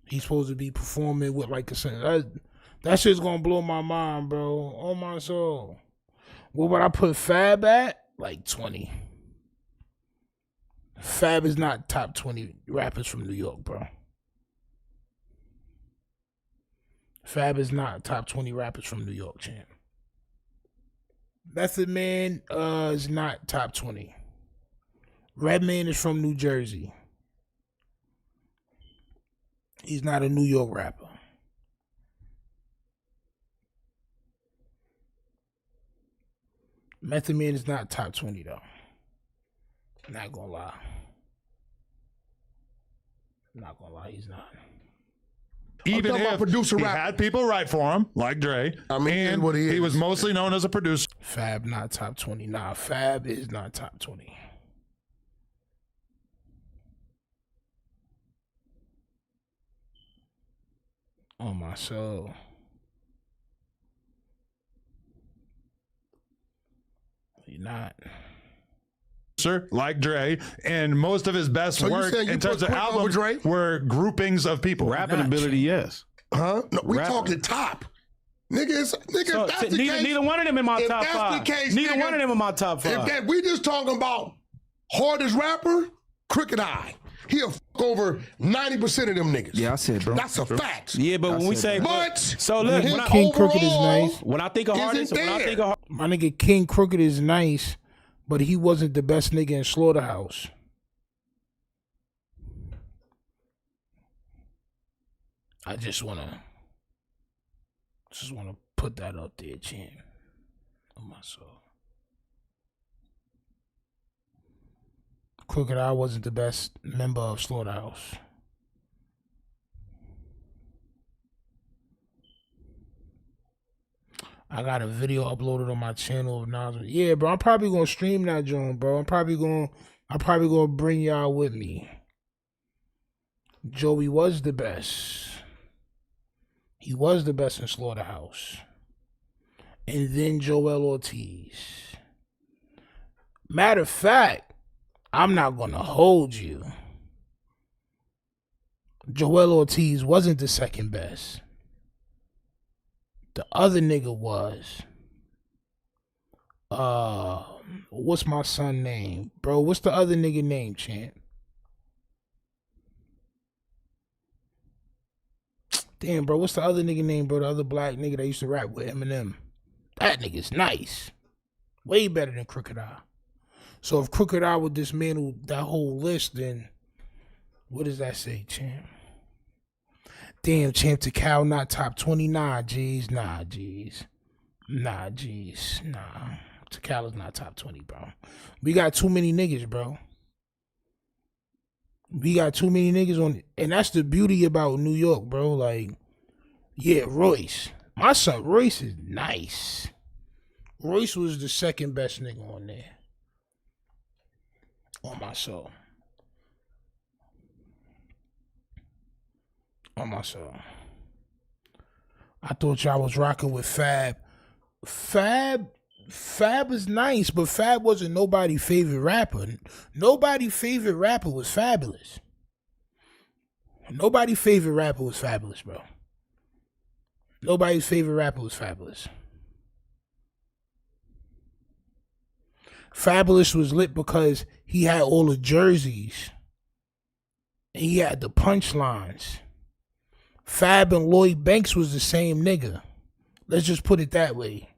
He's supposed to be performing with like a symphony. That shit's gonna blow my mind, bro. On my soul. What would I put Fab at? Like 20. Fab is not top 20 rappers from New York, bro. Fab is not top 20 rappers from New York, champ. Method Man is not top 20. Redman is from New Jersey. He's not a New York rapper. Method Man is not top 20 though. Not gonna lie. Not gonna lie, he's not. Even if producer he rap. had people write for him, like Dre, I mean, and what he he is. was mostly known as a producer. Fab not top 20. Nah, Fab is not top 20. On my soul. You're not. Like Dre, and most of his best So you work saying you in terms put of Quick over albums Dre? were groupings of people. Rapping Not ability, yes. Huh? No, we Rapper. talking top. Niggas, So, if that's the neither, case, neither one of them in my if top that's 5. the case, Neither nigga, one of them in my top 5. if that we just talking about hardest rapper, Crooked Eye. He'll over 90% of them niggas. Yeah, I said, bro. That's a fact. Yeah, but when we say But so look, his when I, King Crooked is overall nice. when I think of isn't hardest, when I there. think of My nigga King Crooked is nice, but he wasn't the best nigga in Slaughterhouse. I just wanna put that up there, champ. On my soul. Crooked Eye wasn't the best member of Slaughterhouse. I got a video uploaded on my channel of Nas. Yeah, bro, I'm probably gonna stream that joint, bro. I'm probably gonna bring y'all with me. Joey was the best. He was the best in Slaughterhouse. And then Joel Ortiz. Matter of fact, I'm not gonna hold you. Joel Ortiz wasn't the second best. The other nigga was. What's my son name? Bro, what's the other nigga name, champ? Damn, bro, what's the other nigga name, bro? The other black nigga that used to rap with Eminem. That nigga's nice. Way better than Crooked Eye. So if Crooked Eye would dismantle that whole list, then what does that say, champ? Damn, champ, Cal not top 29, G's. Nah, G's. Nah, G's. Nah. Cal is not top 20, bro. We got too many niggas, bro. We got too many niggas on it. And that's the beauty about New York, bro. Like, yeah, Royce. My son Royce is nice. Royce was the second best nigga on there. On my soul. On my soul. I thought y'all was rocking with Fab. Fab is nice, but Fab wasn't nobody's favorite rapper. Nobody's favorite rapper was Fabulous. Nobody's favorite rapper was Fabulous, bro. Nobody's favorite rapper was Fabulous. Fabulous was lit because he had all the jerseys. And he had the punchlines. Fab and Lloyd Banks was the same nigga. Let's just put it that way.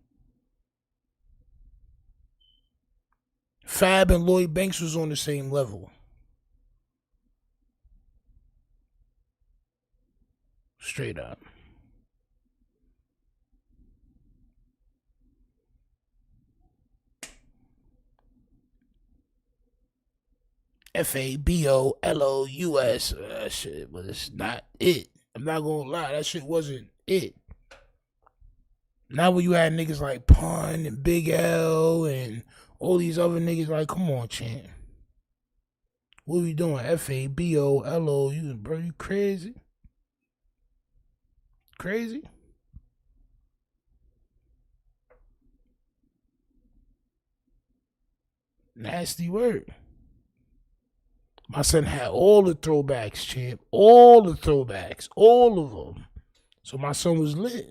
Fab and Lloyd Banks was on the same level. Straight up. FABOLOUS. That shit was not it. I'm not gonna lie, that shit wasn't it. Now when you had niggas like Pun and Big L and all these other niggas, like, come on, champ. What are you doing? FABOLOU, bro, you crazy? Crazy? Nasty word. My son had all the throwbacks, champ. All the throwbacks. All of them. So my son was lit.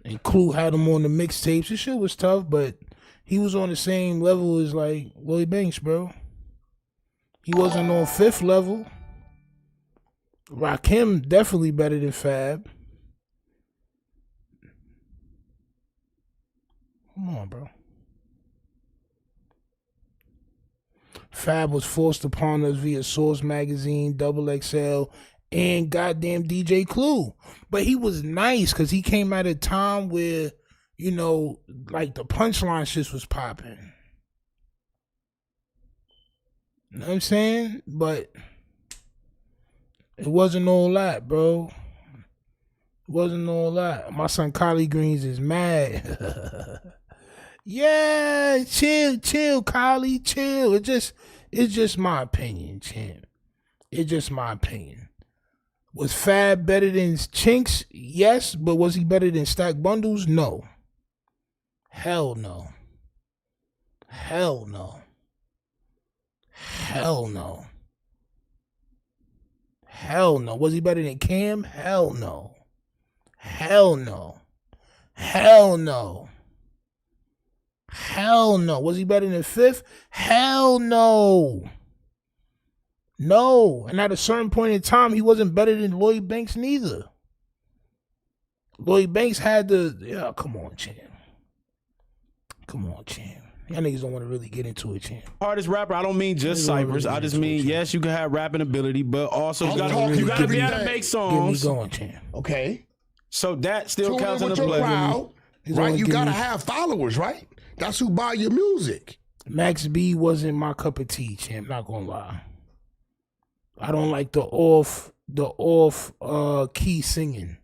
And Clue had him on the mixtapes. This shit was tough, but he was on the same level as, like, Lloyd Banks, bro. He wasn't on fifth level. Rakim definitely better than Fab. Come on, bro. Fab was forced upon us via Source Magazine, Double XL, and goddamn DJ Clue. But he was nice because he came at a time where, you know, like the punchline shit was popping. You know what I'm saying? But it wasn't all that, bro. It wasn't all that. My son Cali Greens is mad. Yeah, chill, Cali, chill. It's just my opinion, champ. It's just my opinion. Was Fab better than Chinks? Yes, but was he better than Stack Bundles? No. Hell no. Hell no. Hell no. Hell no. Was he better than Cam? Hell no. Hell no. Hell no. Hell no. Was he better than Fifth? Hell no. No. And at a certain point in time, he wasn't better than Lloyd Banks neither. Lloyd Banks had the... Yeah, come on, champ. Come on, champ. Y'all niggas don't want to really get into it, champ. Hardest rapper, I don't mean just ciphers. I just mean, yes, you can have rapping ability, but also you gotta be able to make songs. Get me going, champ. Okay. So that still Tune counts in in with the your play. crowd, right? You gotta have followers, right? That's who buy your music. Max B wasn't my cup of tea, champ. Not gonna lie. I don't like the off key singing.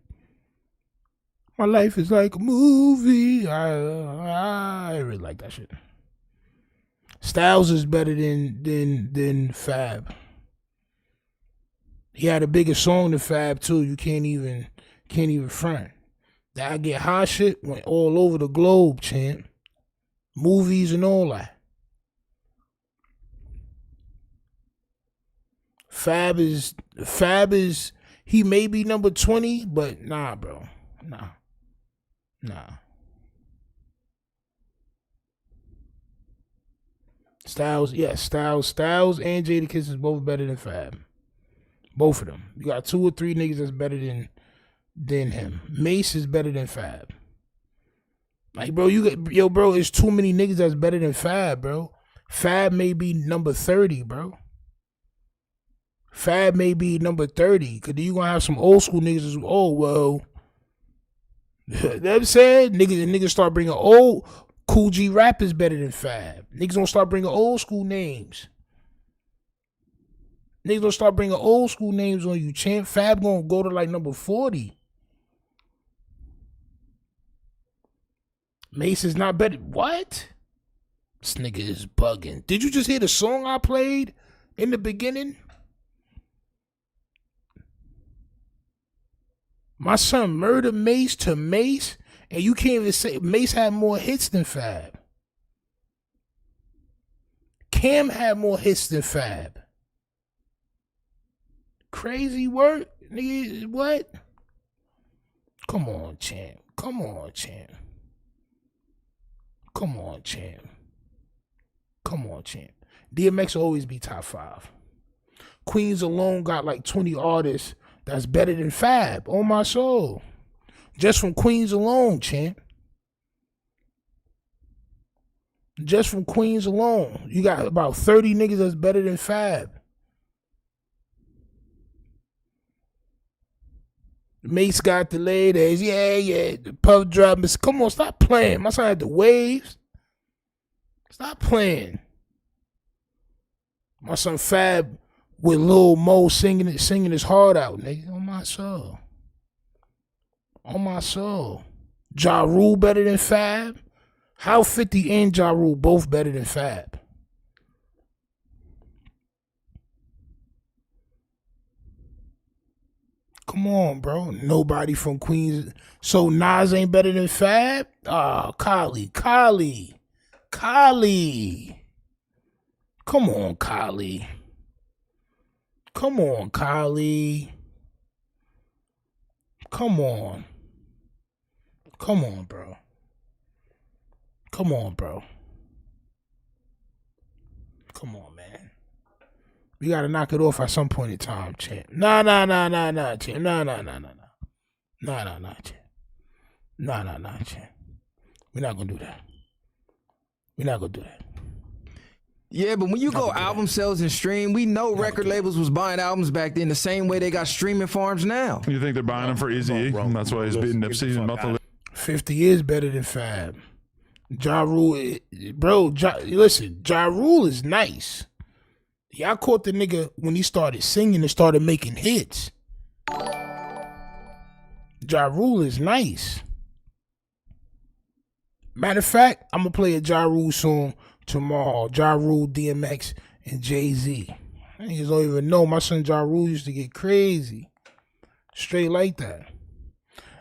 My life is like a movie. I really like that shit. Styles is better than Fab. He had a bigger song than Fab too. You can't even front. That I Get High shit went all over the globe, champ. Movies and all that. Fab is he may be number 20, but nah, bro. Nah. Styles, yes, Styles and Jadakiss is both better than Fab. Both of them. You got 2 or 3 niggas that's better than him. Mace is better than Fab. Like, bro, bro, it's too many niggas that's better than Fab, bro. Fab may be number 30, bro. Fab may be number 30, because then you gonna have some old school niggas. Oh, well. You know what I'm saying? Niggas start bringing old Cool G rappers better than Fab. Niggas gonna start bringing old school names. Niggas gonna start bringing old school names on you, champ. Fab gonna go to like number 40. Mace is not better. What? This nigga is bugging. Did you just hear the song I played in the beginning? My son murdered Mace to Mace, and you can't even say Mace had more hits than Fab. Cam had more hits than Fab. Crazy work, nigga. What? Come on, champ. Come on, champ. Come on, champ. Come on, champ. DMX will always be top 5. Queens alone got like 20 artists that's better than Fab, on my soul. Just from Queens alone, champ. Just from Queens alone. You got about 30 niggas that's better than Fab. Mace got the ladies. Yeah. The puff drop. Come on, stop playing. My son had the waves. Stop playing. My son Fab with Lil Mo singing his heart out, nigga. On my soul. On my soul. Ja Rule better than Fab? How 50 and Ja Rule both better than Fab? Come on, bro. Nobody from Queens. So Nas ain't better than Fab? Ah, Cali. Come on, Cali. Come on, Cali. Come on. Come on, bro. Come on, bro. Come on, man. We gotta knock it off at some point in time, champ. Nah, champ. Nah, champ. Nah, champ. We're not gonna do that. Yeah, but when you go album sales and stream, we know record labels was buying albums back then the same way they got streaming farms now. You think they're buying them for Easy? That's why he's beating Nipsey and Buffalo. 50 is better than Fab. Ja Rule, bro, listen, Ja Rule is nice. Y'all caught the nigga when he started singing and started making hits. Ja Rule is nice. Matter of fact, I'm going to play a Ja Rule song tomorrow. Ja Rule, DMX, and Jay-Z. Niggas don't even know. My son Ja Rule used to get crazy. Straight like that.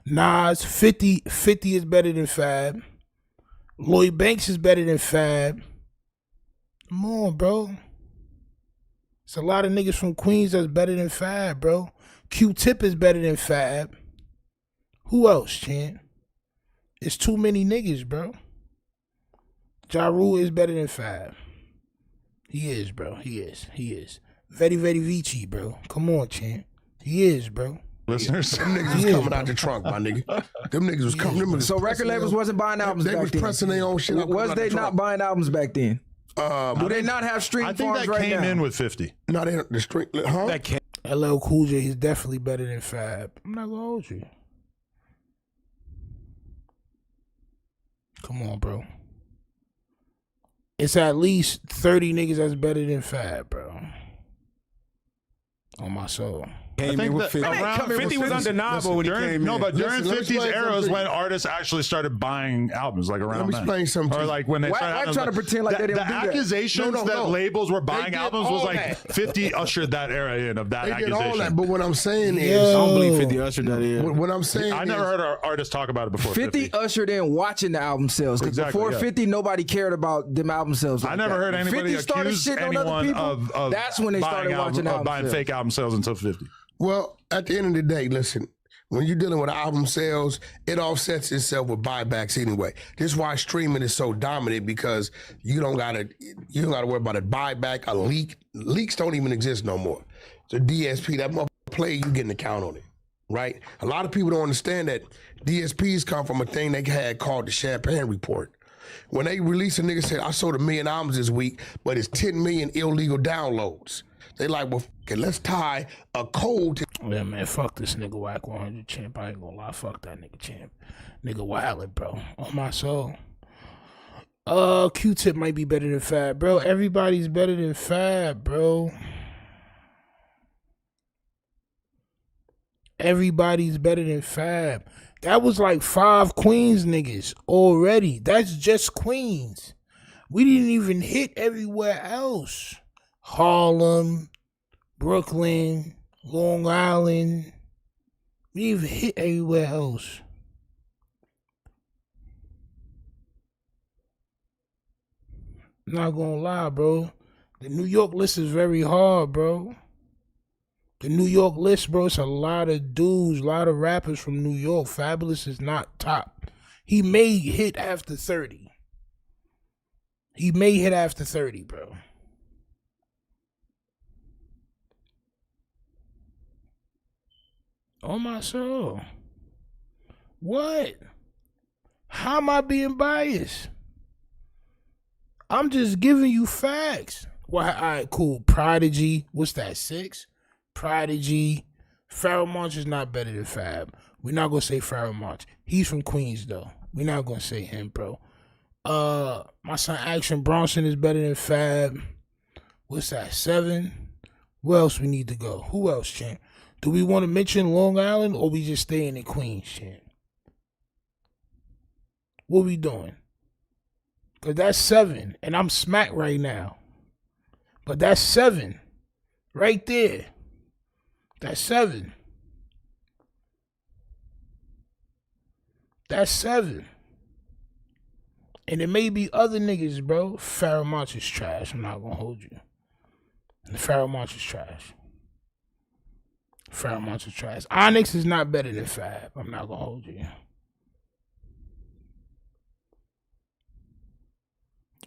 Nas, 50 is better than Fab. Lloyd Banks is better than Fab. Come on, bro. It's a lot of niggas from Queens that's better than Fab, bro. Q-Tip is better than Fab. Who else, champ? It's too many niggas, bro. Ja Rule is better than Fab. He is, bro. He is. Very, very Vici, bro. Come on, champ. He is, bro. Listeners, them niggas was coming out the trunk, my nigga. Them niggas was coming. So record labels wasn't buying albums back then. They was pressing their own shit. Was they not buying albums back then? Do they not have stream farms right now? I think that came in with 50. No, they the street, huh? LL Cool J is definitely better than Fab. I'm not gonna hold you. Come on, bro. It's at least 30 niggas that's better than Fab, bro. On my soul. I think that around 50 was undeniable when he came in. No, but during Listen, 50's era is when artists actually started buying albums, like around Let me then. explain something. Or like when they started trying to pretend like they didn't the do that. accusations that labels were buying did albums all was like that. 50 ushered that era in of that They did accusation. all that, but what I'm saying Yo. is, I don't believe 50 ushered that in. what I'm saying I is, never heard our artists talk about it before. 50 ushered in watching the album sales. Because Exactly, before yeah. 50, nobody cared about them album sales. I never heard anybody 50 started accuse shitting on other anyone people. of That's when they started watching album buying sales. fake album sales until 50. well, at the end of the day, listen, when you're dealing with album sales, it offsets itself with buybacks anyway. This is why streaming is so dominant, because you don't gotta worry about a buyback, a leak. Leaks don't even exist no more. The DSP, that motherfucker play, you getting a count on it, right? A lot of people don't understand that DSPs come from a thing they had called the Champagne Report. When they release a nigga said, I sold 1 million albums this week, but it's 10 million illegal downloads. They like, well, okay, let's tie a code to. Yeah, man, fuck this nigga Wack 100 champ. I ain't gonna lie, fuck that nigga champ. Nigga wildin', bro. On my soul. Q-Tip might be better than Fab, bro. Everybody's better than Fab, bro. Everybody's better than Fab. That was like 5 Queens niggas already. That's just Queens. We didn't even hit everywhere else. Harlem, Brooklyn, Long Island. We didn't even hit everywhere else. I'm not gonna lie, bro. The New York list is very hard, bro. The New York list, bro, it's a lot of dudes, a lot of rappers from New York. Fabulous is not top. He may hit after 30. He may hit after 30, bro. On my soul. What? How am I being biased? I'm just giving you facts. Well, all right, cool. Prodigy, what's that, 6? Prodigy. Pharoah Monch is not better than Fab. We're not going to say Pharoah Monch. He's from Queens, though. We're not going to say him, bro. My son Action Bronson is better than Fab. What's that, 7? Where else we need to go? Who else, champ? Do we want to mention Long Island, or we just staying in Queens, champ? What we doing? Because that's 7, and I'm smacked right now. But that's 7. Right there. That's 7. That's 7. And it may be other niggas, bro. Pharoah Monch is trash. I'm not going to hold you. Pharoah Monch is trash. Pharoah Monch is trash. Onyx is not better than Fab. I'm not going to hold you.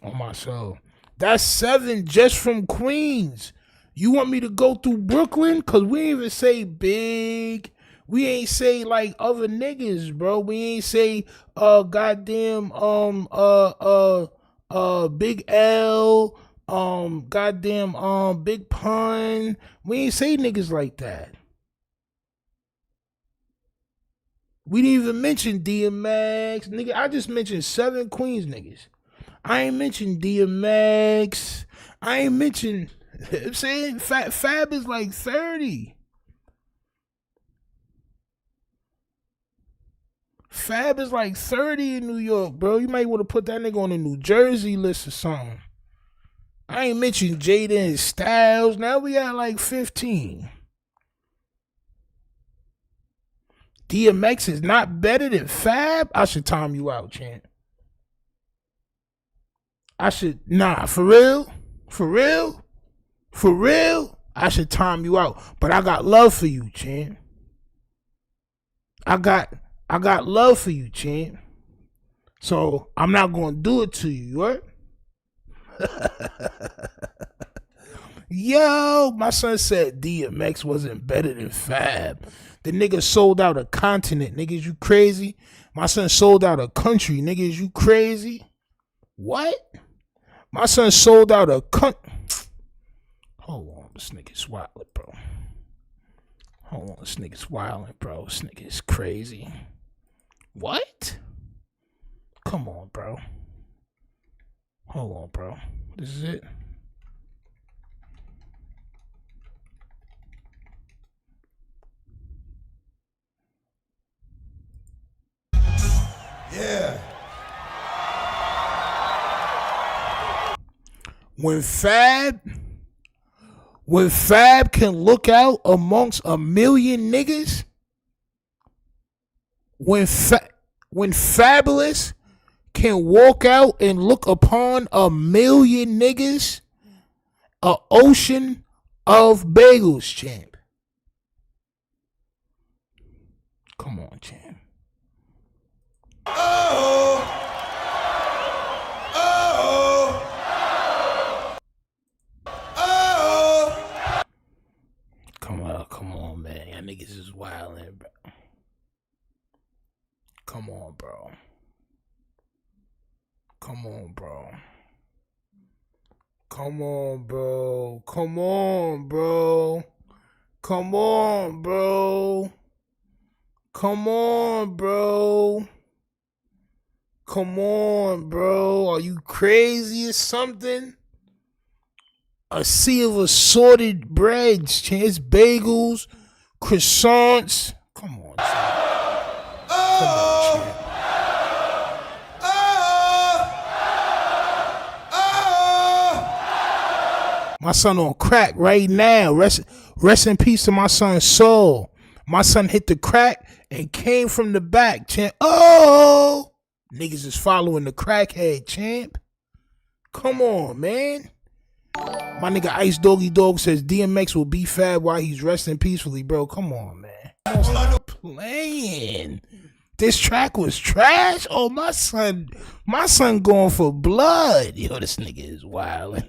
On my soul. That's 7 just from Queens. You want me to go through Brooklyn? Cause we ain't even say Big. We ain't say like other niggas, bro. We ain't say goddamn Big L, goddamn Big Pun. We ain't say niggas like that. We didn't even mention DMX. Nigga, I just mentioned 7 Queens niggas. I ain't mentioned DMX. I ain't mentioned, I'm saying Fab is like 30. Fab is like 30 in New York, bro. You might want to put that nigga on the New Jersey list or something. I ain't mentioned Jada and Styles. Now we got like 15. DMX is not better than Fab? I should time you out, champ. I should, nah, for real? For real? For real? I should time you out. But I got love for you, champ. I got love for you, champ. So I'm not gonna do it to you, right? Yo, my son said DMX wasn't better than Fab. The nigga sold out a continent. Niggas, you crazy? My son sold out a country. Niggas, you crazy? What? My son sold out a country. Hold on, this nigga's wild, bro. Hold on, this nigga's wildin', bro. This nigga is crazy. What? Come Come on, bro. Hold on, bro. This is it. Yeah. When Fab can look out amongst a million niggas, when Fabulous can walk out and look upon a million niggas, a ocean of bagels, champ. Come on, champ. Oh. Oh. Oh. Come on, man. Y'all niggas is wildin', bro. Come on, bro. Come on, bro. Come on, bro. Come on, bro. Come on, bro. Come on, bro. Come on, bro. Are you crazy or something? A sea of assorted breads, chance bagels, croissants. Come on, champ. Come on, champ. My son on crack right now. Rest in peace to my son's soul. My son hit the crack and came from the back, champ. Oh! Niggas is following the crackhead, champ. Come on, man. My nigga Ice Doggy Dog says DMX will be Fab while he's resting peacefully, bro. Come on, man. Stop playing. This track was trash. Oh, my son going for blood. Yo, this nigga is wild.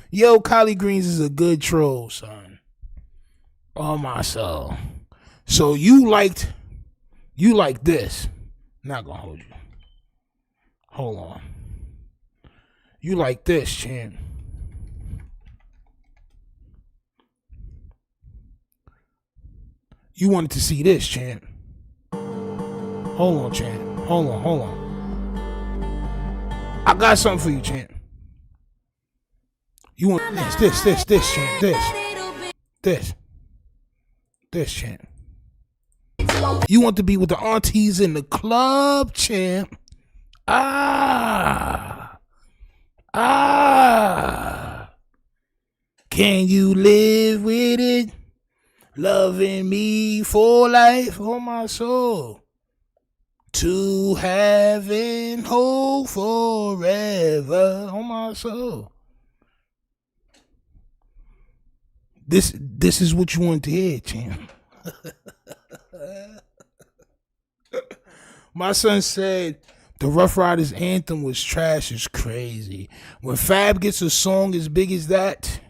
Yo, Cali Greens is a good troll, son. Oh, my soul. So you like this. Not gonna hold you. Hold on. You like this, champ. You wanted to see this, champ. Hold on, champ. Hold on. I got something for you, champ. You want this, champ. This, champ. You want to be with the aunties in the club, champ. Can you live with it? Loving me for life, oh my soul. To heaven, hope forever, oh my soul. This is what you want to hear, champ. My son said the Rough Riders anthem was trash. Is crazy. When Fab gets a song as big as that,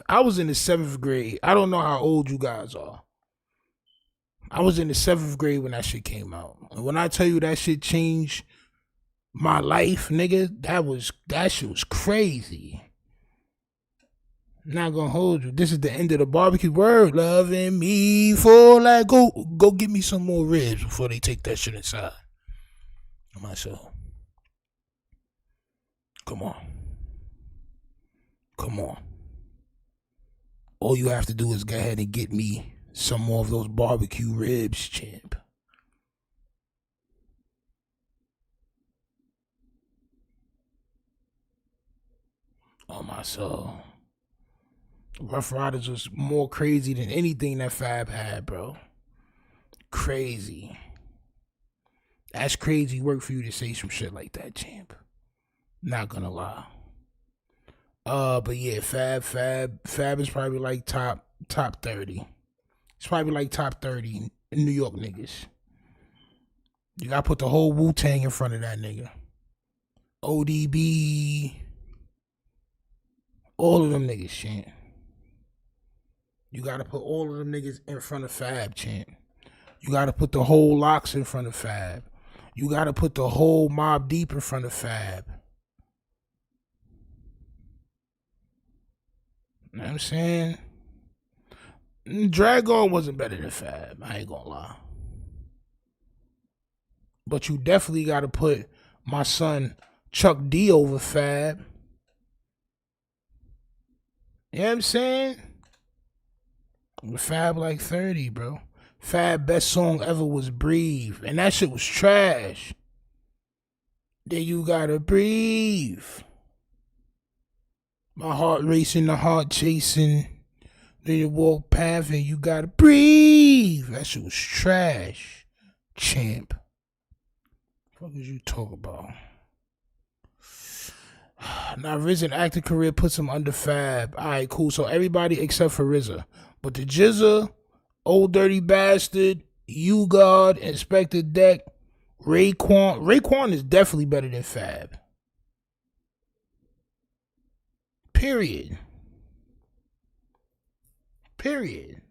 I was in the 7th grade. I don't know how old you guys are. I was in the 7th grade when that shit came out. And when I tell you that shit changed my life, nigga, that shit was crazy. Not gonna hold you. This is the end of the barbecue word. Loving me for like go get me some more ribs before they take that shit inside. On my soul. Come on. All you have to do is go ahead and get me some more of those barbecue ribs, champ. On my soul. Rough Riders was more crazy than anything that Fab had, bro. Crazy. That's crazy work for you to say some shit like that, champ. Not gonna lie. But yeah, Fab is probably like top 30. It's probably like top 30 New York niggas. You gotta put the whole Wu-Tang in front of that nigga. ODB. All of them niggas, champ. You gotta put all of them niggas in front of Fab, champ. You gotta put the whole Locks in front of Fab. You gotta put the whole Mobb Deep in front of Fab. You know what I'm saying? Dragon wasn't better than Fab. I ain't gonna lie. But you definitely got to put my son Chuck D over Fab. You know what I'm saying? Fab like 30, bro. Fab best song ever was Breathe. And that shit was trash. Then you gotta breathe. My heart racing, the heart chasing. Then you walk path and you gotta breathe. That shit was trash. Champ. What was you talking about? Now RZA acting career puts him under Fab. Alright, cool. So everybody except for RZA. But the Jizza, Old Dirty Bastard, You God, Inspector Deck, Raekwon is definitely better than Fab. Period. Period,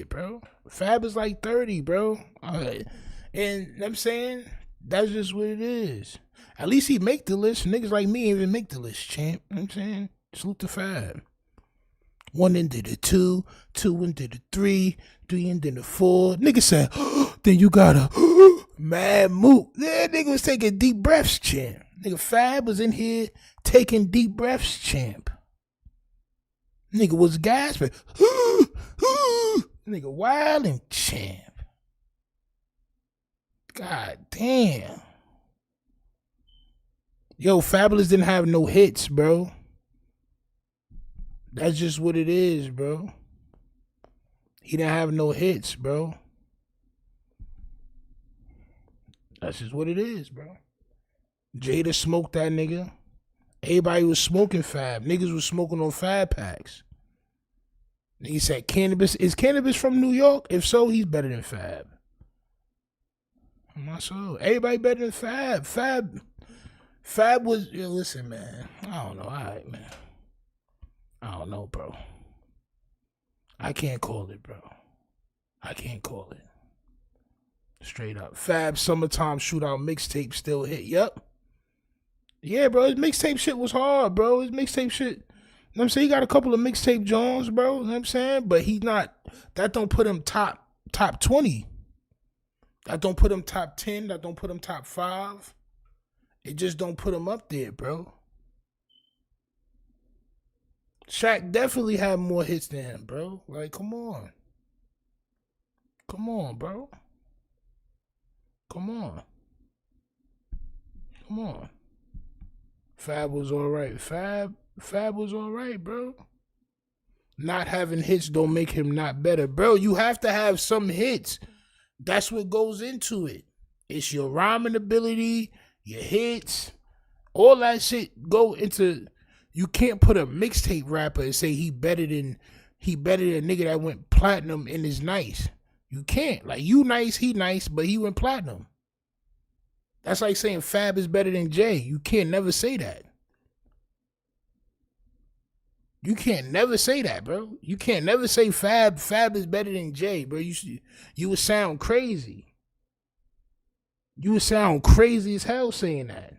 bro. Fab is like 30, bro. And I'm saying, that's just what it is. At least he make the list. Niggas like me ain't even make the list, champ. You know what I'm saying? Salute to Fab. 1 into the 2, 2 into the 3, 3 into the 4. Nigga said, then you gotta mad moot. Yeah, nigga was taking deep breaths, champ. Nigga, Fab was in here taking deep breaths, champ. Nigga was gasping. Nigga wildin', champ. God damn. Yo, Fabulous didn't have no hits, bro. That's just what it is, bro. He didn't have no hits, bro. That's just what it is, bro. Jada smoked that nigga. Everybody was smoking Fab. Niggas was smoking on Fab packs. He said cannabis. Is cannabis from New York? If so, he's better than Fab. Not so. Everybody better than Fab. Fab was, yo, listen, man. I don't know. All right, man. I don't know, bro. I can't call it, bro. I can't call it. Straight up. Fab Summertime Shootout mixtape still hit. Yep. Yeah, bro. His mixtape shit was hard, bro. His mixtape shit. You know what I'm saying? He got a couple of mixtape Jones, bro. You know what I'm saying? But he's not, that don't put him top 20. That don't put him top 10. That don't put him top 5. It just don't put him up there, bro. Shaq definitely had more hits than him, bro. Like, come on. Come on, bro. Come on. Come on. Fab was all right. Fab was all right, bro. Not having hits don't make him not better. Bro, you have to have some hits. That's what goes into it. It's your rhyming ability, your hits, all that shit go into. You can't put a mixtape rapper and say he better than a nigga that went platinum and is nice. You can't. Like, you nice, he nice, but he went platinum. That's like saying Fab is better than Jay. You can't never say that. You can't never say that, bro. You can't never say Fab is better than Jay, bro. You would sound crazy. You would sound crazy as hell saying that.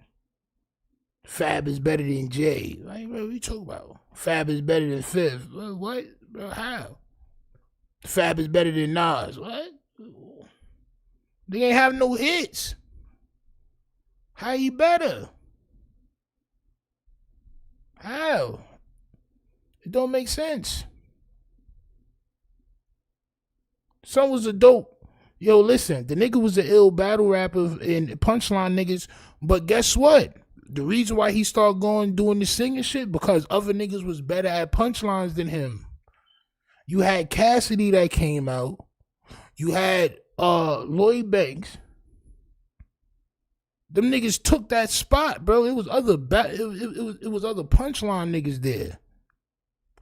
Fab is better than Jay. Like, what are you talking about? Fab is better than Fifth. What? Bro, how? Fab is better than Nas. What? They ain't have no hits. How you better? How? It don't make sense. Son was a dope. Yo, listen, the nigga was an ill battle rapper and punchline niggas, but guess what? The reason why he started doing the singing shit, because other niggas was better at punchlines than him. You had Cassidy that came out. You had Lloyd Banks. Them niggas took that spot, bro. It was other it was other punchline niggas there.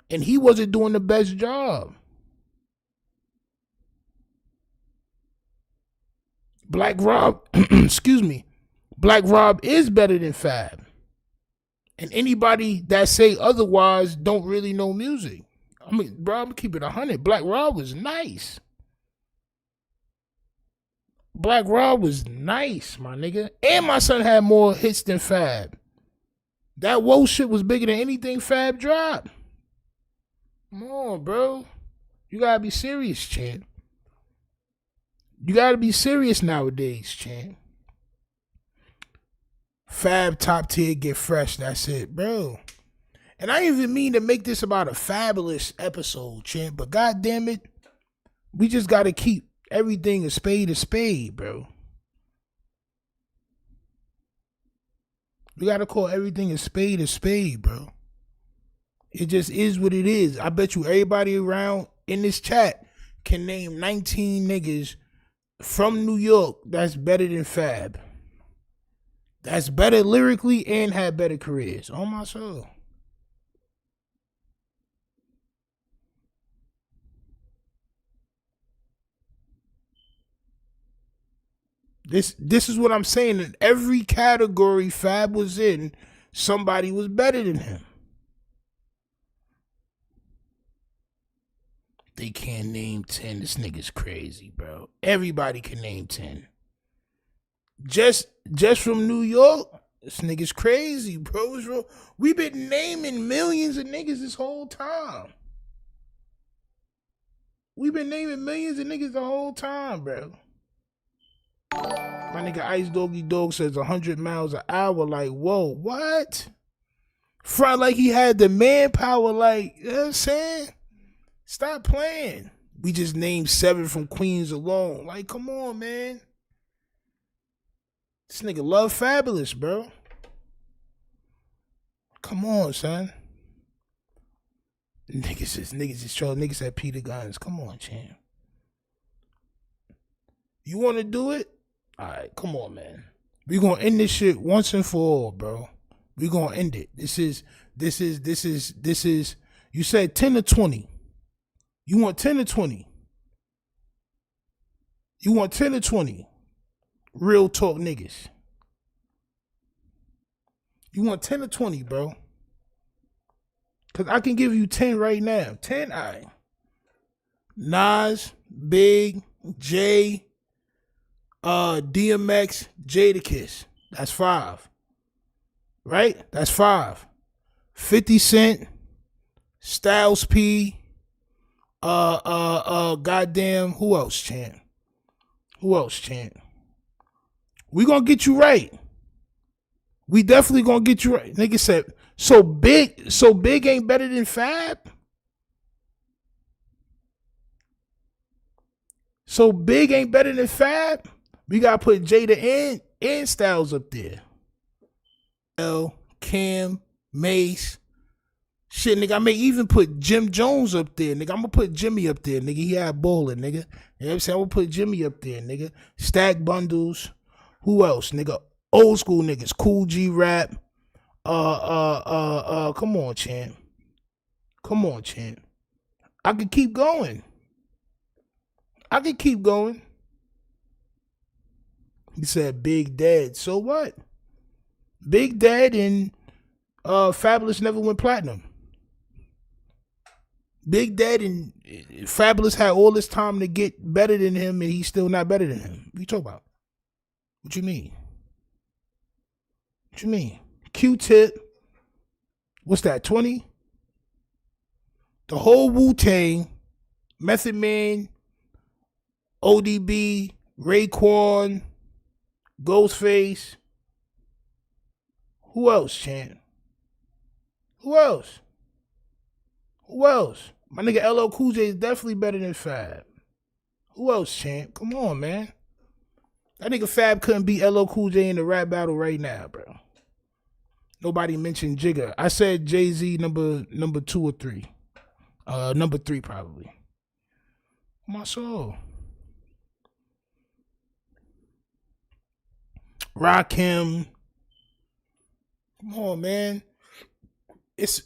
And he wasn't doing the best job. Black Rob, excuse me. Black Rob is better than Fab. And anybody that say otherwise don't really know music. I mean, bro, I'm keeping it 100. Black Rob was nice. Black Rob was nice, my nigga. And my son had more hits than Fab. That Whoa shit was bigger than anything Fab dropped. Come on, bro. You gotta be serious, champ. You gotta be serious nowadays, champ. Fab top tier, get fresh. That's it, bro. And I didn't even mean to make this about a fabulous episode, champ. But goddamn it, we just gotta keep everything a spade, bro. We gotta call everything a spade, bro. It just is what it is. I bet you everybody around in this chat can name 19 niggas from New York that's better than Fab. That's better lyrically and have better careers. On my soul. This is what I'm saying. In every category Fab was in, somebody was better than him. They can't name 10. This nigga's crazy, bro. Everybody can name 10. Just from New York, this nigga's crazy, bro. We've been naming millions of niggas this whole time. We've been naming millions of niggas the whole time, bro. My nigga Ice Doggy Dog says 100 miles an hour. Like, whoa, what? Front like he had the manpower, like, you know what I'm saying? Stop playing. We just named 7 from Queens alone. Like, come on, man. This nigga love Fabulous, bro. Come on, son. Niggas is trolling. Niggas said Peter Guns. Come on, champ. You want to do it? All right, come on, man. We gonna end this shit once and for all, bro. We gonna end it. This is. You said 10 to 20. You want 10 to 20. You want 10 to 20. Real talk niggas. You want 10 to 20, bro. Because I can give you 10 right now. 10, all right. Nas, Big, Jay, DMX, Jadakiss. That's 5. Right? That's 5. 50 Cent, Styles P, goddamn, who else, champ? Who else, champ? We gonna get you right. We definitely gonna get you right. Nigga said, so big ain't better than Fab? So Big ain't better than Fab? We gotta put Jada and Styles up there. L, Cam, Mace. Shit, nigga, I may even put Jim Jones up there, nigga. I'm gonna put Jimmy up there, nigga. He had bowling, nigga. You know what I'm saying? I'm gonna put Jimmy up there, nigga. Stack Bundles. Who else, nigga? Old school niggas. Cool G Rap. Come on, champ. Come on, champ. I could keep going. He said Big Dad. So what? Big Dad and Fabulous never went platinum. Big Dad and Fabulous had all this time to get better than him, and he's still not better than him. What you talking about? What you mean? What you mean? Q-Tip. What's that, 20? The whole Wu-Tang, Method Man, ODB, Raekwon, Ghostface. Who else, champ? Who else? My nigga LL Cool J is definitely better than Fab. Who else, champ? Come on, man. That nigga Fab couldn't beat LL Cool J in the rap battle right now, bro. Nobody mentioned Jigga. I said Jay-Z number 2 or 3. Number 3 probably. My soul. Rakim. Come on, man. It's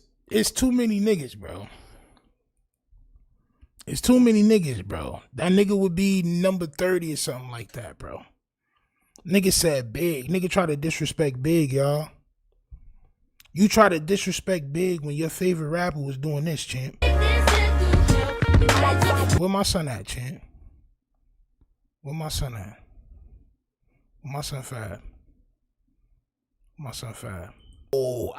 too many niggas, bro. It's too many niggas, bro. That nigga would be number 30 or something like that, bro. Nigga said Big. Nigga try to disrespect Big, y'all. You try to disrespect Big when your favorite rapper was doing this, champ. Where my son at, champ? Where my son at? Where my son Fab? Where my son Fab? Oh,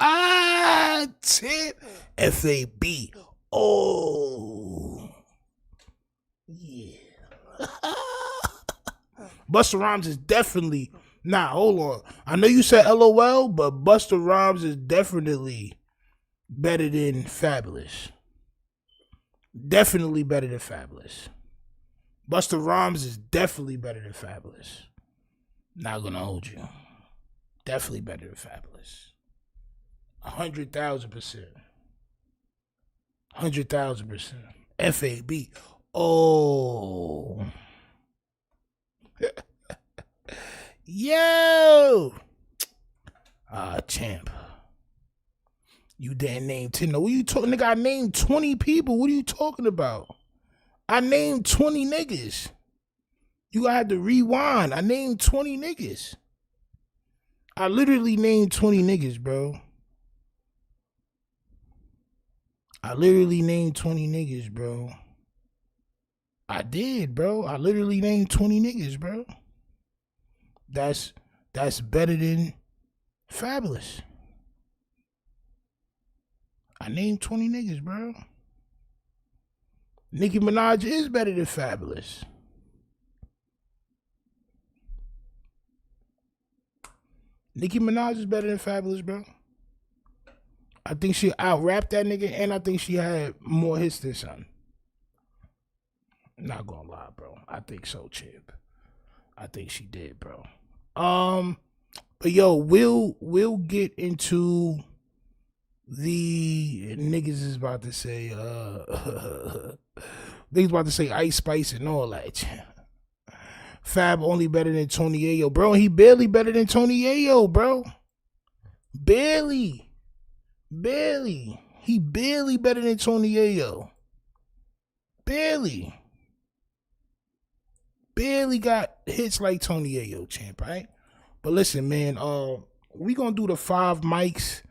tip. F-A-B. Oh. Yeah. Busta Rhymes is definitely... Nah, hold on. I know you said LOL, but Busta Rhymes is definitely better than Fabulous. Definitely better than Fabulous. Busta Rhymes is definitely better than Fabulous. Not gonna hold you. Definitely better than Fabulous. 100,000%. 100,000%. FAB. Oh. Yo. Champ. You didn't name 10. What are you talking? Nigga, I named 20 people. What are you talking about? I named 20 niggas. You gotta have to rewind. I named 20 niggas. I literally named 20 niggas, bro. I literally named 20 niggas, bro. I did, bro. I literally named 20 niggas, bro. That's better than Fabulous. I named 20 niggas, bro. Nicki Minaj is better than Fabulous. Nicki Minaj is better than Fabulous, bro. I think she out-rapped that nigga, and I think she had more hits than son. Not gonna lie, bro. I think so, Chip. I think she did, bro. But yo, we'll get into the niggas is about to say niggas about to say Ice Spice and all that. Fab only better than Tony Ayo, bro. He barely better than Tony Ayo, bro. Barely. He barely better than Tony Ayo. Barely got hits like Tony Ayo, champ, right? But listen, man, we gonna do the 5 mics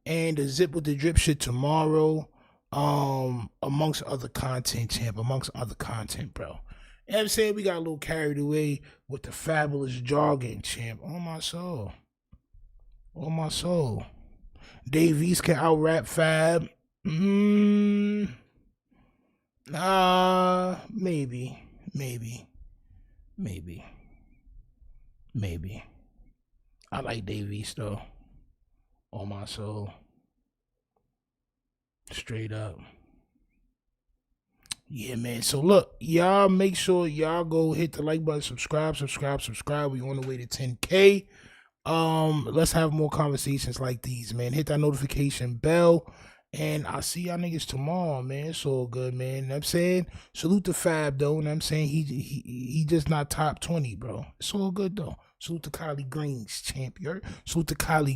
and the zip with the drip shit tomorrow. Amongst other content, champ. Amongst other content, bro. You know what I'm saying? We got a little carried away with the Fabulous jargon, champ. On my soul. On my soul. Dave East can out-rap Fab. Nah, maybe. I like Dave East, though. On my soul. Straight up. Yeah, man. So look, y'all make sure y'all go hit the like button, subscribe. We on the way to 10K. Let's have more conversations like these, man. Hit that notification bell. And I'll see y'all niggas tomorrow, man. It's all good, man. You know what I'm saying? Salute to Fab, though. You know what I'm saying? He just not top 20, bro. It's all good, though. Salute to Cali Greens, champ. Salute to Cali